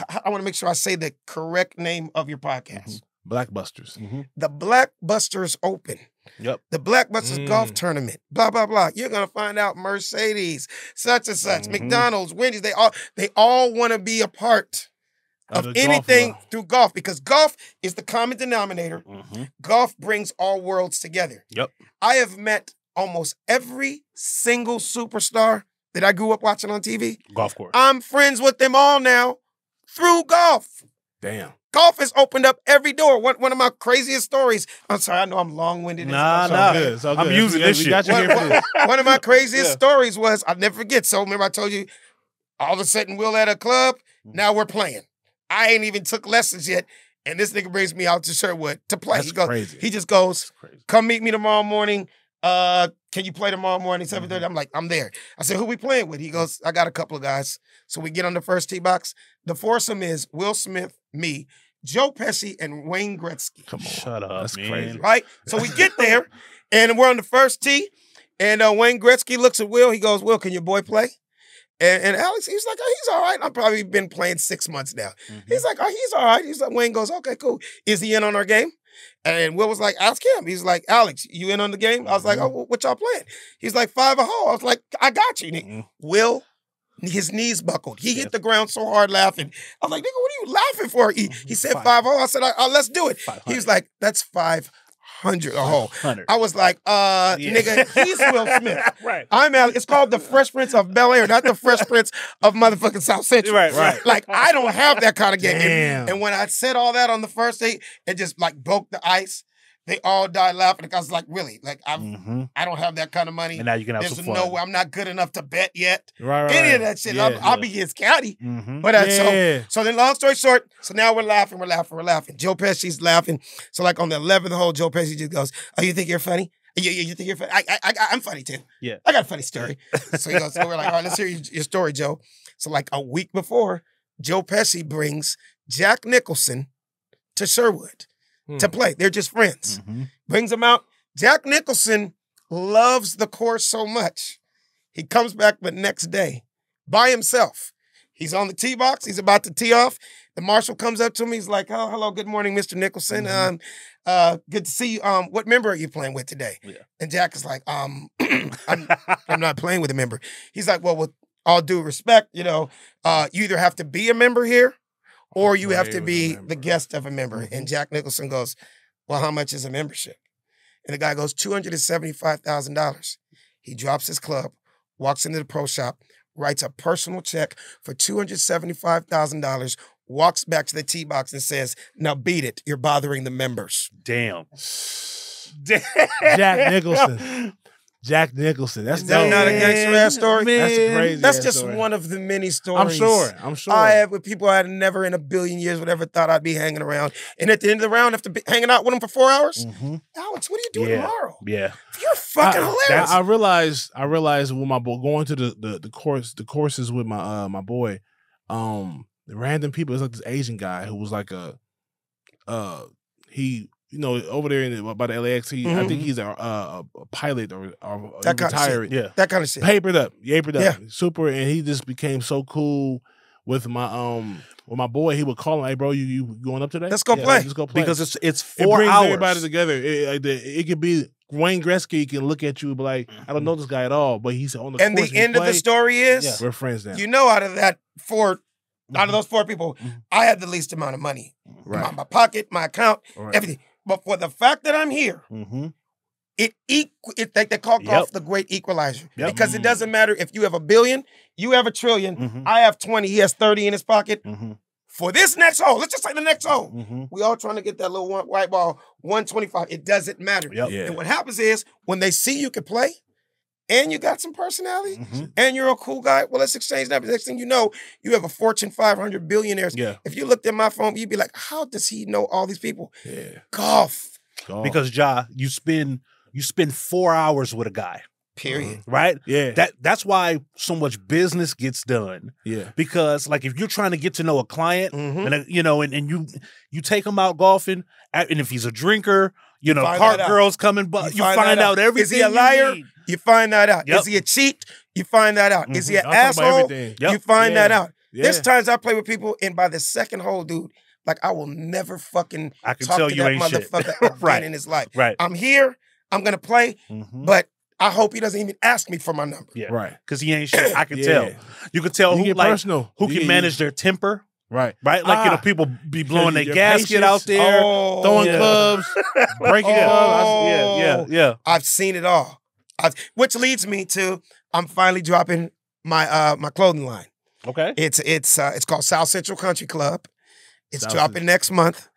I want to make sure I say the correct name of your podcast. BlackBusters. The BlackBusters Open. Yep. The BlackBusters Golf Tournament. Blah, blah, blah. You're going to find out Mercedes, such and such, McDonald's, Wendy's. They all want to be a part of anything through golf, because golf is the common denominator. Golf brings all worlds together. Yep. I have met almost every single superstar that I grew up watching on TV. Golf course. I'm friends with them all now through golf. Damn. Golf has opened up every door. One of my craziest stories. I'm sorry, I know I'm long-winded. Nah. I'm using this shit. One of my craziest stories was, I'll never forget. So remember I told you, all of a sudden Will at a club, now we're playing. I ain't even took lessons yet, and this nigga brings me out to Sherwood to play. He just goes, come meet me tomorrow morning. Can you play tomorrow morning, 7:30? I'm like, I'm there. I said, who we playing with? He goes, I got a couple of guys. So we get on the first tee box. The foursome is Will Smith, me, Joe Pesci, and Wayne Gretzky. Come on. Shut up, That's man. crazy. Right? So we get there, and we're on the first tee, and Wayne Gretzky looks at Will. He goes, Will, can your boy play? And Alex, he's like, oh, he's all right. I've probably been playing 6 months now. He's like, oh, he's all right. He's like, Wayne goes, okay, cool. Is he in on our game? And Will was like, ask him. He's like, Alex, you in on the game? I was like, oh, what y'all playing? He's like, 5 a hole. I was like, I got you. Will, his knees buckled. He hit the ground so hard laughing. I was like, nigga, what are you laughing for? He said 5 hole. I said, let's do it. He was like, that's 500 a hole. I was like, nigga, he's Will Smith. Right. I'm Alex. It's called the Fresh Prince of Bel-Air, not the Fresh Prince of motherfucking South Central. Right. Like, I don't have that kind of game. Damn. And when I said all that on the first date, it just like broke the ice. They all died laughing. I was like, really? Like, I don't have that kind of money. And now you can have some fun. No way. I'm not good enough to bet yet. Right. Any of that shit. I'll be his caddy. But so then long story short, so now we're laughing. Joe Pesci's laughing. So like on the 11th hole, Joe Pesci just goes, oh, you think you're funny? You think you're funny? I'm funny too. Yeah. I got a funny story. So he goes, so we're like, all right, let's hear your story, Joe. So like a week before, Joe Pesci brings Jack Nicholson to Sherwood to play. They're just friends. Brings him out. Jack Nicholson loves the course so much. He comes back the next day by himself. He's on the tee box. He's about to tee off. The marshal comes up to him. He's like, oh, hello, good morning, Mr. Nicholson. Good to see you. What member are you playing with today? Yeah. And Jack is like, I'm not playing with a member. He's like, well, with all due respect, you either have to be a member here or you have to be the guest of a member. And Jack Nicholson goes, well, how much is a membership? And the guy goes, $275,000. He drops his club, walks into the pro shop, writes a personal check for $275,000, walks back to the tee box and says, now beat it. You're bothering the members. Damn. Jack Nicholson. That's not a gangster ass story. Man. That's a crazy. That's just story. one of the many stories. I'm sure. I have with people I had never in a billion years would ever thought I'd be hanging around. And at the end of the round, after hanging out with them for 4 hours, Alex, what are you doing tomorrow? Yeah. You're fucking hilarious. I realized when my boy going to the courses with my boy, the random people. It's like this Asian guy who was like over there by the LAX, I think he's a pilot or that retired. Kind of that kind of shit. Yapered up. Super, and he just became so cool with my boy. He would call him, hey, bro, you going up today? Let's go play. Let's go play. Because it's 4 it brings hours. everybody together. It could be Wayne Gretzky can look at you and be like, I don't know this guy at all, but he's on the course. And the end of the story is, we're friends now. Out of those 4 people, I had the least amount of money. Right. My pocket, my account, everything. But for the fact that I'm here, they call golf the great equalizer. Because it doesn't matter if you have $1 billion, you have $1 trillion, I have 20, he has 30 in his pocket. For this next hole, let's just say the next hole, we all trying to get that little white ball, 125. It doesn't matter. And what happens is, when they see you can play, and you got some personality, and you're a cool guy. Well, let's exchange numbers. Next thing you know, you have a Fortune 500 billionaires. Yeah. If you looked at my phone, you'd be like, how does he know all these people? Yeah. Golf. Because you spend 4 hours with a guy. Period. Right? Yeah. That's why so much business gets done. Yeah. Because like if you're trying to get to know a client and you take him out golfing, and if he's a drinker, cart girls coming, but you find out everything. Is he a liar? You find that out. Is he a cheat? You find that out. Is he an asshole? You find that out. There's times I play with people, and by the second hole, dude, like I will never fucking I can talk tell to you that ain't motherfucker shit. again in his life. Right. I'm here. I'm gonna play, but I hope he doesn't even ask me for my number. Yeah. Right. Because he ain't shit. I can tell. You can tell who can manage their temper. Right. Right? Like, people be blowing their gasket out there, throwing clubs, breaking clubs. Yeah. I've seen it all. Which leads me to I'm finally dropping my my clothing line. Okay. It's called South Central Country Club. It's dropping next month.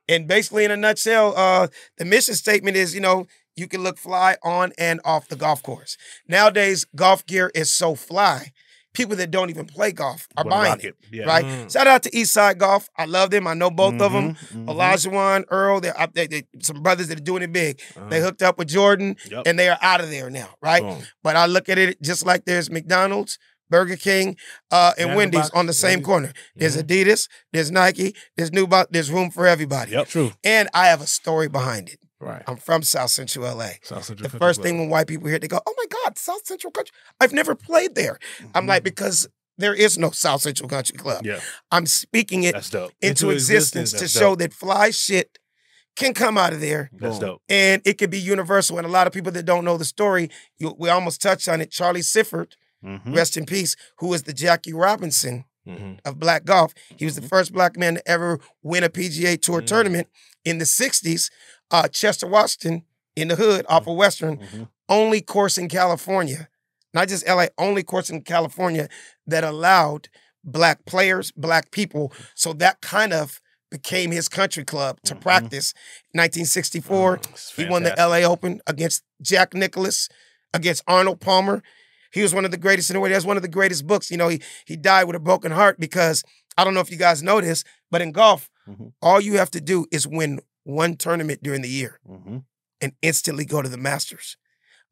And basically, in a nutshell, the mission statement is, you can look fly on and off the golf course. Nowadays, golf gear is so fly. People that don't even play golf are buying it. Yeah. Right? Shout out to Eastside Golf. I love them. I know both of them. Olajuwon, Earl, they some brothers that are doing it big. They hooked up with Jordan, and they are out of there now, right? But I look at it just like there's McDonald's, Burger King, and Wendy's on the same corner. There's Adidas, there's Nike, there's newbie, there's room for everybody. Yep, true. And I have a story behind it. Right. I'm from South Central LA. South Central the Country first Club. thing when white people hear, they go, oh my God, South Central Country. I've never played there. I'm like, because there is no South Central Country Club. Yeah. I'm speaking it into existence to show that fly shit can come out of there. That's dope. And it could be universal. And a lot of people that don't know the story, we almost touched on it. Charlie Sifford, rest in peace, who is the Jackie Robinson of black golf. He was the first black man to ever win a PGA Tour tournament in the 60s. Chester, Washington, in the hood, off of Western, only course in California, not just LA, only course in California that allowed black players, black people. So that kind of became his country club to practice. 1964, he won the LA Open against Jack Nicklaus, against Arnold Palmer. He was one of the greatest in the world. He has one of the greatest books. He died with a broken heart because, I don't know if you guys know this, but in golf, all you have to do is win one tournament during the year and instantly go to the Masters.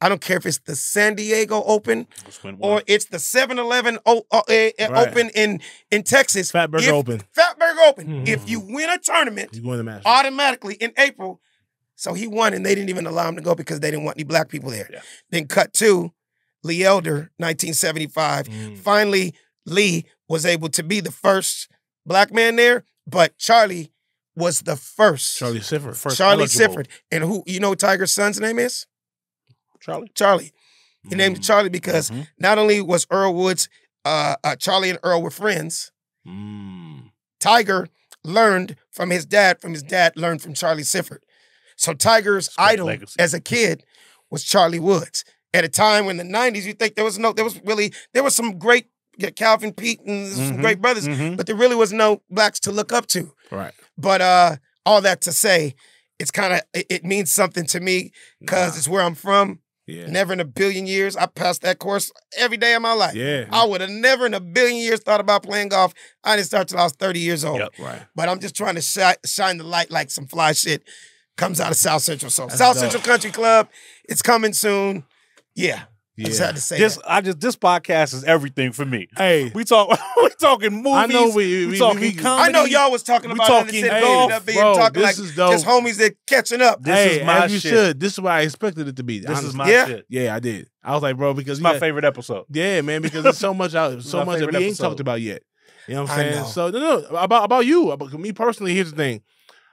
I don't care if it's the San Diego Open or it's the 7-Eleven Open in Texas. Fatburger Open. Fatburger Open. If you win a tournament, you go to the Masters automatically in April. So he won, and they didn't even allow him to go because they didn't want any black people there. Yeah. Then cut to Lee Elder, 1975. Finally, Lee was able to be the first black man there, but Charlie was the first. Charlie Sifford. Charlie Sifford. And who, Tiger's son's name is? Charlie. He named it Charlie because not only was Earl Woods, Charlie and Earl were friends, Tiger learned from his dad learned from Charlie Sifford. So Tiger's idol as a kid was Charlie Woods. At a time in the 90s, you think there was some great Calvin Pete and some great brothers, but there really was no blacks to look up to. Right. But all that to say, it's it means something to me because it's where I'm from. Yeah. Never in a billion years. I passed that course every day of my life. Yeah. I would have never in a billion years thought about playing golf. I didn't start till I was 30 years old. Yep. Right. But I'm just trying to shine the light like some fly shit comes out of South Central. So South Central Country Club, it's coming soon. Yeah. I just had to say this podcast is everything for me. Hey, we talking movies. I know we talking comedy. I know y'all was talking about talking golf, talking like just homies that catching up. This is my shit. This is what I expected it to be. This is my shit. Yeah, I did. I was like, bro, because it's my favorite episode. Yeah, man, because there's so much that we ain't talked about yet. You know what I'm saying? So no, about you, about me personally. Here's the thing.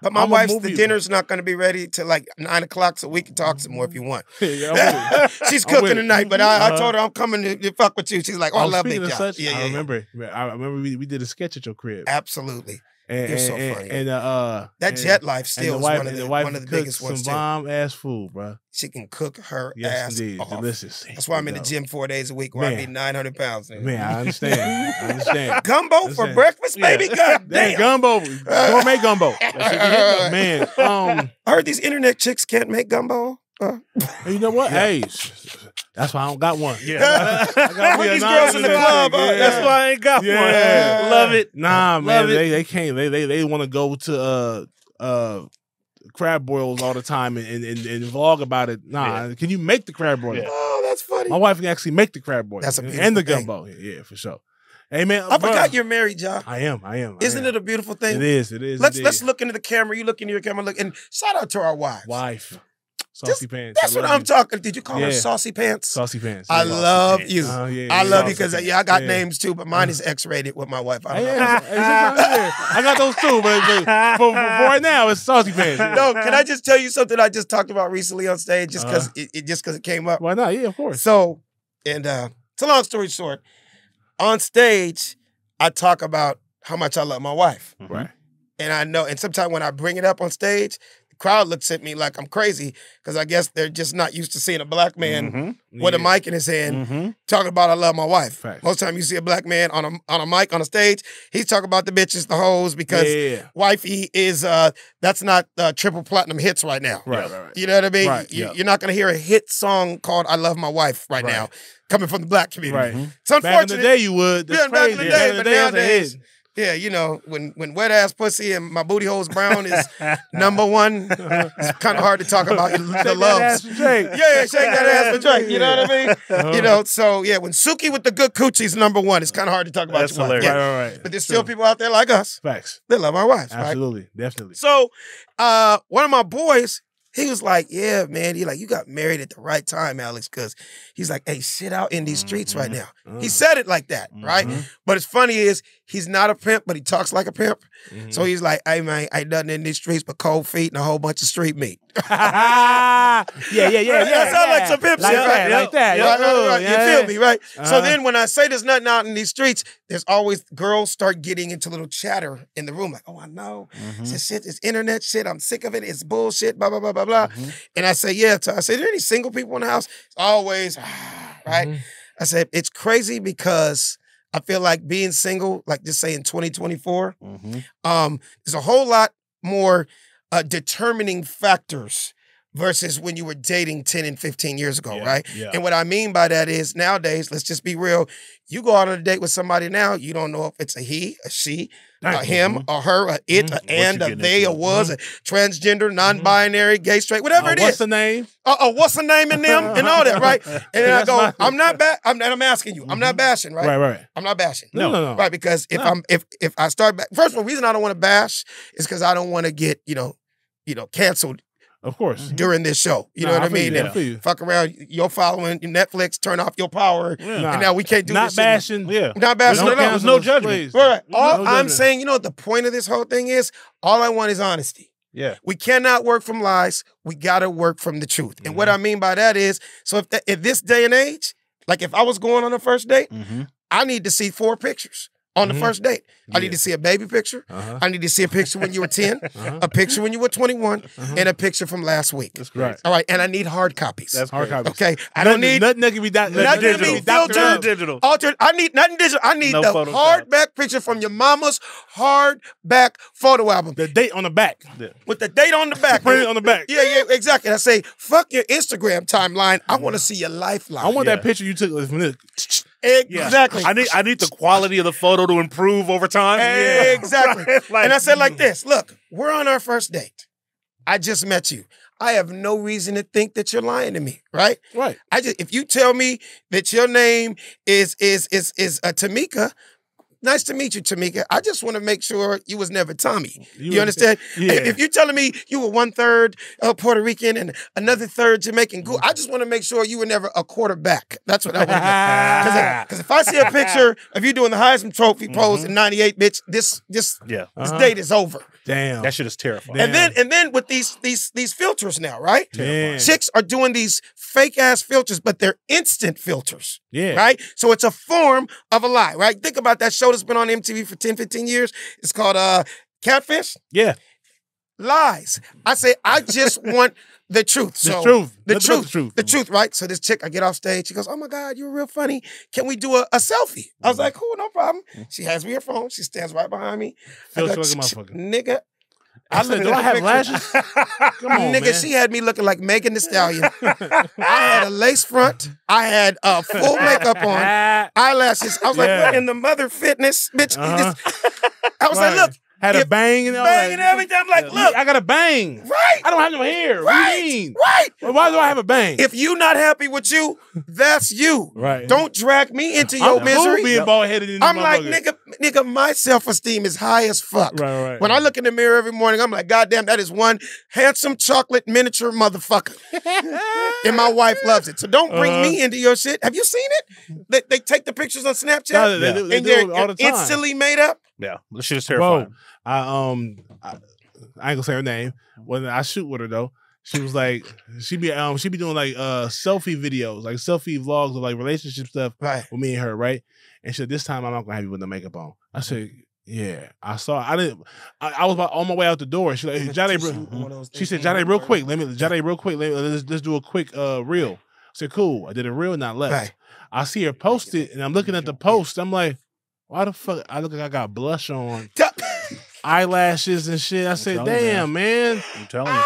But my wife's dinner's not going to be ready till like 9 o'clock, so we can talk some more if you want. She's cooking tonight, but I told her I'm coming to fuck with you. She's like, I love Big John. I remember we did a sketch at your crib. Absolutely. You're so funny. And that jet life still is one of the biggest ones too. Some bomb-ass food, bro. She can cook her ass off. Delicious. That's why I'm in the gym 4 days a week where I need 900 pounds. Man, I understand. Gumbo for breakfast, baby? God damn. Gumbo. Gourmet gumbo. Man, I heard these internet chicks can't make gumbo. You know what? Hey, That's why I don't got one. Yeah. I got these girls in the club. Yeah. That's why I ain't got one. Love it. Nah, man. They can't. They want to go to crab boils all the time and vlog about it. Nah, can you make the crab boil? Yeah. Oh, that's funny. My wife can actually make the crab boil. That's a beautiful and the thing. gumbo. Yeah, for sure. Hey man, I forgot you're married, John. I am. Isn't it a beautiful thing? It is. Let's look into the camera. You look into your camera. Look and shout out to our wives. Wife. Saucy pants. That's what I'm talking. Did you call her saucy pants? Saucy pants. I love you. I love you because I got names too, but mine is X-rated with my wife. I got those too, but for right now, it's saucy pants. No, can I just tell you something I just talked about recently on stage, just because it came up? Why not? Yeah, of course. So, and it's a long story short. On stage, I talk about how much I love my wife. Right. And I know, and sometimes when I bring it up on stage, the crowd looks at me like I'm crazy because I guess they're just not used to seeing a black man with a mic in his hand talking about I love my wife. Facts. Most time you see a black man on a mic on a stage, he's talking about the bitches, the hoes, because wifey is that's not triple platinum hits right now. Right. You know what I mean? Right. You're not gonna hear a hit song called I Love My Wife right now coming from the black community. Right. It's unfortunate. Back in the day you would. That's back in the day, but nowadays. Hit. Yeah, you know, when wet ass pussy and my booty hole's brown is number one, it's kind of hard to talk about the loves. Yeah, shake that ass for Drake. You know what I mean? You know, so yeah, when Suki with the good coochie's number one, it's kind of hard to talk about. That's hilarious. Yeah. Right. But there's still people out there like us. Facts. They love our wives. Absolutely, right? definitely. So, one of my boys, he was like, yeah, man, you got married at the right time, Alex, because he's like, hey, shit out in these streets right now. He said it like that, right? But it's funny is, he's not a pimp, but he talks like a pimp. So he's like, hey, man, ain't nothing in these streets but cold feet and a whole bunch of street meat. Yeah. That sounds like some pimp shit, right? Like that. Right. You feel me, right? So then when I say there's nothing out in these streets, there's always girls start getting into little chatter in the room, like, oh, I know. It's shit, it's internet shit. I'm sick of it. It's bullshit, blah, blah, blah, blah, blah. And I say, yeah. So I say, are there any single people in the house? It's always, right? I said, it's crazy because I feel like being single, like just say in 2024, there's a whole lot more determining factors versus when you were dating 10 and 15 years ago, right? Yeah. And what I mean by that is nowadays, let's just be real, you go out on a date with somebody now, you don't know if it's a he, a she, a him, or her, a it, a and, a they, a was, a transgender, non-binary, gay, straight, whatever it is. What's the name? What's the name in them and all that, right? And then I go, I'm asking you, I'm not bashing, right? Right. I'm not bashing. No. Right, because if I start back, first of all, the reason I don't want to bash is because I don't want to get, canceled. Of course. During this show. You know what I mean? And fuck around, your following, Netflix, turn off your power. Yeah. And now we can't do this bashing. Shit. Not bashing at all. There's no judgment. Right. All I'm saying, the point of this whole thing is, all I want is honesty. Yeah. We cannot work from lies. We got to work from the truth. And what I mean by that is, so if this day and age, like if I was going on a first date, I need to see 4 pictures. On the first date, I need to see a baby picture. I need to see a picture when you were 10, a picture when you were 21, and a picture from last week. That's great. All right, and I need hard copies. That's hard copies. Okay, I don't need nothing that can be filtered, digital, altered. I need nothing digital. I need the hardback picture from your mama's hardback photo album. The date on the back, with the date on the back, print it on the back. Yeah, exactly. And I say, fuck your Instagram timeline. I want to see your lifeline. I want that picture you took from this. Exactly. Yeah. I need the quality of the photo to improve over time. Exactly. Right. And I said like this, look, we're on our first date. I just met you. I have no reason to think that you're lying to me, right? Right. If you tell me that your name is Tamika, nice to meet you, Tamika. I just want to make sure you was never Tommy. You understand? Yeah. If you're telling me you were 1/3 Puerto Rican and another third Jamaican, I just want to make sure you were never a quarterback. That's what I want to know. Because if I see a picture of you doing the Heisman Trophy pose in '98, bitch, this date is over. Damn, that shit is terrifying. And then with these filters now, right? Damn. Chicks are doing these fake ass filters, but they're instant filters. Yeah. Right? So it's a form of a lie, right? Think about that show that's been on MTV for 10, 15 years. It's called Catfish. Yeah. Lies. I say, I just want the truth. The truth, right? So this chick, I get off stage. She goes, oh my God, you're real funny. Can we do a selfie? I was like, cool, no problem. She hands me her phone. She stands right behind me. Feels like a motherfucker. Nigga, I said, do I have lashes? Come on, nigga, man. she had me looking like Megan Thee Stallion. I had a lace front. I had full makeup on, eyelashes. I was like, what in the mother fitness, bitch? I was like, look. Had a bang and all bang and everything. I'm like, look, I got a bang. Right. I don't have no hair. Right. What do you mean? Right. Well, why do I have a bang? If you not happy with you, that's you. Right. Don't drag me into your misery. I'm being bald-headed. I'm like, nigga, my self-esteem is high as fuck. Right. When I look in the mirror every morning, I'm like, goddamn, that is one handsome chocolate miniature motherfucker. And my wife loves it. So don't bring me into your shit. Have you seen it? They take the pictures on Snapchat No, they and do they're it all the time. instantly made up. Yeah, this shit is terrifying. Bro, I ain't gonna say her name. When I shoot with her though, she was like, she be doing like selfie videos, like selfie vlogs of like relationship stuff with me and her, right? And she said, this time I'm not gonna have you with the makeup on. I said, yeah. I was on my way out the door. She like, Jade, she said, Jade, real quick. Let's do a quick reel. I said, cool. I did a reel and I left. Right. I see her post it, and I'm looking at the post. I'm like, why the fuck? I look like I got blush on, eyelashes and shit. I said, damn, man. I'm telling you.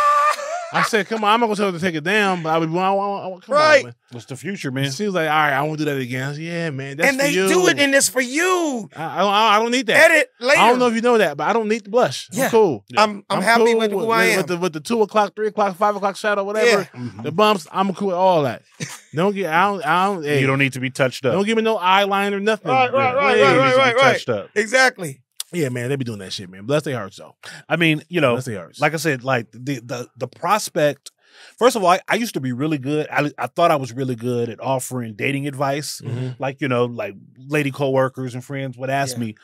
I said, come on, I'm not gonna tell her to take it down, but come on, man. What's the future, man? She was like, all right, I won't do that again. I said, yeah, man, that's and for they you. do it in this for you. I don't need that. Edit later. I don't know if you know that, but I don't need the blush. Yeah. I'm cool. I'm happy cool with who I am. With the 2 o'clock, 3 o'clock, 5 o'clock shadow, whatever. Yeah. The bumps, I'm cool with all that. Hey, you don't need to be touched up. Don't give me no eyeliner, nothing. Right. Touched up. Exactly. Yeah, man, they be doing that shit, man. Bless their hearts, though. I mean, bless their hearts. Like I said, like the prospect. First of all, I used to be really good. I thought I was really good at offering dating advice. Like, like lady coworkers and friends would ask me.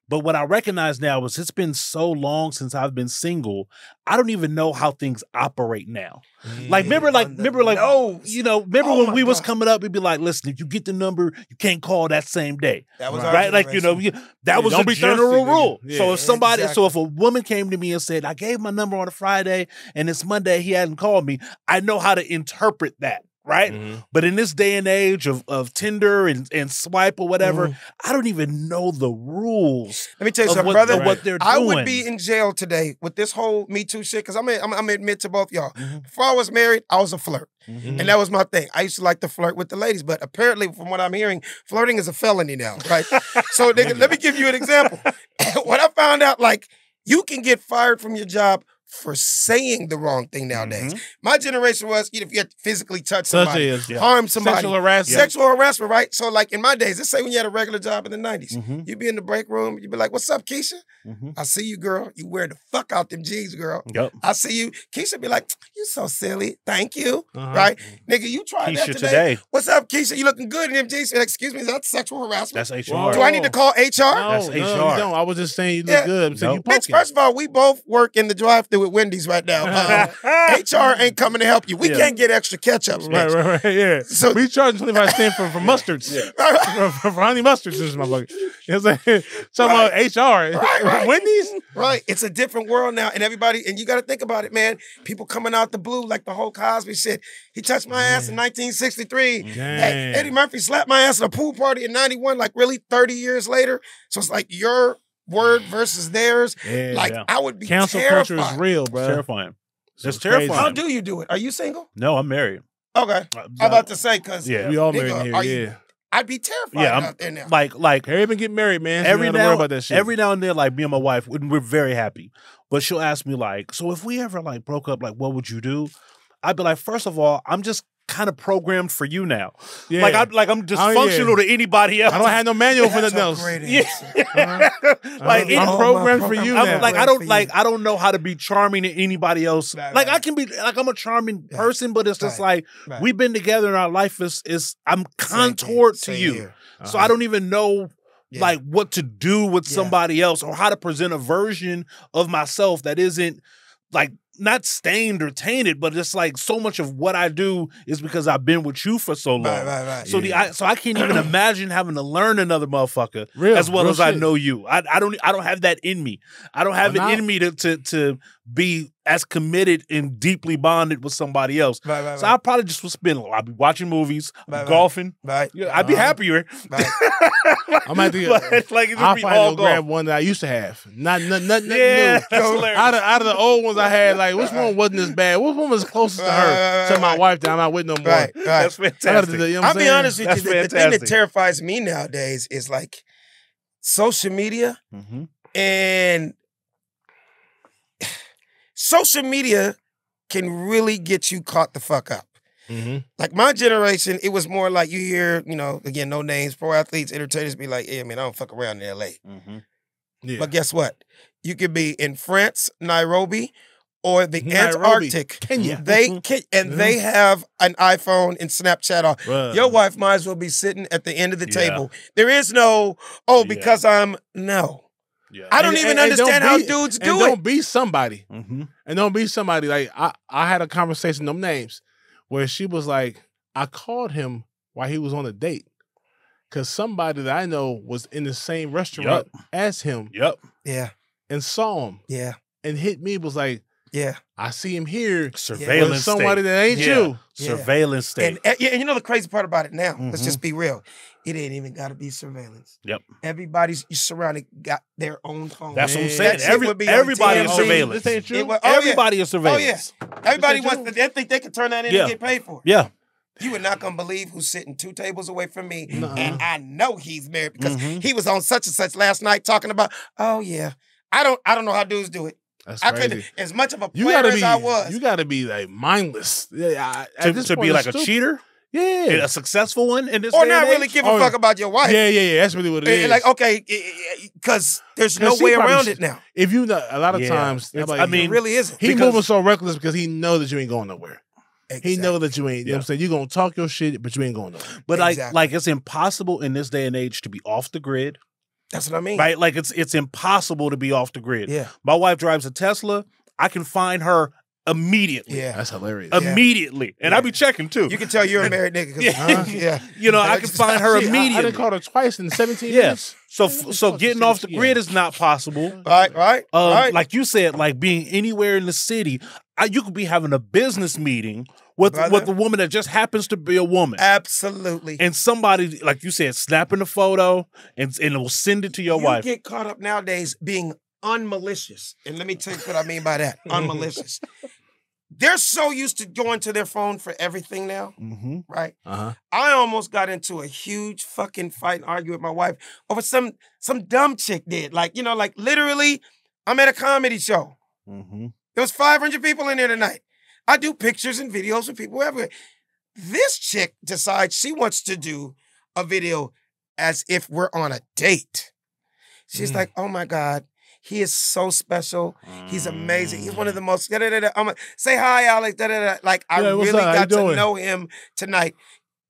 But what I recognize now is it's been so long since I've been single, I don't even know how things operate now. Like, remember when we was coming up, we'd be like, listen, if you get the number, you can't call that same day. That was right. Like, that was a general rule. Yeah, so if a woman came to me and said, I gave my number on a Friday and it's Monday, he hadn't called me, I know how to interpret that. Right? But in this day and age of Tinder and swipe or whatever, I don't even know the rules. Let me tell you something, brother. What they're doing. I would be in jail today with this whole Me Too shit, because I'm gonna admit to both y'all. Before I was married, I was a flirt. And that was my thing. I used to like to flirt with the ladies, but apparently, from what I'm hearing, flirting is a felony now, right? So let me give you an example. When I found out, like, you can get fired from your job for saying the wrong thing nowadays. My generation was, if you had to physically touch somebody, harm somebody. Sexual harassment, right? So like in my days, let's say when you had a regular job in the 90s, you'd be in the break room, you'd be like, what's up, Keisha? I see you, girl. You wear the fuck out them jeans, girl. I see you. Keisha be like, you so silly. Thank you. Right? Nigga, you tried that today. What's up, Keisha? You looking good in them jeans. Like, excuse me, is that sexual harassment? That's HR. Do I need to call HR? That's HR. No, I was just saying you look good. So you bitch, first of all, we both work in the drive-thru with Wendy's right now. HR ain't coming to help you. We can't get extra ketchup. Right, yeah. So we charge 25 cents for mustards. For honey mustards, this is my bucket. You know what I'm saying? Talking about HR. Right. Wendy's? Right. It's a different world now. And everybody, and you got to think about it, man. People coming out the blue, like the whole Cosby shit. He touched my ass in 1963. Hey, Eddie Murphy slapped my ass at a pool party in 91, like really 30 years later. So it's like your word versus theirs. I would be Cancel terrified. culture is real, bro. It's terrifying. It's terrifying. terrifying. How do you do it? Are you single? No, I'm married. Okay. I'm about to say, because we all married here. I'd be terrified out there now. Like Harry been getting married, man. Every now, worry about that shit. Every now and then, like me and my wife, we're very happy. But she'll ask me like, so if we ever like broke up, like what would you do? I'd be like, first of all, I'm just kind of programmed for you now. Yeah. I'm just functional to anybody else. I don't have no manual for nothing else. I'm programmed for you now. I don't know how to be charming to anybody else. I can be like, I'm a charming person, but it's just like we've been together and our life is I'm contoured to you. So I don't even know like what to do with somebody else or how to present a version of myself that isn't like not stained or tainted, but it's like so much of what I do is because I've been with you for so long. Right. So so I can't even imagine having to learn another motherfucker as well as I know you. I don't have that in me. I don't have it in me to be as committed and deeply bonded with somebody else. So I probably just would spend. I'd be watching movies, golfing. Yeah, I'd be happier. I'm at the. I'll probably grab one that I used to have. Nothing new. Out of the old ones I had, like which one wasn't as bad? Which one was closest to her? To my wife that I'm not with no more. That's fantastic. I'll be honest with you. The thing that terrifies me nowadays is like social media and. Social media can really get you caught the fuck up. Like my generation, it was more like you hear, again, no names, pro athletes, entertainers be like, yeah, man, I don't fuck around in L.A. Yeah. But guess what? You could be in France, Nairobi, or the Antarctic. Kenya. They have an iPhone and Snapchat on. Your wife might as well be sitting at the end of the table. There is no, because no. Yeah. I don't even understand how dudes do it. Don't be somebody. And don't be somebody. Like, I had a conversation, no names, where she was like, I called him while he was on a date. Because somebody that I know was in the same restaurant as him. Yeah. And saw him. Yeah. And hit me, was like, I see him here. Surveillance with somebody that ain't you. Surveillance state. And you know the crazy part about it now, let's just be real. It ain't even got to be surveillance. Everybody's surrounded got their own phone. That's what I'm saying. Everybody is surveillance. This ain't true. Everybody is surveillance. Oh, yeah. Everybody wants they think they can turn that in and get paid for it. Yeah. You are not going to believe who's sitting 2 tables away from me. And I know he's married because he was on such and such last night talking about, I don't know how dudes do it. That's crazy. I couldn't, as much of a player as I was. You got to be like mindless. To be like a cheater? Yeah. A successful one in this or not really give a fuck about your wife. Yeah. That's really what it is. Like, okay, because there's no way around it now. If you know, a lot of times, it really isn't. He moving so reckless because he knows that you ain't going nowhere. Exactly. He know that you ain't, you know what I'm saying? You're going to talk your shit, but you ain't going nowhere. But like it's impossible in this day and age to be off the grid. That's what I mean. Right? Like it's impossible to be off the grid. Yeah. My wife drives a Tesla. I can find her immediately. Yeah. That's hilarious. Immediately. And I be checking too. You can tell you're a married nigga. I can find her immediately. I done called her twice in 17 minutes. So getting off the grid is not possible. Right. Like you said, like being anywhere in the city, you could be having a business meeting with a woman that just happens to be a woman. Absolutely. And somebody, like you said, snapping a photo and it will send it to your wife. You get caught up nowadays being unmalicious. And let me tell you what I mean by that. Unmalicious. They're so used to going to their phone for everything now, right? I almost got into a huge fucking fight and argument with my wife over some dumb chick did. Like, like literally, I'm at a comedy show. There was 500 people in there tonight. I do pictures and videos with people everywhere. This chick decides she wants to do a video as if we're on a date. She's like, oh my God. He is so special. He's amazing. He's one of the most. I'm like, say hi, Alex. Like I really got to know him tonight.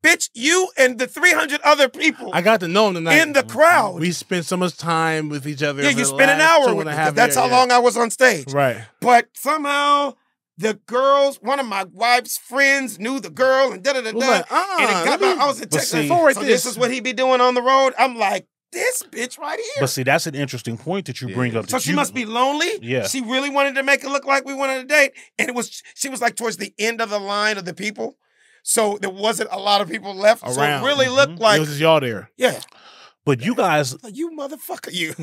Bitch, you and the 300 other people. I got to know him tonight. In the crowd. We spent so much time with each other. Yeah, you spent an hour with me. That's how long I was on stage. Right. But somehow the girls, one of my wife's friends knew the girl and and it got I was in Texas. So this is what he be doing on the road. I'm like, this bitch right here. But see, that's an interesting point that you bring up. So she must be lonely. Yeah. She really wanted to make it look like we went on a date. And she was like towards the end of the line of the people. So there wasn't a lot of people left. Around. So it really looked like. It was just y'all there. Yeah. But you guys. You motherfucker, you.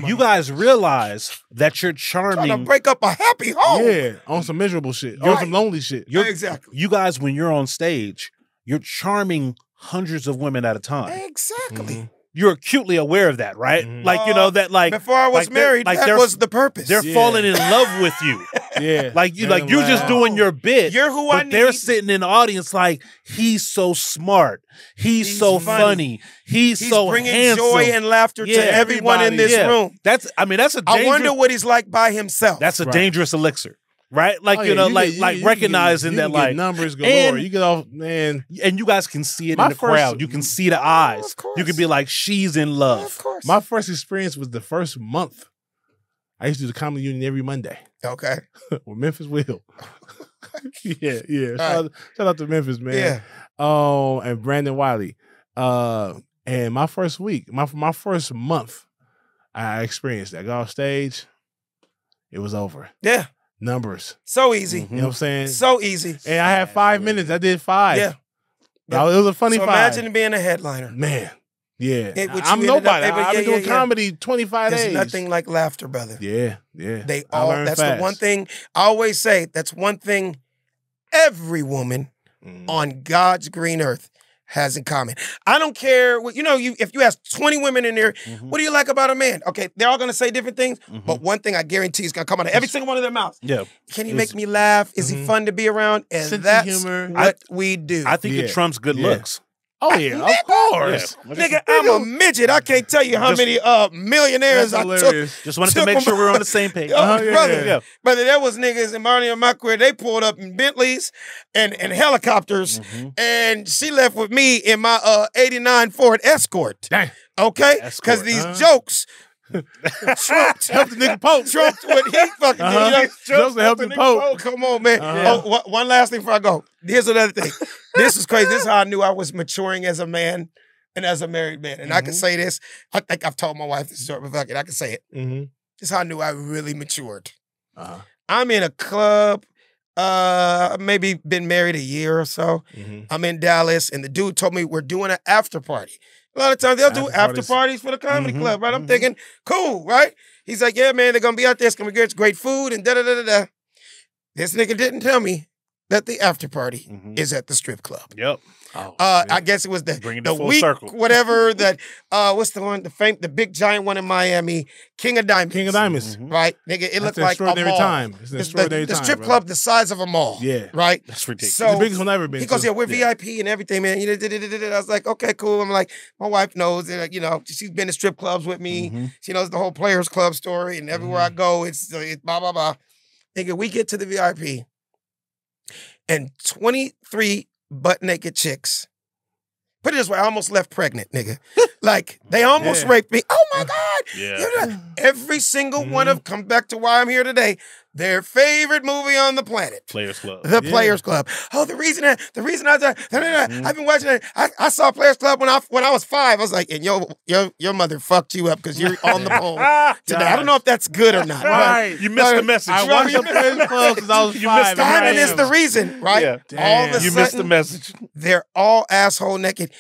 You guys realize that you're charming. Trying to break up a happy home. Yeah. On some miserable shit. On some lonely shit. Exactly. You guys, when you're on stage, you're charming hundreds of women at a time. Exactly. You're acutely aware of that, right? Like, that like before I was married, that was the purpose. They're falling in love with you. Like you're just doing your bit. You're who I need. They're sitting in the audience like, he's so smart. He's so funny. He's so bringing handsome. Joy and laughter to everyone in this room. That's a dangerous. I wonder what he's like by himself. That's a dangerous elixir. Right? Like, recognizing that, like, numbers galore. You get off, man. And you guys can see it in the crowd. You can see the eyes. You can be like, she's in love. Of course. My first experience was the first month. I used to do the Comedy Union every Monday. Okay. With Memphis Will. Yeah. Shout out to Memphis, man. Yeah. And Brandon Wiley. And my first week, my first month, I experienced that. I got off stage, it was over. Yeah. Numbers. So easy. You know what I'm saying? So easy. And I had 5 minutes. I did 5. Yeah. It was a funny 5. Imagine being a headliner. Man. Yeah. I'm nobody. I've been doing comedy 25 days. There's nothing like laughter, brother. Yeah. They all, that's fast. The one thing, I always say, that's one thing every woman on God's green earth has in common. I don't care what, if you ask 20 women in there, what do you like about a man? Okay, they're all gonna say different things, but one thing I guarantee is gonna come out of every single one of their mouths. Yeah. Can he make me laugh? Is he fun to be around? And that's humor. What we do. I think it trumps good looks. Oh, yeah, of course. Yeah. Nigga, I'm a midget. I can't tell you how many millionaires I took. Just wanted to make sure we're on the same page. Brother, there was niggas in Marnie and my career, they pulled up in Bentleys and helicopters, and she left with me in my 89 Ford Escort. Dang. Okay? Because these jokes trumped help the nigga poke. Trumped what he fucking did. Jokes to help the poke. Come on, man. One last thing before I go. Here's another thing. This is crazy. This is how I knew I was maturing as a man and as a married man. And I can say this. I think I've told my wife this story, but fuck it, I can say it. This is how I knew I really matured. I'm in a club. Maybe been married a year or so. I'm in Dallas, and the dude told me we're doing an after party. A lot of times they'll do after parties for the comedy club, right? I'm thinking, cool, right? He's like, yeah, man, they're going to be out there. It's going to be great food and da-da-da-da-da. This nigga didn't tell me that the after party is at the strip club. Yep. I guess it was the week, circle. Whatever, that, what's the one, the big giant one in Miami, King of Diamonds. King of Diamonds. Right? Nigga, it looked like a mall. It's an extraordinary time. The strip club the size of a mall. Yeah. Right? That's ridiculous. So, it's the biggest one I've ever been He goes, yeah, we're VIP and everything, man. I was like, okay, cool. I'm like, my wife knows, she's been to strip clubs with me. She knows the whole Players Club story, and everywhere I go, it's blah, blah, blah. Nigga, we get to the VIP, and 23 butt-naked chicks. Put it this way, I almost left pregnant, nigga. Like, they almost raped me. Oh, my God. Yeah. Every single one of them, come back to why I'm here today, their favorite movie on the planet. Players Club. The Players Club. Oh, the reason I've been watching it, I saw Players Club when I was 5. I was like, and your mother fucked you up because you're on the phone today. I don't know if that's good or not. Right. You missed the message. I watched the Players Club because I was 5. Timing is the reason, right? Yeah. All of a sudden, missed the message. They're all asshole naked.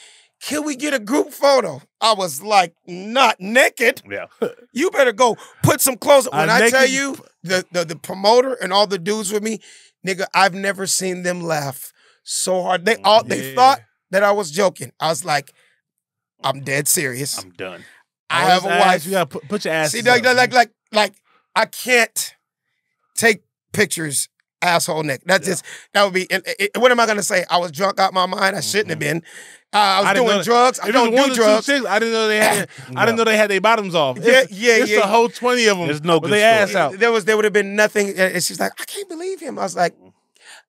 Can we get a group photo? I was like, not naked. Yeah. You better go put some clothes on. When I tell you, the promoter and all the dudes with me, nigga, I've never seen them laugh so hard. They thought that I was joking. I was like, I'm dead serious. I'm done. I have a wife. You gotta put your ass. See, like I can't take pictures asshole naked. That would be. What am I gonna say? I was drunk out my mind. I shouldn't have been. I was doing drugs. I don't do drugs. I didn't know they had. I didn't know they had their bottoms off. It's a whole 20 of them. There's no good with their ass out. There would have been nothing. And she's like, I can't believe him. I was like,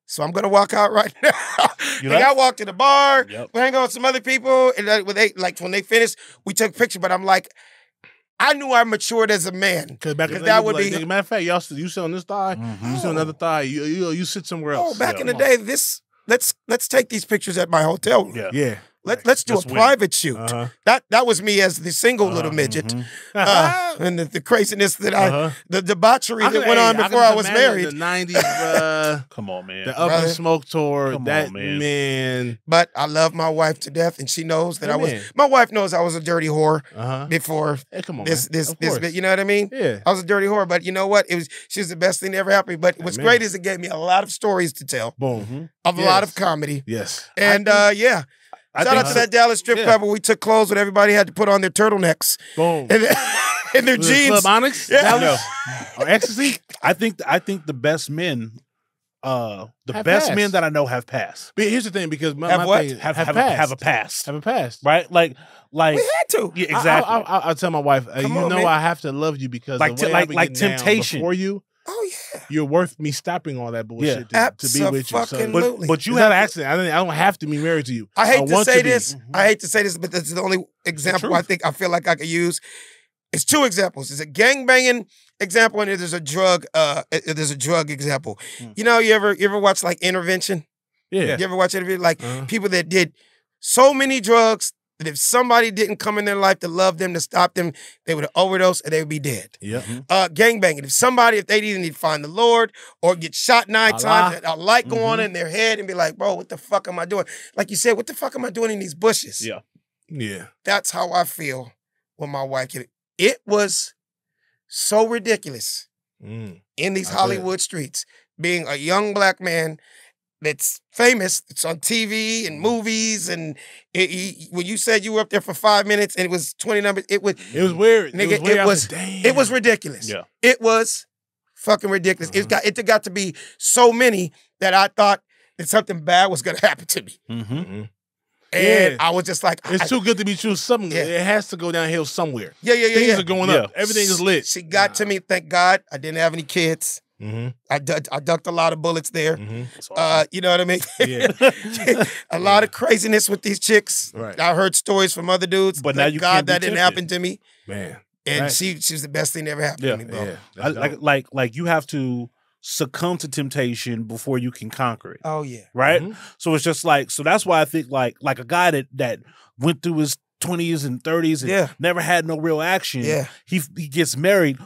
so I'm gonna walk out right now. I walked to the bar. We hang out with some other people, and when they finished, we took a picture. But I'm like, I knew I matured as a man. Because that would be. Matter of fact, you sit on this thigh. You sit on another thigh. You sit somewhere else. Oh, back in the day, let's take these pictures at my hotel room. Yeah. Let's do a private shoot. That was me as the single little midget. And the craziness that the debauchery that went on before I was married. The 90s, come on, man. The Up and Smoke tour. Man. But I love my wife to death, and she knows that my wife knows I was a dirty whore before this, you know what I mean? Yeah. I was a dirty whore, but you know what? She was the best thing that ever happened. But what's great is it gave me a lot of stories to tell. Boom. Of a lot of comedy. Yes. And shout out to that Dallas strip club where we took clothes when everybody had to put on their turtlenecks. Boom. And their jeans. Club Onyx? Yeah. No. Or Ecstasy? I think the best men, men that I know have passed. But here's the thing, because my thing have a past. Have a past. Right? Like we had to. Yeah, exactly. I'll tell my wife, I have to love you because the way I've been temptation for you. Oh yeah, you're worth me stopping all that bullshit to be with you. So, but you have an accident. I don't have to be married to you. I hate to say this, but that's the only example I feel like I could use. It's 2 examples. There's a gangbanging example, and there's a drug. There's a drug example. You know, you ever watch like Intervention? Yeah. You ever watch Intervention? Like people that did so many drugs that if somebody didn't come in their life to love them, to stop them, they would have overdosed and they would be dead. Yeah. Gangbanging. If they didn't need to find the Lord or get shot 9 times, a light go on in their head and be like, bro, what the fuck am I doing? Like you said, what the fuck am I doing in these bushes? Yeah. Yeah. That's how I feel when my wife did it. It was so ridiculous in these Hollywood streets, being a young black man that's famous, it's on TV and movies, and when you said you were up there for 5 minutes and it was 20 numbers, it was weird. Nigga, it was ridiculous. Yeah. It was fucking ridiculous. It got to be so many that I thought that something bad was gonna happen to me. And I was just like, it's too good to be true. It has to go downhill somewhere. Things are going up. Everything is lit. She got to me. Thank God I didn't have any kids. I ducked a lot of bullets there. Awesome. You know what I mean? Yeah. A lot of craziness with these chicks. Right. I heard stories from other dudes. But now you God, that didn't happen to me. Man. And she was the best thing that ever happened to me, bro. Yeah. Like you have to succumb to temptation before you can conquer it. Oh yeah. Right? So it's just like, so that's why I think like a guy that went through his 20s and 30s and never had no real action. Yeah. He gets married.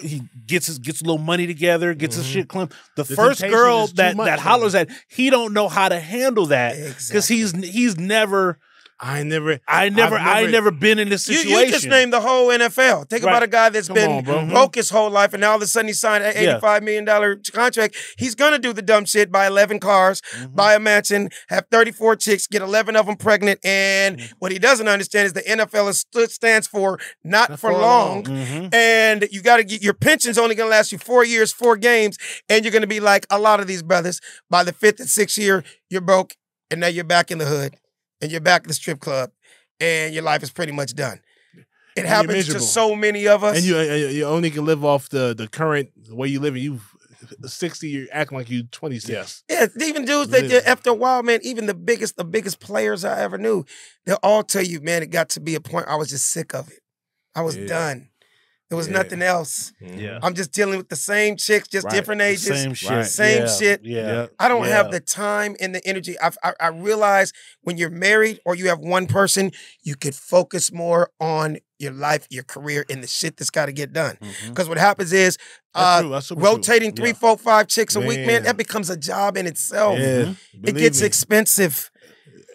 He gets a little money together, gets his shit claimed. The first girl that hollers at, he don't know how to handle that because he's never. I never been in this situation. You just named the whole NFL. Think about a guy that's been broke his whole life, and now all of a sudden he signed an $85 million contract. He's gonna do the dumb shit, buy 11 cars, buy a mansion, have 34 chicks, get 11 of them pregnant, and what he doesn't understand is the NFL stands for not for long, and you got to get your pension's only gonna last you 4 years, 4 games, and you're gonna be like a lot of these brothers. By the 5th and 6th year, you're broke, and now you're back in the hood. And you're back at the strip club, and your life is pretty much done. It happens to so many of us. And you only can live off the current way you live. You 60, you're acting like you 26. Yeah, even dudes that after a while, man, even the biggest players I ever knew, they'll all tell you, man, it got to be a point I was just sick of it. I was done. There was nothing else. Yeah. I'm just dealing with the same chicks, just different ages. Same shit. Same shit. Yeah. I don't have the time and the energy. I realize when you're married or you have one person, you could focus more on your life, your career, and the shit that's got to get done. Because what happens is rotating 3, 4, 5 chicks a week, man, that becomes a job in itself. Yeah. It gets expensive.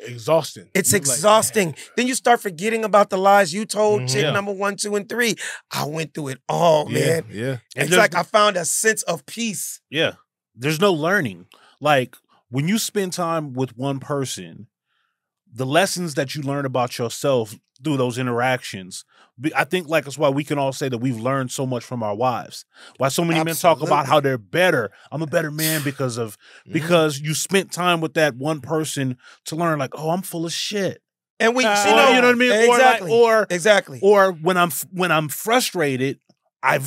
Exhausting. It's exhausting. Then you start forgetting about the lies you told chick number 1, 2, and 3. I went through it all, man. Yeah. It's like I found a sense of peace. Yeah. There's no learning. Like when you spend time with one person, the lessons that you learn about yourself through those interactions, I think like that's why we can all say that we've learned so much from our wives. Why so many men talk about how they're better. I'm a better man because you spent time with that one person to learn like, oh, I'm full of shit. And we, you know what I mean? Exactly. Or when I'm frustrated, I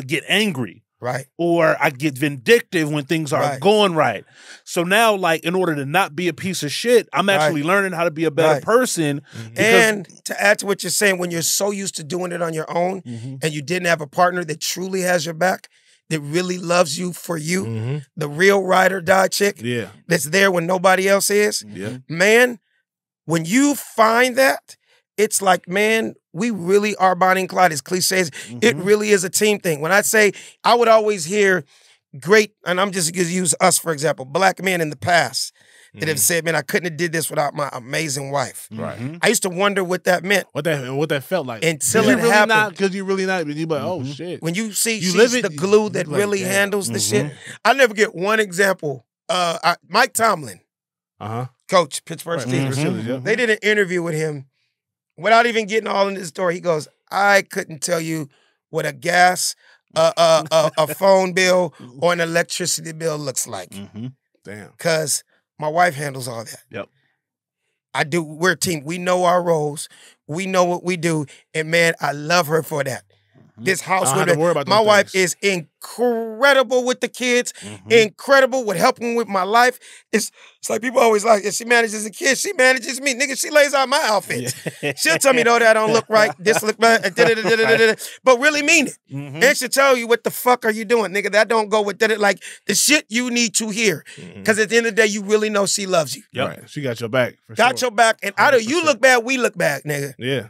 get angry. Right. Or I get vindictive when things aren't going right. So now, like, in order to not be a piece of shit, I'm actually learning how to be a better person. And to add to what you're saying, when you're so used to doing it on your own and you didn't have a partner that truly has your back, that really loves you for you, the real ride or die chick that's there when nobody else is, man, when you find that, it's like, man, we really are Bonnie and Clyde, as cliches. It really is a team thing. When I say, I would always hear great, and I'm just going to use us, for example, black men in the past that have said, man, I couldn't have did this without my amazing wife. Right. I used to wonder what that meant. What that felt like. Until it happened. Because you really not, you're like, oh, shit. When you see she's the glue that really handles the shit. I never get one example. Mike Tomlin, coach, Pittsburgh Steelers, they did an interview with him. Without even getting all in this story, he goes, I couldn't tell you what a gas, a phone bill, or an electricity bill looks like. Damn. Because my wife handles all that. Yep. We're a team. We know our roles. We know what we do. And man, I love her for that. this house. I don't have to worry about my those wife things. is incredible with the kids, incredible with helping with my life. It's like people always like, if she manages the kids, she manages me. Nigga, she lays out my outfits. She'll tell me, no, that don't look right. This look bad. But really mean it. And she'll tell you, what the fuck are you doing? Nigga, that don't go with that. Like the shit you need to hear. Because at the end of the day, you really know she loves you. Yep. Right. She got your back. Got your back. And either you look bad, we look bad, nigga. Yeah.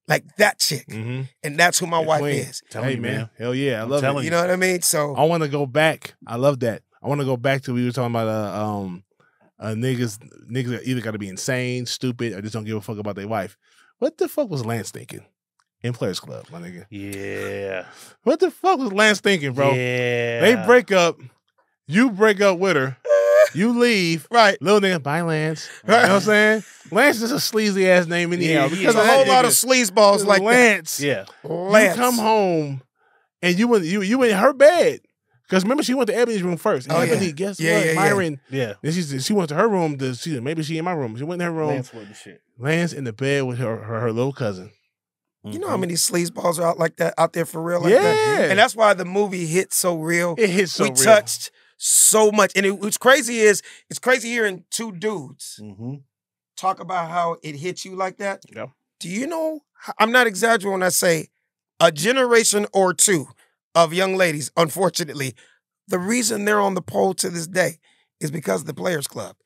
Like that chick. And that's who my wife is. Hey, man. Hell yeah. I love it. You know what I mean? So I want to go back. I love that. I want to go back to, we were talking about niggas either got to be insane, stupid, or just don't give a fuck about their wife. What the fuck was Lance thinking in Players Club, my nigga? Yeah. What the fuck was Lance thinking, bro? Yeah. They break up. You break up with her. You leave. Right. Little nigga, bye, Lance. You know what I'm saying? Lance is a sleazy ass name in the air. Because a whole lot of sleazeballs like Lance. Yeah. Lance. You come home and you in her bed. Because remember, she went to Ebony's room first. And Ebony, guess what? Myron. Yeah. Then she went to her room. Maybe she in my room. She went in her room. Lance was the shit. Lance in the bed with her little cousin. You know how many sleazeballs are out there for real like that? And that's why the movie hit so real. It hit so real. We touched so much. And what's crazy is, it's crazy hearing two dudes talk about how it hit you like that. Yeah. Do you know, I'm not exaggerating when I say a generation or two of young ladies, unfortunately, the reason they're on the pole to this day is because of the Players Club.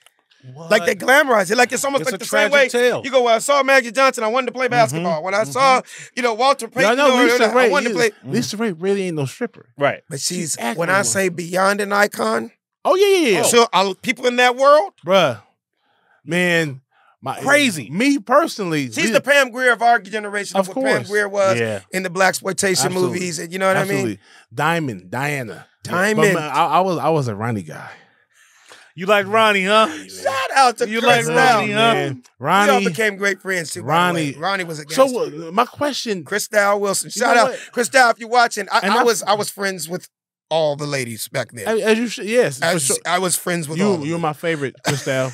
What? Like they glamorize it. Like it's almost like the same way. Tale. You go, well, I saw Magic Johnson, I wanted to play basketball. When I saw, Walter Payton, I wanted to play. LisaRaye really ain't no stripper. Right. But she's when I say beyond an icon. Oh, yeah. So people in that world. Bruh. Man. Crazy. Me personally. She's the Pam Grier of our generation. Of what course. Pam Grier was in the blaxploitation movies. You know what I mean? Diana. Diamond. But, I was a Ronnie guy. You like Ronnie, huh? Shout out to you Chris like Ronnie, huh? Man. Ronnie. We all became great friends too. Ronnie was a gangster. So my question, Chris Wilson. Shout out, Chris, if you're watching. I was friends with all the ladies back then. As you should, yes. Sure. I was friends with all of them. You're my favorite, Cristal.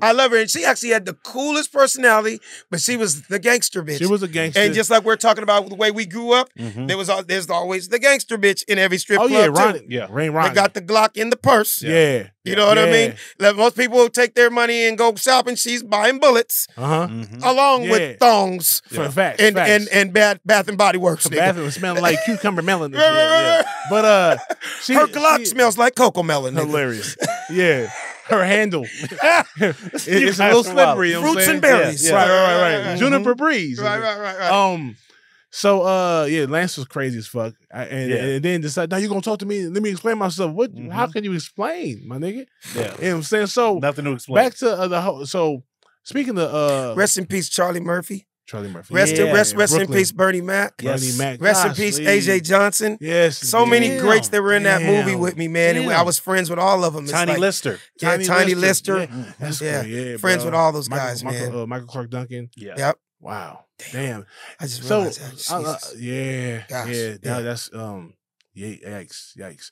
I love her, and she actually had the coolest personality, but she was the gangster bitch. She was a gangster. And just like we're talking about the way we grew up, there's always the gangster bitch in every strip club Ronnie. too. Yeah, Ronnie. They got the Glock in the purse. Yeah. You know what I mean? Like most people take their money and go shopping. She's buying bullets along with thongs for facts. And Bath and Body Works. Bathroom smelling like cucumber melon. But her Glock smells like cocoa melon. Hilarious. Yeah. Her handle. it's a little slippery. Fruits and berries. Right. Juniper breeze. Right. So, Lance was crazy as fuck. And then decided, now you're going to talk to me, let me explain myself. What? How can you explain, my nigga? Yeah. You know what I'm saying? So, nothing to explain. Back to the whole, so, speaking of... rest in peace, Charlie Murphy. Rest in peace, Bernie Mac. Yes. Bernie Mac. Rest in peace, AJ Johnson. Yes. So many greats that were in that movie with me, man. And I was friends with all of them. Tiny Lister. Yeah, Tiny Lister. Yeah. That's great. Yeah, friends with all those guys, man. Michael Clark Duncan. Yeah. Yep. Wow. Damn. I just realized that's yikes.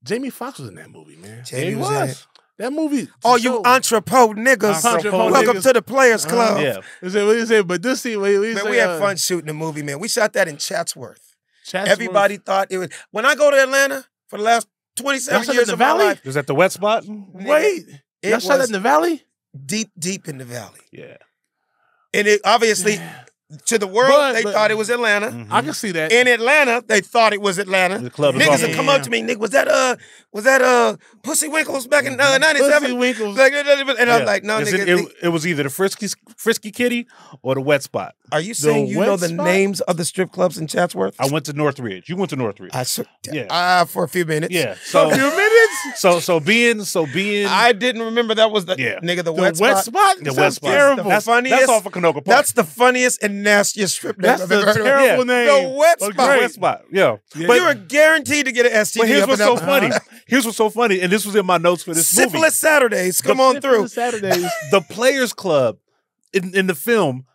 Jamie Foxx was in that movie, man. Jamie was in it. That movie. Oh, you entrepot niggas. Welcome to the Players Club. But this scene, we had fun shooting the movie, man. We shot that in Chatsworth. Everybody thought it was. When I go to Atlanta for the last 27 years of my life. Was that the wet spot? Wait. Y'all shot that in the valley? Deep in the valley. Yeah. And it obviously, to the world, they thought it was Atlanta. I can see that. In Atlanta, they thought it was Atlanta. The club niggas would come up to me, nigga, was that Pussy Winkles back in 97? Pussy Winkles. And I'm like, no, nigga. It was either the Frisky Kitty or the wet spot. Are you saying you know the names of the strip clubs in Chatsworth? I went to Northridge. You went to Northridge. For a few minutes. Yeah. So, a few minutes? So being I didn't remember that was the nigga, the wet spot. The wet spot. Terrible. That's off of Canoga Park. That's the funniest and nastiest strip name I've ever heard of. Terrible name. The wet spot. Wet spot. Yeah. But you were guaranteed to get an STD. But here's what's so funny. Here's what's so funny, and this was in my notes for this movie. Syphilis Saturdays. Come on through. Saturdays. The Players Club in the film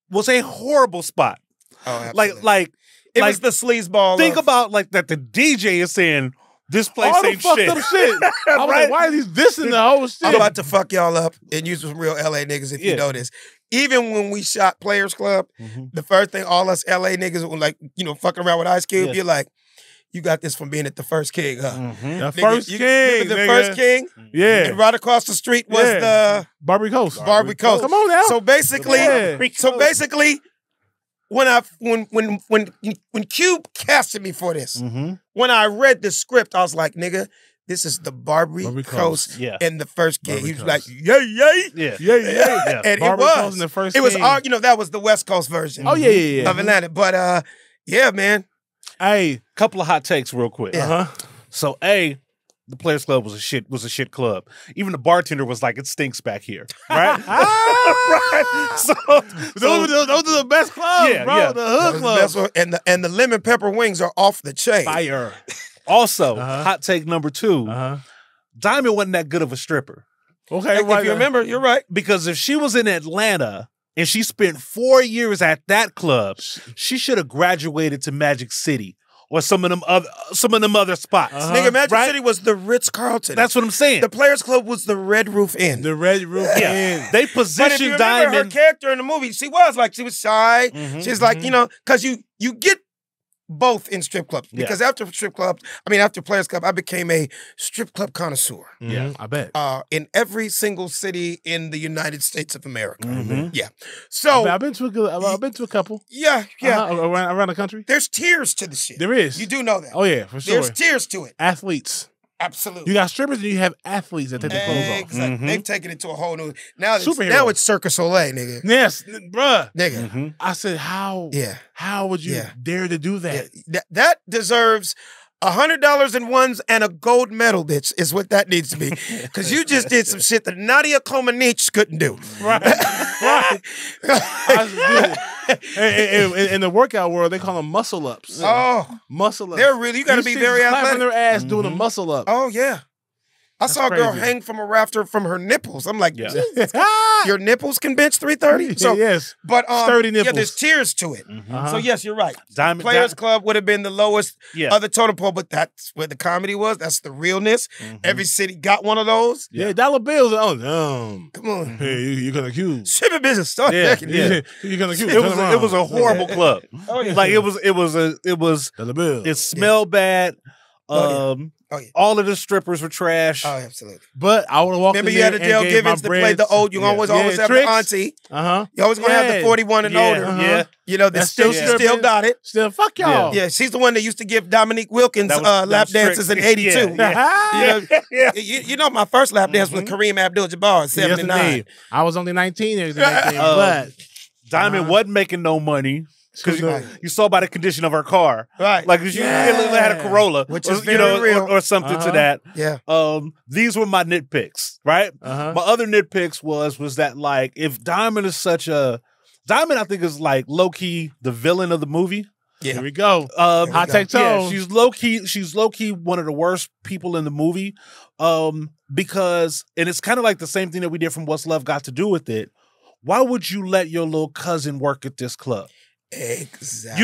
was a horrible spot. Oh, absolutely. Like it was the sleazeball. Think about like that the DJ is saying, This place all ain't the fucked shit. up shit. I was like, why are these dissing the whole shit? I'm about to fuck y'all up and use some real LA niggas if you know this. Even when we shot Players Club, the first thing all us LA niggas were like, fucking around with Ice Cube, you're like, you got this from being at the First King, huh? The First King. The First King? Yeah. And right across the street was the Barbary Coast. Barbary Coast. Come on now. So basically, when Cube casted me for this, when I read the script, I was like, nigga, this is the Barbary Coast and the First King. He was like, yay. And Barbary it was. Coast and the First It was, King. that was the West Coast version. Oh, yeah. Of Atlanta. But, yeah, man. Hey, couple of hot takes real quick. Uh-huh. So, the Players Club was a shit club. Even the bartender was like, it stinks back here. Right? Right. So those are the best clubs, bro. The hood clubs. And the lemon pepper wings are off the chain. Fire. Also, hot take number 2, Diamond wasn't that good of a stripper. Okay, if you remember, you're right. Because if she was in Atlanta and she spent 4 years at that club, she should have graduated to Magic City or some of them other spots. Nigga, Magic City was the Ritz-Carlton. That's what I'm saying. The Players Club was the Red Roof Inn. The Red Roof Inn. They positioned Diamond. Her character in the movie, she was shy. She's like, because you get both in strip clubs. Because after Players Club, I became a strip club connoisseur. Yeah, I bet. In every single city in the United States of America. Yeah. So I've been to a couple. Yeah. Around the country. There's tiers to the shit. There is. You do know that. Oh yeah, for sure. There's tiers to it. Athletes. Absolutely. You got strippers and you have athletes that take their clothes off. Exactly. They've taken it to a whole new. Now it's Cirque du Soleil, nigga. Yes, bruh. Nigga. I said, how? Yeah. How would you dare to do that? Yeah. That deserves $100 in ones and a gold medal, bitch, is what that needs to be. Because you just did some shit that Nadia Comaneci couldn't do. Right. In the workout world, they call them muscle ups. Oh. Muscle ups. They're really, you got to be very athletic. Clapping their ass doing a muscle up. Oh, yeah. I saw a girl hang from a rafter from her nipples. I'm like, Jesus, your nipples can bench 330? So, yes. But sturdy nipples. Yeah, there's tiers to it. So yes, you're right. Players Club would have been the lowest of the totem pole, but that's where the comedy was. That's the realness. Every city got one of those. Yeah, Dolla Bills. Oh, come on. Hey, you're gonna accuse. Shipping business. Start You're gonna accuse. It was a horrible club. Like it was Dolla Bill. It smelled bad. All of the strippers were trash. Oh, absolutely. But I would have walked Remember in you had there a Dale and Givens to play the old. You always have the auntie. You always gonna have the 41 and older. You know, that still got it. Still, fuck y'all. Yeah, she's the one that used to give Dominique Wilkins lap dances in 82. You know, my first lap dance was Kareem Abdul-Jabbar in 79. I was only 19 but Diamond wasn't making no money. Because you saw by the condition of her car. Right. Like, she had a Corolla. Which is very real. Or something to that. Yeah. These were my nitpicks, right? My other nitpicks was that, like, if Diamond is Diamond, I think, is, like, low-key the villain of the movie. Yeah. Here we go. Hot take tone. Yeah, she's low-key one of the worst people in the movie. Because, and it's kind of like the same thing that we did from What's Love Got to Do with It. Why would you let your little cousin work at this club? Exactly.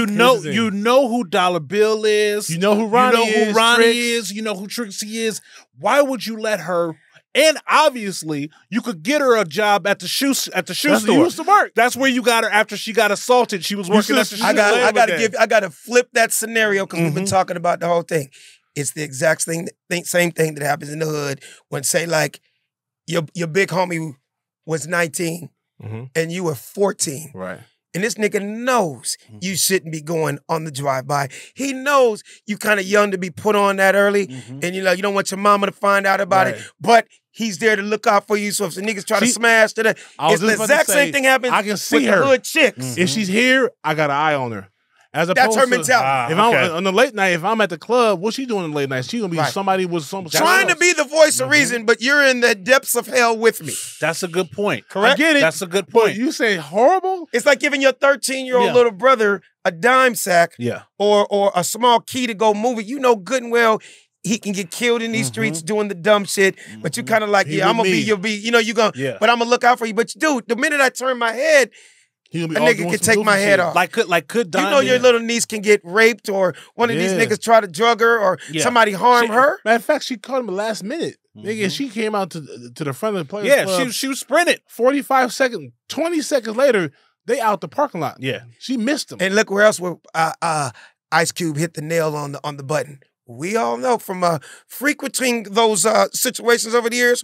You know who Dolla Bill is. You know who Ronnie is. You know who Trixie is. Why would you let her? And obviously, you could get her a job at the shoe store. She used to work. That's where you got her after she got assaulted. She was working at the shoe store. I gotta flip that scenario because we've been talking about the whole thing. It's the exact same thing that happens in the hood when, say, like, your big homie was 19 and you were 14. Right. And this nigga knows you shouldn't be going on the drive-by. He knows you kind of young to be put on that early. And you don't want your mama to find out about it. But he's there to look out for you. So if the niggas try to smash to it's the exact same thing happens I can see with her. the hood chicks. If she's here, I got an eye on her. That's her mentality. If I'm on the late night, if I'm at the club, what's she doing in the late night? She's gonna be somebody with some trying to be the voice of reason, but you're in the depths of hell with me. That's a good point. Correct? I get it. That's a good point. But you say horrible? It's like giving your 13-year-old little brother a dime sack or a small key to go move it. You know good and well he can get killed in these streets doing the dumb shit, but you kind of like, I'm gonna be, you'll be, you're gonna, but I'm gonna look out for you. But dude, the minute I turn my head, a nigga can take my head off. Like could Diamond, you know your little niece can get raped or one of these niggas try to drug her or somebody harm her? Matter of fact, she caught him the last minute. Nigga, she came out to the front of the players club. Yeah, she was sprinting. 45 seconds, 20 seconds later, they out the parking lot. Yeah. She missed him. And look where else Ice Cube hit the nail on the button. We all know from frequenting those situations over the years,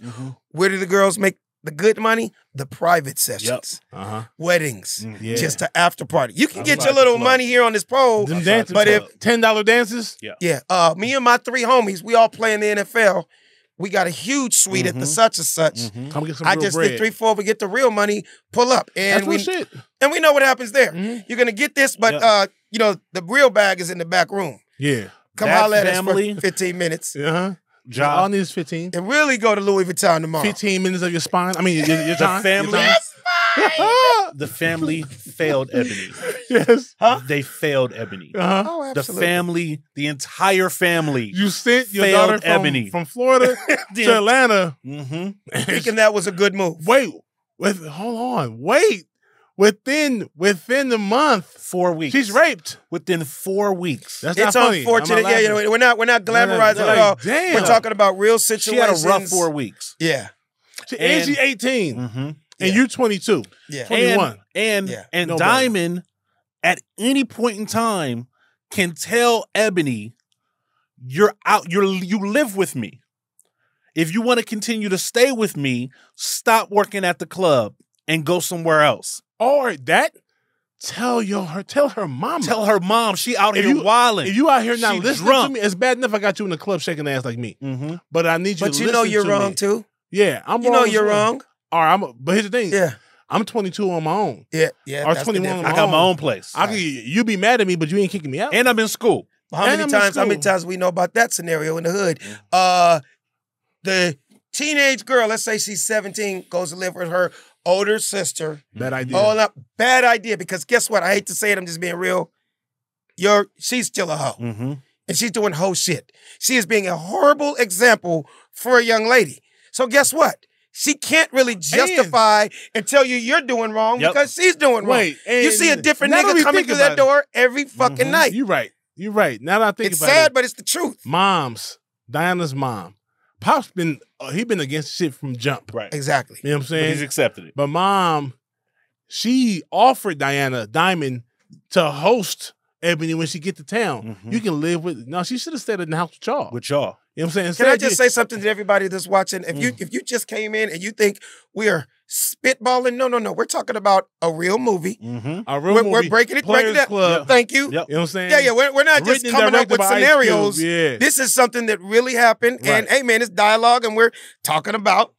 where do the girls make the good money? The private sessions, weddings, just the after party. You can get your little money here on this pole, Them dances, but if $10 dances, me and my 3 homies, we all play in the NFL. We got a huge suite at the such and such. Come get some I real just bread. did 3, 4. We get the real money, pull up, and That's shit. And we know what happens there. You're gonna get this, but you know the real bag is in the back room. Yeah. Come holler at us for 15 minutes. All I need is 15. And really go to Louis Vuitton tomorrow. 15 minutes of your spine. I mean, your time. Family. The family failed Ebony. Yes. They failed Ebony. Oh, absolutely. The family, the entire family. You sent your daughter from Florida to Atlanta. Thinking that was a good move. Hold on. Within the month, 4 weeks. She's raped. Within 4 weeks. That's not funny. Unfortunate. Yeah, we're not glamorizing it at all. Damn. We're talking about real situations. She had a rough 4 weeks. Yeah. And she's 18. And you're 22. Yeah. 21. And Diamond, at any point in time, can tell Ebony, you're out, you live with me. If you want to continue to stay with me, stop working at the club and go somewhere else. Or that, tell her mama. Tell her mom she out here wilding. If you out here not listening to me, it's bad enough I got you in the club shaking ass like me. But I need you to listen to me. But you know you're wrong too. Yeah, I'm wrong. You know you're wrong. All right, but here's the thing. Yeah. I'm 22 on my own. Yeah. Or 21 on my own. I got my own place. You be mad at me, but you ain't kicking me out. And I'm in school. How many times we know about that scenario in the hood? The teenage girl, let's say she's 17, goes to live with her older sister. Bad idea. Bad idea, because guess what? I hate to say it, I'm just being real. She's still a hoe. And she's doing hoe shit. She is being a horrible example for a young lady. So guess what? She can't really justify and tell you you're doing wrong because she's doing wrong. You see a different nigga coming through that door every fucking night. You're right. Now that I think about it. It's sad, but it's the truth. Diana's mom. Pop's been against shit from jump. Right. Exactly. You know what I'm saying? But he's accepted it. But mom, she offered Diamond to host Ebony when she get to town. You can live with. No, she should have stayed in the house with y'all. You know what I'm saying? Can I just say something to everybody that's watching? If you just came in and you think we are spitballing, no. We're talking about a real movie. A real movie. We're breaking it down. Club. Thank you. You know what I'm saying? Yeah. We're not just coming up with scenarios. This is something that really happened. Right. And hey, man, it's dialogue, and we're talking about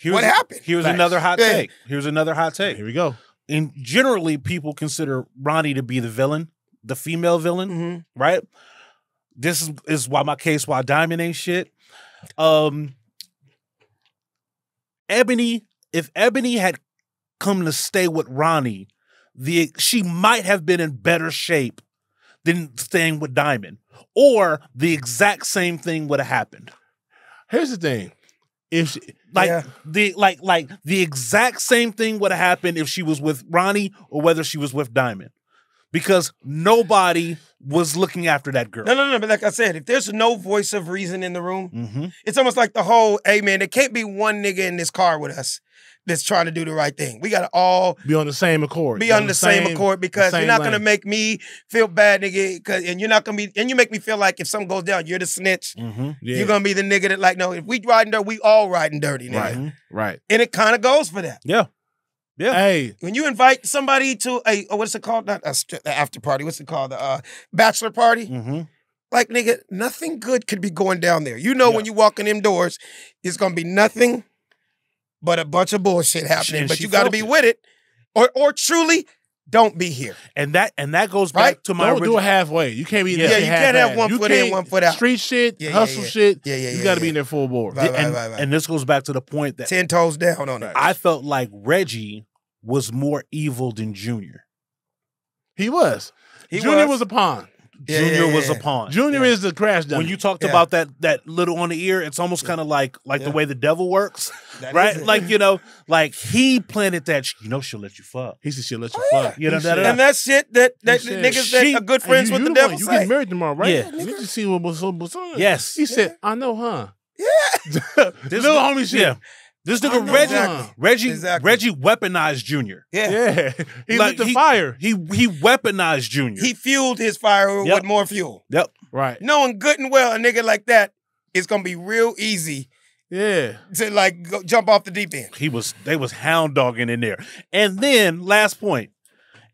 what happened. Here's another hot take. Here we go. And generally, people consider Ronnie to be the villain, the female villain, right? This is why Diamond ain't shit. Ebony, if Ebony had come to stay with Ronnie, she might have been in better shape than staying with Diamond. Or the exact same thing would have happened. Here's the thing. The exact same thing would have happened if she was with Ronnie or whether she was with Diamond. Because nobody was looking after that girl. No. But like I said, if there's no voice of reason in the room, it's almost like the whole, hey, man, there can't be one nigga in this car with us that's trying to do the right thing. We got to all be on the same accord. Be on the same accord, because you're not going to make me feel bad, nigga. And you're not going to be, and you make me feel like if something goes down, you're the snitch. You're going to be the nigga that like, no, if we riding dirty, we all riding dirty, nigga. Right. And it kind of goes for that. Yeah. Hey, when you invite somebody to what's it called? Not the after party. What's it called? The bachelor party. Like, nigga, nothing good could be going down there. You know, when you walk in them doors, it's gonna be nothing but a bunch of bullshit happening. But you got to be with it, or truly don't be here. And that goes back to my. Don't do it halfway. You can't be in there. You can't have one foot in, one foot out. Street shit, hustle shit. You got to be in there full board. Right. And this goes back to the point that 10 toes down on it. I felt like Reggie was more evil than Junior. He was. Junior was a pawn. Junior was a pawn. Junior is the crash dummy. When you talked about that little on the ear, it's almost kind of like the way the devil works, right? Like, you know, like he planted that. You know, she'll let you fuck. He said she'll let you fuck. You know and that shit that niggas that are good friends with the devil you say. get married tomorrow, right? Yeah. You just see what was on. Yes. He said, "I know, huh?" Yeah. This little homie shit. Yeah. This nigga Reggie weaponized Junior. Yeah. He lit the fire. He weaponized Junior. He fueled his fire with more fuel. Yep. Right. Knowing good and well a nigga like that is gonna be real easy. Yeah. To like go jump off the deep end. They was hound dogging in there. And then last point.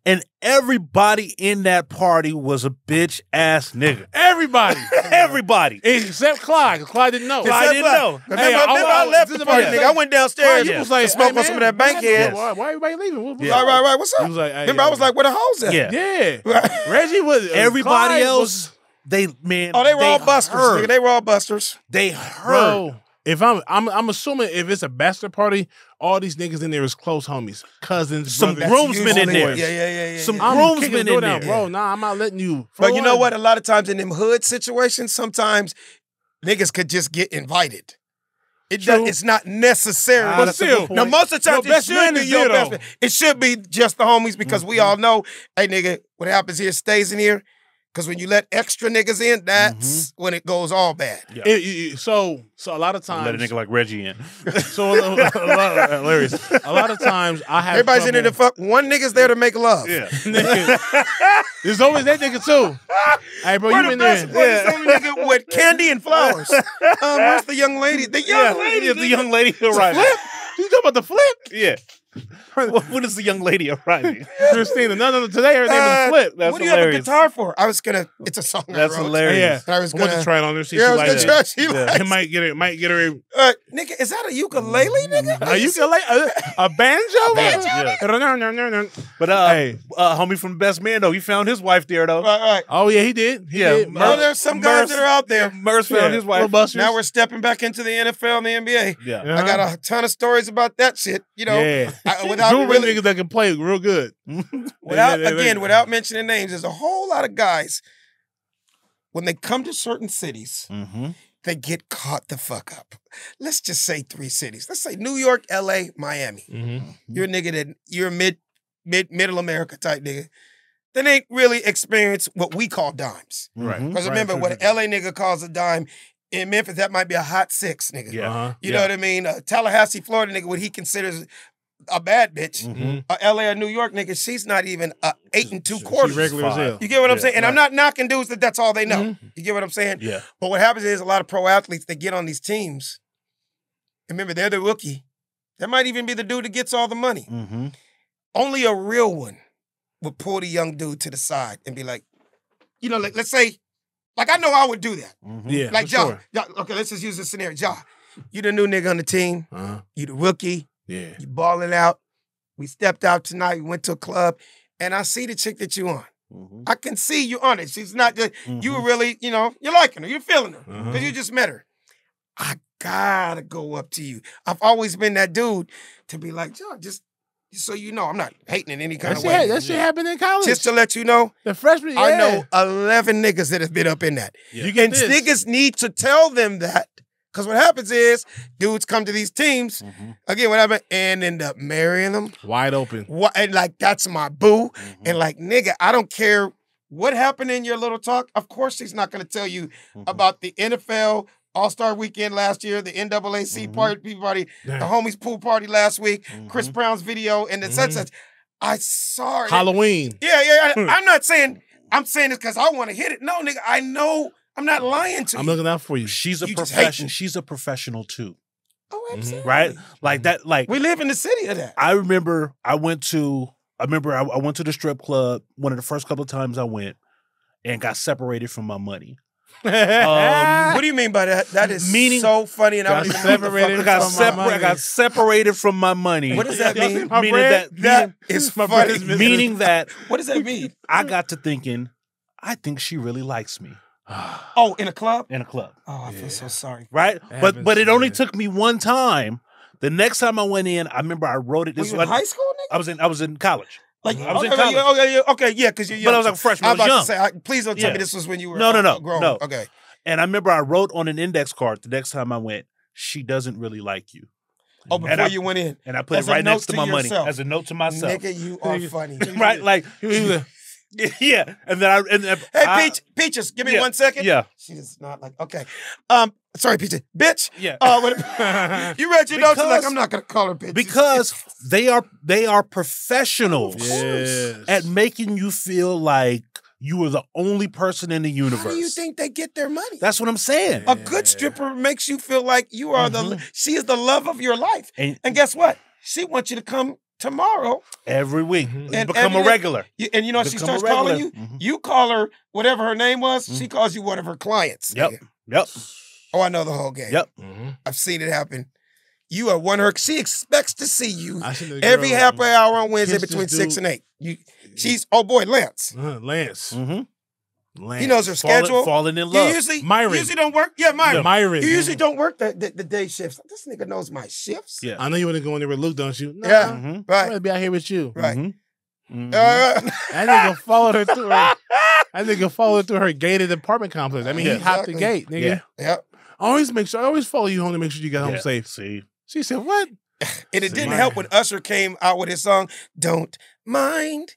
And everybody in that party was a bitch ass nigga. Everybody. Everybody. Except Clyde. Clyde didn't know. Clyde didn't know. Remember, I left the party, nigga. I went downstairs and was like, smoke on some of that bankhead. Why everybody leaving? Right. What's up? He was like, remember, I was like, where the hoes at? Yeah. Reggie was. Everybody else, they were all busters, nigga. They were all busters. They heard. Bro, if I'm assuming if it's a bachelor party, all these niggas in there is close homies, cousins, some groomsmen in there. Yeah. Some groomsmen in there, bro. Nah, I'm not letting you. But you know what? A lot of times in them hood situations, sometimes niggas could just get invited. It's not necessary. But still, now most of the time, it should be your best friend. It should be just the homies because we all know, hey nigga, what happens here stays in here. Because when you let extra niggas in, that's when it goes all bad. Yeah. So a lot of times, let a nigga like Reggie in. So hilarious. A lot of times I have everybody's in there to fuck. One nigga's there to make love. Yeah. There's always that nigga too. Hey bro, you been there? Nigga with candy and flowers. Where's the young lady? The young lady. The young lady arriving. Flip? You talking about the flip? Yeah. When is the young lady arriving? Christina. No. Today her name is Flip. That's what do you hilarious. have a guitar for? I was gonna. It's a song. That's hilarious. I was gonna try it on her. See I was like gonna try. She it might get her. Nigga, is that a ukulele, nigga? A ukulele? A banjo? But homie from Best Man though, he found his wife there though. Right. Oh yeah, he did. He did. There's some guys that are out there. Merce found his wife. Now we're stepping back into the NFL and the NBA. Yeah, I got a ton of stories about that shit. You know, without niggas that can play real good. Without mentioning names, there's a whole lot of guys when they come to certain cities, they get caught the fuck up. Let's just say 3 cities. Let's say New York, LA, Miami. You're a nigga that you're a middle America type nigga. They ain't really experienced what we call dimes. Right. Because remember, what an LA nigga calls a dime, in Memphis, that might be a hot 6, nigga. Yeah. You know what I mean? Tallahassee, Florida nigga, what he considers a bad bitch. A LA or New York nigga, she's not even 8 2/4. She's regular as hell. You get what I'm saying? And I'm not knocking dudes that's all they know. You get what I'm saying? Yeah. But what happens is a lot of pro athletes that get on these teams, remember, they're the rookie. That might even be the dude that gets all the money. Only a real one would pull the young dude to the side and be like, you know, like, let's say, like I know I would do that. Yeah. Like Ja, okay, let's just use this scenario. Ja, you the new nigga on the team. You the rookie. Yeah. You balling out. We stepped out tonight. We went to a club, and I see the chick that you on. I can see you on it. She's not just, you really, you know, you're liking her. You're feeling her. Because you just met her. I gotta go up to you. I've always been that dude to be like, John, just so you know, I'm not hating in any kind of way. That shit happened in college. Just to let you know, the freshman, I know 11 niggas that have been up in that. You get this. Niggas need to tell them that. Because what happens is, dudes come to these teams, again, what happened, and end up marrying them. Wide open. And like, that's my boo. And like, nigga, I don't care what happened in your little talk. Of course, he's not going to tell you about the NFL All-Star Weekend last year, the NAACP party, the homies pool party last week, Chris Brown's video, and the such. I saw it. Halloween. Yeah. I'm not saying, I'm saying this because I want to hit it. No, nigga, I know. I'm not lying to you. I'm looking out for you. She's a professional. She's a professional too. Oh, absolutely. Right? Like that. Like we live in the city of that. I remember I went to the strip club one of the first couple of times I went and got separated from my money. What do you mean by that? That is so funny. And I got separated from my money. What does that mean? That is funny. Meaning that. What does that mean? I got to thinking, I think she really likes me. Oh, in a club? In a club. Oh, I feel so sorry. Right? But it only took me one time. The next time I went in, I remember I wrote it. Were you in high school, nigga? I was in college. Like, I was in college. Okay, yeah, because you're young. But I was like a freshman. I was young. about to say, please don't tell me this was when you were grown. No. Okay. And I remember I wrote on an index card the next time I went, she doesn't really like you. Oh, before you went in. And I put it right next to my money as a note to myself. Nigga, you are funny. Right? Like, yeah. And then hey, Peaches, give me 1 second. Yeah. She is not like, okay. Sorry, Peaches. Bitch. Yeah. You read your notes like, I'm not going to call her bitch. Because they are professionals at making you feel like you are the only person in the universe. How do you think they get their money? That's what I'm saying. A good stripper makes you feel like you are she is the love of your life. And guess what? She wants you to come tomorrow. Every week. And become a regular. And you know, she starts calling you. You call her whatever her name was. She calls you one of her clients. Yep. Oh, I know the whole game. Yep. I've seen it happen. You are one of her. She expects to see you every half hour on Wednesday between 6 and 8. She's Lance. Lance. Lance. He knows her schedule. Falling in love. You usually don't work. Yeah, Myron. Myron. You usually don't work the day shifts. This nigga knows my shifts. Yeah. I know you want to go in there with Luke, don't you? No, yeah. Right. I'm gonna be out here with you. Right. That nigga followed her through her. That nigga followed through her gated apartment complex. I mean, he hopped the gate, nigga. Yep. I always follow you home to make sure you get home safe. See. She said, what? And it didn't help when Usher came out with his song, Don't Mind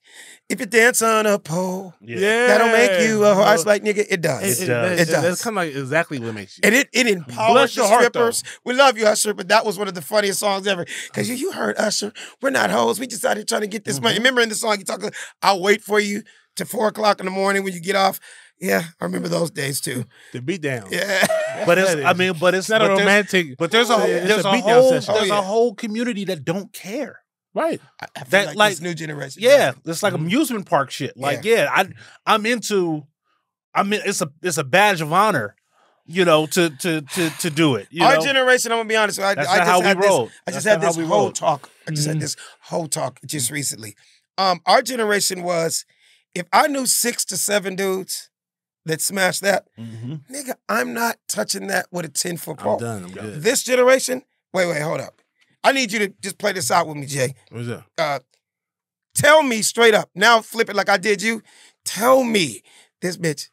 If You Dance on a Pole. Yeah. That'll make you a I was like, nigga, it does. It does. It does. That's kind of like exactly what makes you. And it empowers the strippers. We love you, Usher, but that was one of the funniest songs ever. Because you heard Usher. We're not hoes. We just out here trying to get this money. Remember in the song, you talk, I'll wait for you to 4 o'clock in the morning when you get off. Yeah, I remember those days too. The beat down. Yeah. But it's not a romantic. But there's a whole community that don't care. Right. I feel like this new generation. Yeah. It's like amusement park shit. Like, it's a badge of honor, you know, to do it. Our generation, I'm gonna be honest, I just had this whole talk just recently. Our generation was, if I knew 6 to 7 dudes that smashed that, nigga, I'm not touching that with a 10-foot pole. I'm done. I'm good. This generation, wait, hold up. I need you to just play this out with me, Jay. What's that? Tell me straight up. Now flip it like I did you. Tell me this bitch.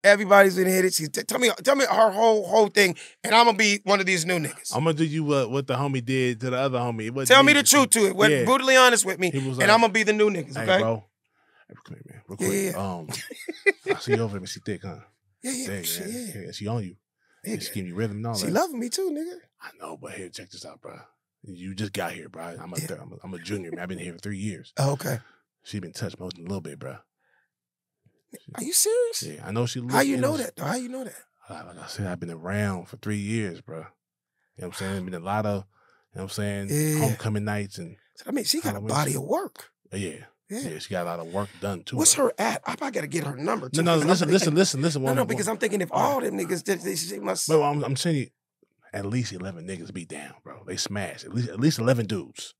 Everybody's been hit it. Tell me her whole thing, and I'm gonna be one of these new niggas. I'm gonna do you what the homie did to the other homie. Tell me the truth to it. Went brutally honest with me, and I'm gonna be the new niggas. Okay, hey, bro. Come here, man. Real quick. Yeah. I see you over there, she thick, huh? Yeah. She on you. Yeah. She giving you rhythm and all that. She loving me too, nigga. I know, but here, check this out, bro. You just got here, bro. I'm a junior, man. I've been here for 3 years. Oh, okay. She been touched most a little bit, bro. Are you serious? Yeah, I know she. How you know that? How you know that? Like I said, I've been around for 3 years, bro. You know what I'm saying? Been a lot of, you know what I'm saying, homecoming nights and. I mean, she got a body of work. Yeah, she got a lot of work done too. What's her at? I gotta get her number too. No, listen. No, because I'm thinking if all them niggas, she must. But I'm saying you, at least 11 niggas beat down, bro. They smashed at least 11 dudes.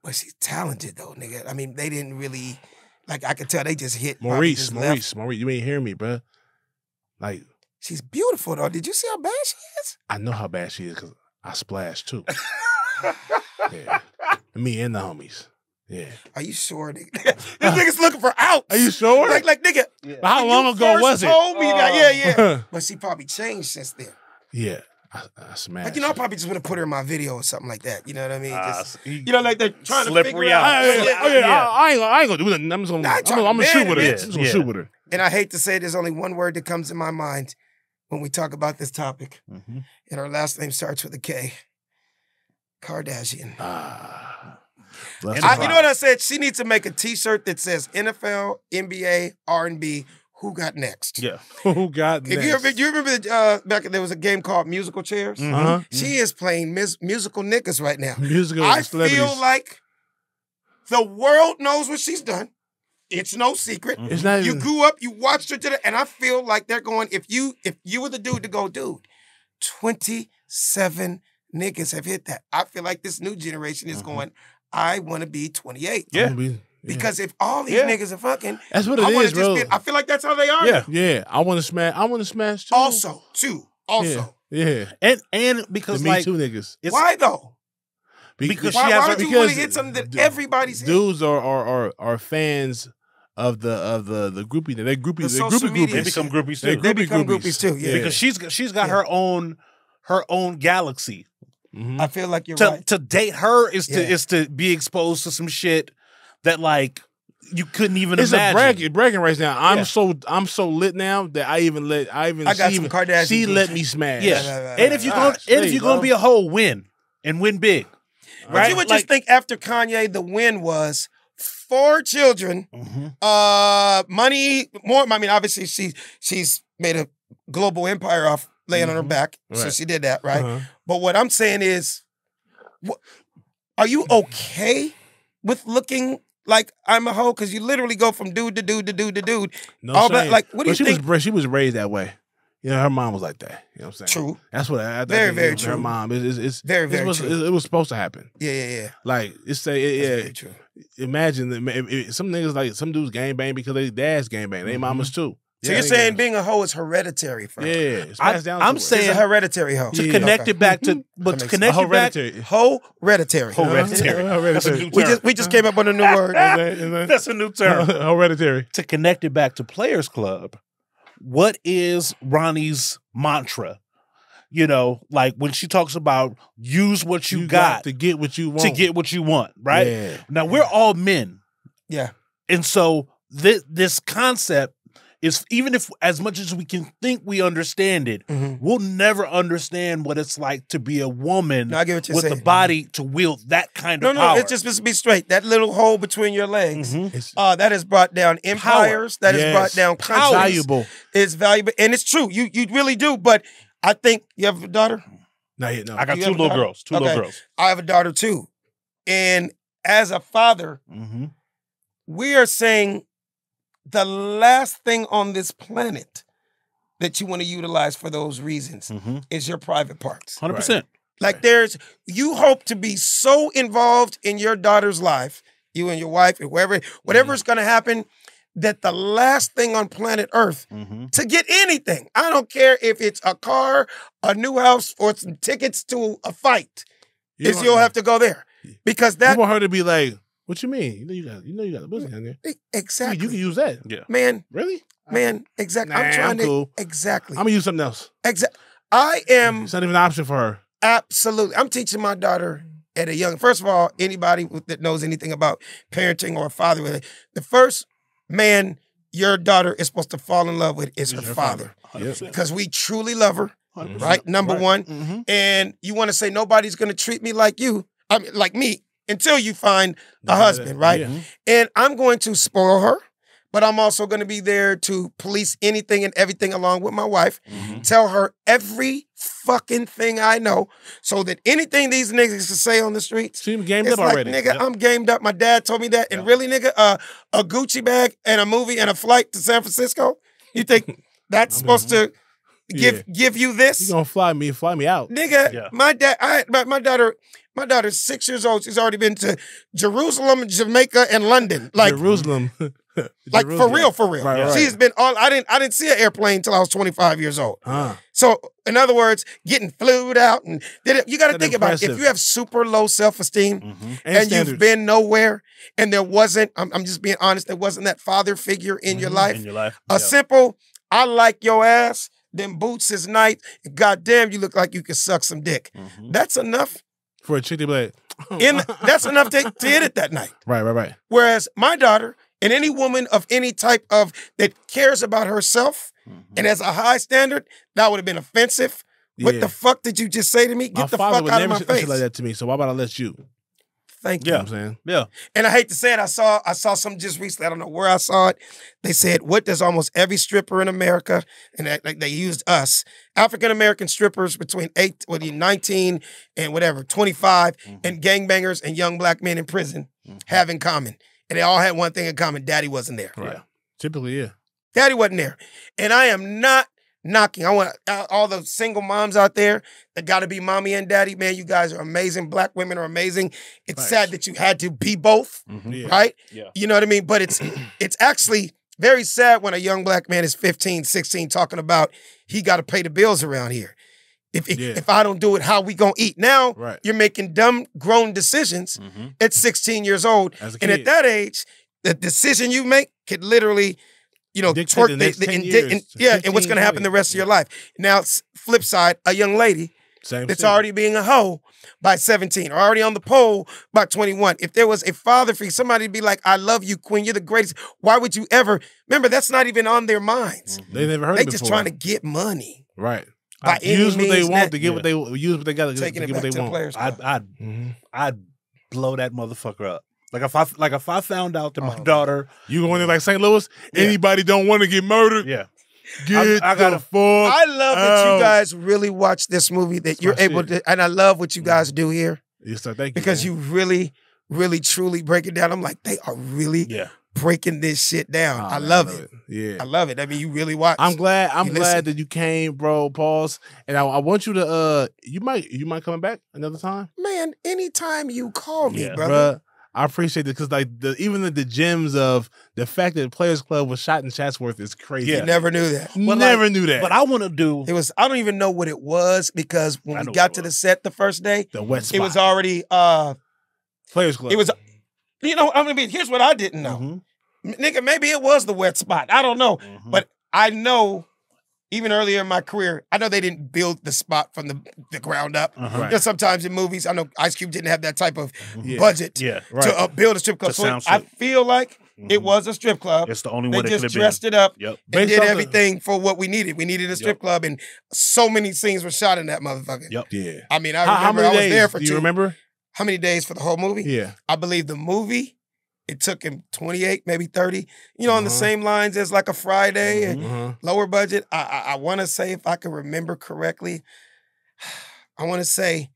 But she's talented though, nigga. I mean, they didn't really, like, I could tell they just hit. Maurice, you ain't hearing me, bro. Like, she's beautiful though. Did you see how bad she is? I know how bad she is because I splashed too. Yeah, me and the homies. Yeah. Are you sure, nigga? This nigga's looking for outs. Are you sure? Like nigga. Yeah. How long ago was it? Told me that, yeah. But she probably changed since then. Yeah. I smashed. Like, you know, I probably just want to put her in my video or something like that. You know what I mean? Just, you know, like they're trying to figure out. I ain't gonna do nothing. I'm gonna shoot with her. I'm gonna shoot with her. And I hate to say, there's only one word that comes in my mind when we talk about this topic, and her last name starts with a K. Kardashian. You know what I said? She needs to make a T-shirt that says NFL, NBA, R&B. Who got next? Yeah. Who got next? If you remember back there was a game called Musical Chairs? She is playing musical niggas right now. I feel like the world knows what she's done. It's no secret. It's not even... You grew up, you watched her today, and I feel like they're going, if you were the dude to go, dude, 27 niggas have hit that. I feel like this new generation is going, I want to be 28. Yeah. Because if all these niggas are fucking, that's what it is, bro. I feel like that's how they are. Yeah. I want to smash too. Also. Yeah. And because the Me Too niggas. Why though? Because why would you want to hit something that everybody's dudes are fans of the groupie. They're groupies. They're groupie groupies. They become groupies too. They become groupies too. Yeah, because she's got her own galaxy. Mm-hmm. I feel like you're right. To date her is to be exposed to some shit that like you couldn't even imagine. It's bragging rights now. I'm so lit now that I got some Kardashian. She let me smash. Yeah, and if you're gonna be a hoe, win and win big. Right? But you would just think after Kanye, the win was 4 children, money, more. I mean, obviously she's made a global empire off laying on her back, so she did that, right? But what I'm saying is, are you okay with looking like I'm a hoe? Because you literally go from dude to dude to dude to dude. No, all that, like, what do you think? She was raised that way. You know, her mom was like that. You know what I'm saying? True. That's what I very, think. very true. Her mom is very, very true. It was supposed to happen. Yeah. Like very true. Imagine some niggas like some dudes gangbang because they dads gangbang. They mamas too. So you're saying being a hoe is hereditary for her? Yeah, it's passed down. I'm saying it's a hereditary hoe. To connect it back to, but to connect it back, hereditary. We just came up with a new word. That's a new term. Hereditary. To connect it back to Players Club, what is Ronnie's mantra? You know, like when she talks about use what you got to get what you want. To get what you want, right? Yeah. Now we're all men. Yeah. And so this concept is, even if as much as we can think we understand it, we'll never understand what it's like to be a woman with the body to wield that kind of power. No, it's just to be straight. That little hole between your legs, that has brought down empires. Power. That has brought down countries. Valuable. It's valuable. And it's true. You really do. But I think you have a daughter? No. I got two little girls. Two little girls. I have a daughter too. And as a father, we are saying the last thing on this planet that you want to utilize for those reasons is your private parts. 100%. Right? Like you hope to be so involved in your daughter's life, you and your wife, or whatever's going to happen, that the last thing on planet Earth to get anything, I don't care if it's a car, a new house, or some tickets to a fight, you'll have to go there. Because that you want her to be like, what you mean? You know you got the pussy in there. Exactly. You can use that. Yeah. Man. Really? Man, exactly. Nah, I'm trying cool. Exactly. I'm gonna use something else. Exactly. I am. It's not even an option for her. Absolutely. I'm teaching my daughter at a young. First of all, anybody that knows anything about parenting or a father, the first man your daughter is supposed to fall in love with is her father. Because we truly love her. 100%. Right? Number one. And you want to say nobody's gonna treat me like you. I mean, like me. Until you find a husband, right? Yeah. And I'm going to spoil her, but I'm also going to be there to police anything and everything along with my wife. Tell her every fucking thing I know so that anything these niggas can say on the streets, she's gamed up already. Nigga, I'm gamed up. My dad told me that. And really, nigga, a Gucci bag and a movie and a flight to San Francisco? You think that's supposed to give you this? You gonna fly me out. Nigga, my daughter's 6 years old. She's already been to Jerusalem, Jamaica, and London. Like Jerusalem. Like for real. Right. She's been I didn't see an airplane until I was 25 years old. So in other words, getting flued out and you got to think about it. If you have super low self-esteem and you've been nowhere and there wasn't, I'm just being honest, there wasn't that father figure in your life. A simple, I like your ass, them boots is nice. Goddamn, you look like you could suck some dick. That's enough. For a chick to be like, that's enough to hit it that night. Right. Whereas my daughter and any woman of any type of that cares about herself and has a high standard, that would have been offensive. What the fuck did you just say to me? Get the fuck out of my face. Shit like that to me. So why about I let you? Thank you. You know what I'm saying? Yeah. And I hate to say it, I saw some just recently, I don't know where I saw it. They said, what does almost every stripper in America, and they used us, African-American strippers between 19 and 25, and gangbangers and young black men in prison have in common. And they all had one thing in common, daddy wasn't there. Right. Typically, yeah. Daddy wasn't there. And I am not knocking. I want all the single moms out there that got to be mommy and daddy. Man, you guys are amazing. Black women are amazing. It's sad that you had to be both, right? Yeah. You know what I mean? But it's actually very sad when a young black man is 15, 16 talking about he got to pay the bills around here. If I don't do it, how we gonna eat? Now you're making dumb grown decisions at 16 years old. And at that age, the decision you make could literally, twerk and what's gonna happen the rest of your life. Now, flip side, a young lady that's already being a hoe by 17, or already on the pole by 21. If there was a father figure, somebody'd be like, I love you, queen, you're the greatest. Why would you ever? Remember, that's not even on their minds. They never heard it before. They just trying to get money. Right. Use what they want to get what they use what they got to get what they want. I'd blow that motherfucker up. Like if I found out that my daughter, you going to like St. Louis, anybody don't want to get murdered. Yeah. I got a fuck. I love that you guys really watch this movie, that you're able to, and I love what you guys do here. Yes, sir. Thank you. Because you really, really, truly break it down. I'm like, they are really breaking this shit down. I love it. Yeah. I love it. I mean, you really watch. I'm glad that you came, bro. Pause. And I want you to you might come back another time. Man, anytime you call me, brother. I appreciate it because like even the gems of the fact that the Players Club was shot in Chatsworth is crazy. You never knew that. Never knew that. But I want to do. It was. I don't even know what it was because when we got to the set the first day, the wet spot. It was already Players Club. It was. Here's what I didn't know. Nigga, maybe it was the wet spot. I don't know. But I know, even earlier in my career, I know they didn't build the spot from the ground up. Because sometimes in movies, I know Ice Cube didn't have that type of budget to build a strip club. So I feel like it was a strip club. It's the only one they just dressed it up and did everything for what we needed. We needed a strip club, and so many scenes were shot in that motherfucker. Yeah. I mean, I remember I was there for 2. Do you remember? How many days for the whole movie? Yeah. I believe the movie, it took him 28, maybe 30, on the same lines as like a Friday and lower budget. I want to say, if I can remember correctly, I want to say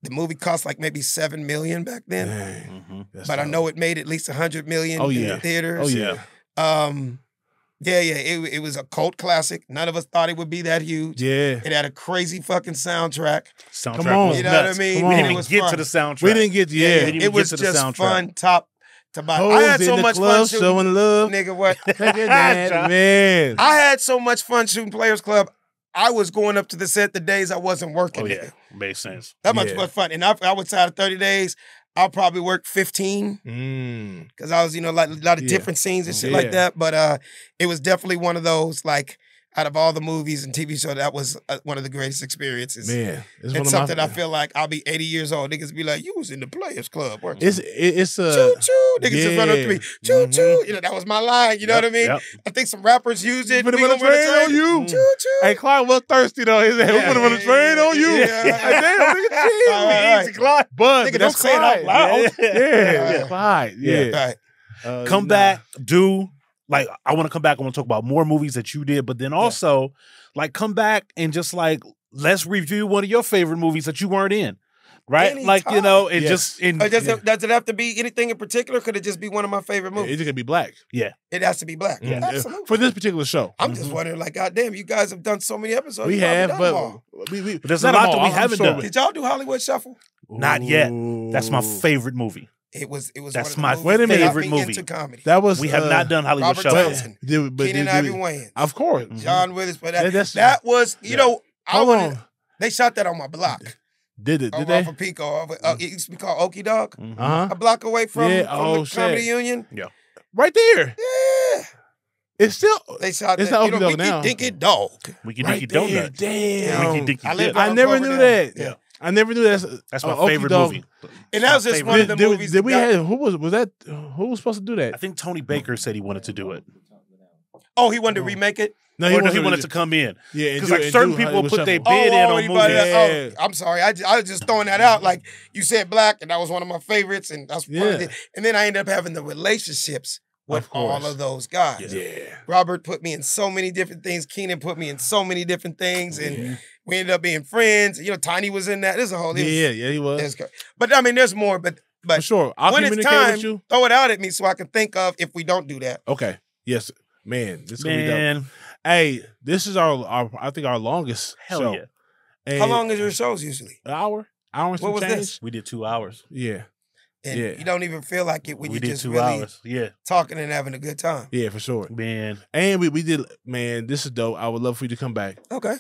the movie cost like maybe $7 million back then. But I know it made at least $100 million in the theaters. Oh, yeah. It was a cult classic. None of us thought it would be that huge. Yeah. It had a crazy fucking soundtrack. Come on. You know what I mean? We didn't get to the soundtrack. We didn't get it was just fun, top to bottom. I had so much fun shooting. Showing love. Nigga, what? Man. I had so much fun shooting Players Club. I was going up to the set the days I wasn't working. Oh, yeah. Makes sense. That much fun. And I would say out of 30 days, I'll probably work 15. Because I was, like a lot of different scenes and shit like that. But it was definitely one of those, like, out of all the movies and TV shows, that was one of the greatest experiences. Man, it's something I feel like I'll be 80 years old. Niggas be like, you was in the Players Club, weren't you? It's a choo-choo. Niggas just run up to me, choo-choo. That was my line, you know what I mean? I think some rappers used it. Put him on the train on you. Choo-choo. Hey, Clyde was thirsty, though. He said, put him on the train on you. Damn, nigga, chill. Clyde. But nigga, don't say it out loud. Yeah, Clyde. Yeah. Come back, do... Like, I want to come back. I want to talk about more movies that you did, but then also, like, come back and just, like, let's review one of your favorite movies that you weren't in. Right? Anytime. Like, it just... Does it have to be anything in particular? Could it just be one of my favorite movies? It could be black. Yeah. It has to be black. Absolutely. For this particular show. I'm just wondering, like, goddamn, you guys have done so many episodes. We have, but there's a lot that we haven't done. Did y'all do Hollywood Shuffle? Not yet. That's my favorite movie. It was. That's one my favorite movie. Into comedy. That was. We have not done Hollywood Robert Shuffle. Johnson, Keenan Ivory Wayans, of course, John Withers. But that was, they shot that on my block. Did they? Off of Pico. It used to be called Okie Dog. A block away from the Comedy Union. Yeah, right there. Yeah. It's still. They shot it's that. Not Okie Dog now. Dinky Dog. Wiki Dinky Donut. Damn. I never knew that. Yeah. I never knew that. That's my favorite movie. And that was just one of the movies. Did we have who was supposed to do that? I think Tony Baker said he wanted to do it. Oh, he wanted to remake it? No, he wanted to come in. Yeah, because like certain people put their bid in on movies. I'm sorry, I was just throwing that out. Like you said, Black, and that was one of my favorites, and that's and then I ended up having the relationships with all of those guys. Yeah, Robert put me in so many different things. Keenan put me in so many different things, and we ended up being friends. Tiny was in that. There's a whole he was. But I mean, there's more. But for sure, I'll when it's time, with you. Throw it out at me so I can think of if we don't do that. Okay. Yes, man. This is gonna be dope. Hey, this is our I think our longest show. Yeah. And how long is your shows usually? An hour. And some was change. This? We did 2 hours. Yeah. And you don't even feel like it when we you did just 2 really hours. Yeah. Talking and having a good time. Yeah, for sure. Man. And we did, man, this is dope. I would love for you to come back. Okay.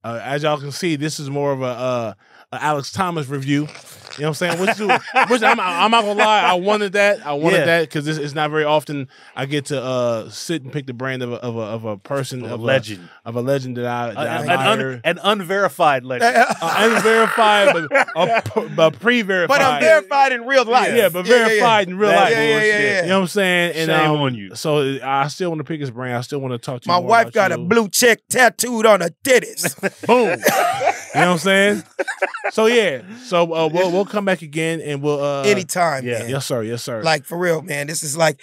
As y'all can see, this is more of a Alex Thomas review. You know what I'm saying? Which I'm not gonna lie, I wanted that. I wanted that because it's not very often I get to sit and pick the brain of a person, a legend that I admire. An unverified legend, unverified, but pre-verified. But I'm verified in real life. Yeah, but verified in real life. Yeah. You know what I'm saying? And shame on you. So I still want to pick his brain. I still want to talk to you. My wife got a blue check tattooed on her titties. Boom. You know what I'm saying? So yeah. So we'll come back again and we'll anytime. Yeah. Man. Yes, sir. Yes, sir. Like for real, man. This is like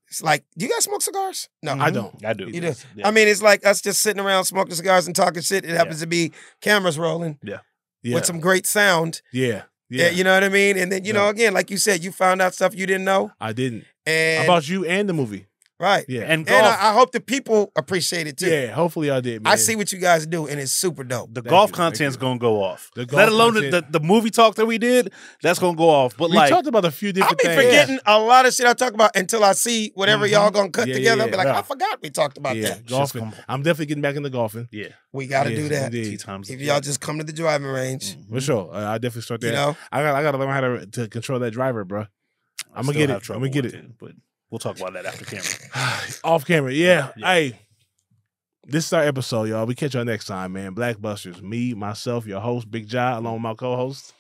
it's like. Do you guys smoke cigars? No, I don't. I do. You do. Yeah. I mean, it's like us just sitting around smoking cigars and talking shit. It happens to be cameras rolling. Yeah. With some great sound. Yeah. You know what I mean? And then you know, again, like you said, you found out stuff you didn't know. I didn't. And about you and the movie. Right. Yeah. And I hope the people appreciate it too. Yeah, hopefully I did, man. I see what you guys do, and it's super dope. The golf content's gonna go off. Let alone the movie talk that we did, that's gonna go off. But we talked about a few different things. I'll be forgetting a lot of shit I talk about until I see whatever y'all gonna cut together. I'll be like, I forgot we talked about that. Golfing. I'm definitely getting back into golfing. Yeah. We gotta do that. If y'all just come to the driving range. For sure. I definitely start there. You know? I gotta learn how to control that driver, bro. I'm gonna get it. I'm gonna get it. But we'll talk about that after camera. Off camera, yeah. Hey, this is our episode, y'all. We catch y'all next time, man. BlackBusters. Me, myself, your host, Big Jai, along with my co-host.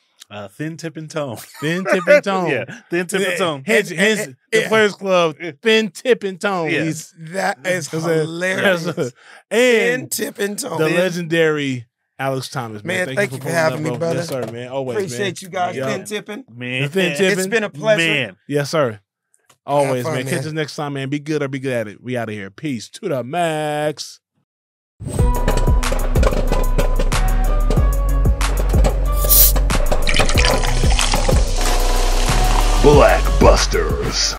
Thin Tip and Tone. Thin Tip and Tone. Yeah, Thin Tip and Tone. Hence the Players Club, Thin Tip and Tone. Yeah. That is hilarious. And Thin Tip and Tone. The legendary Alex Thomas, man. Thank you for having me, brother. Yes, sir, man. Always, appreciate you guys. Thin Tipping. Man. Thin Tipping. It's been a pleasure. Man. Yes, sir. Always, fun, man. Catch us next time, man. Be good or be good at it. We out of here. Peace to the max. BlackBusters.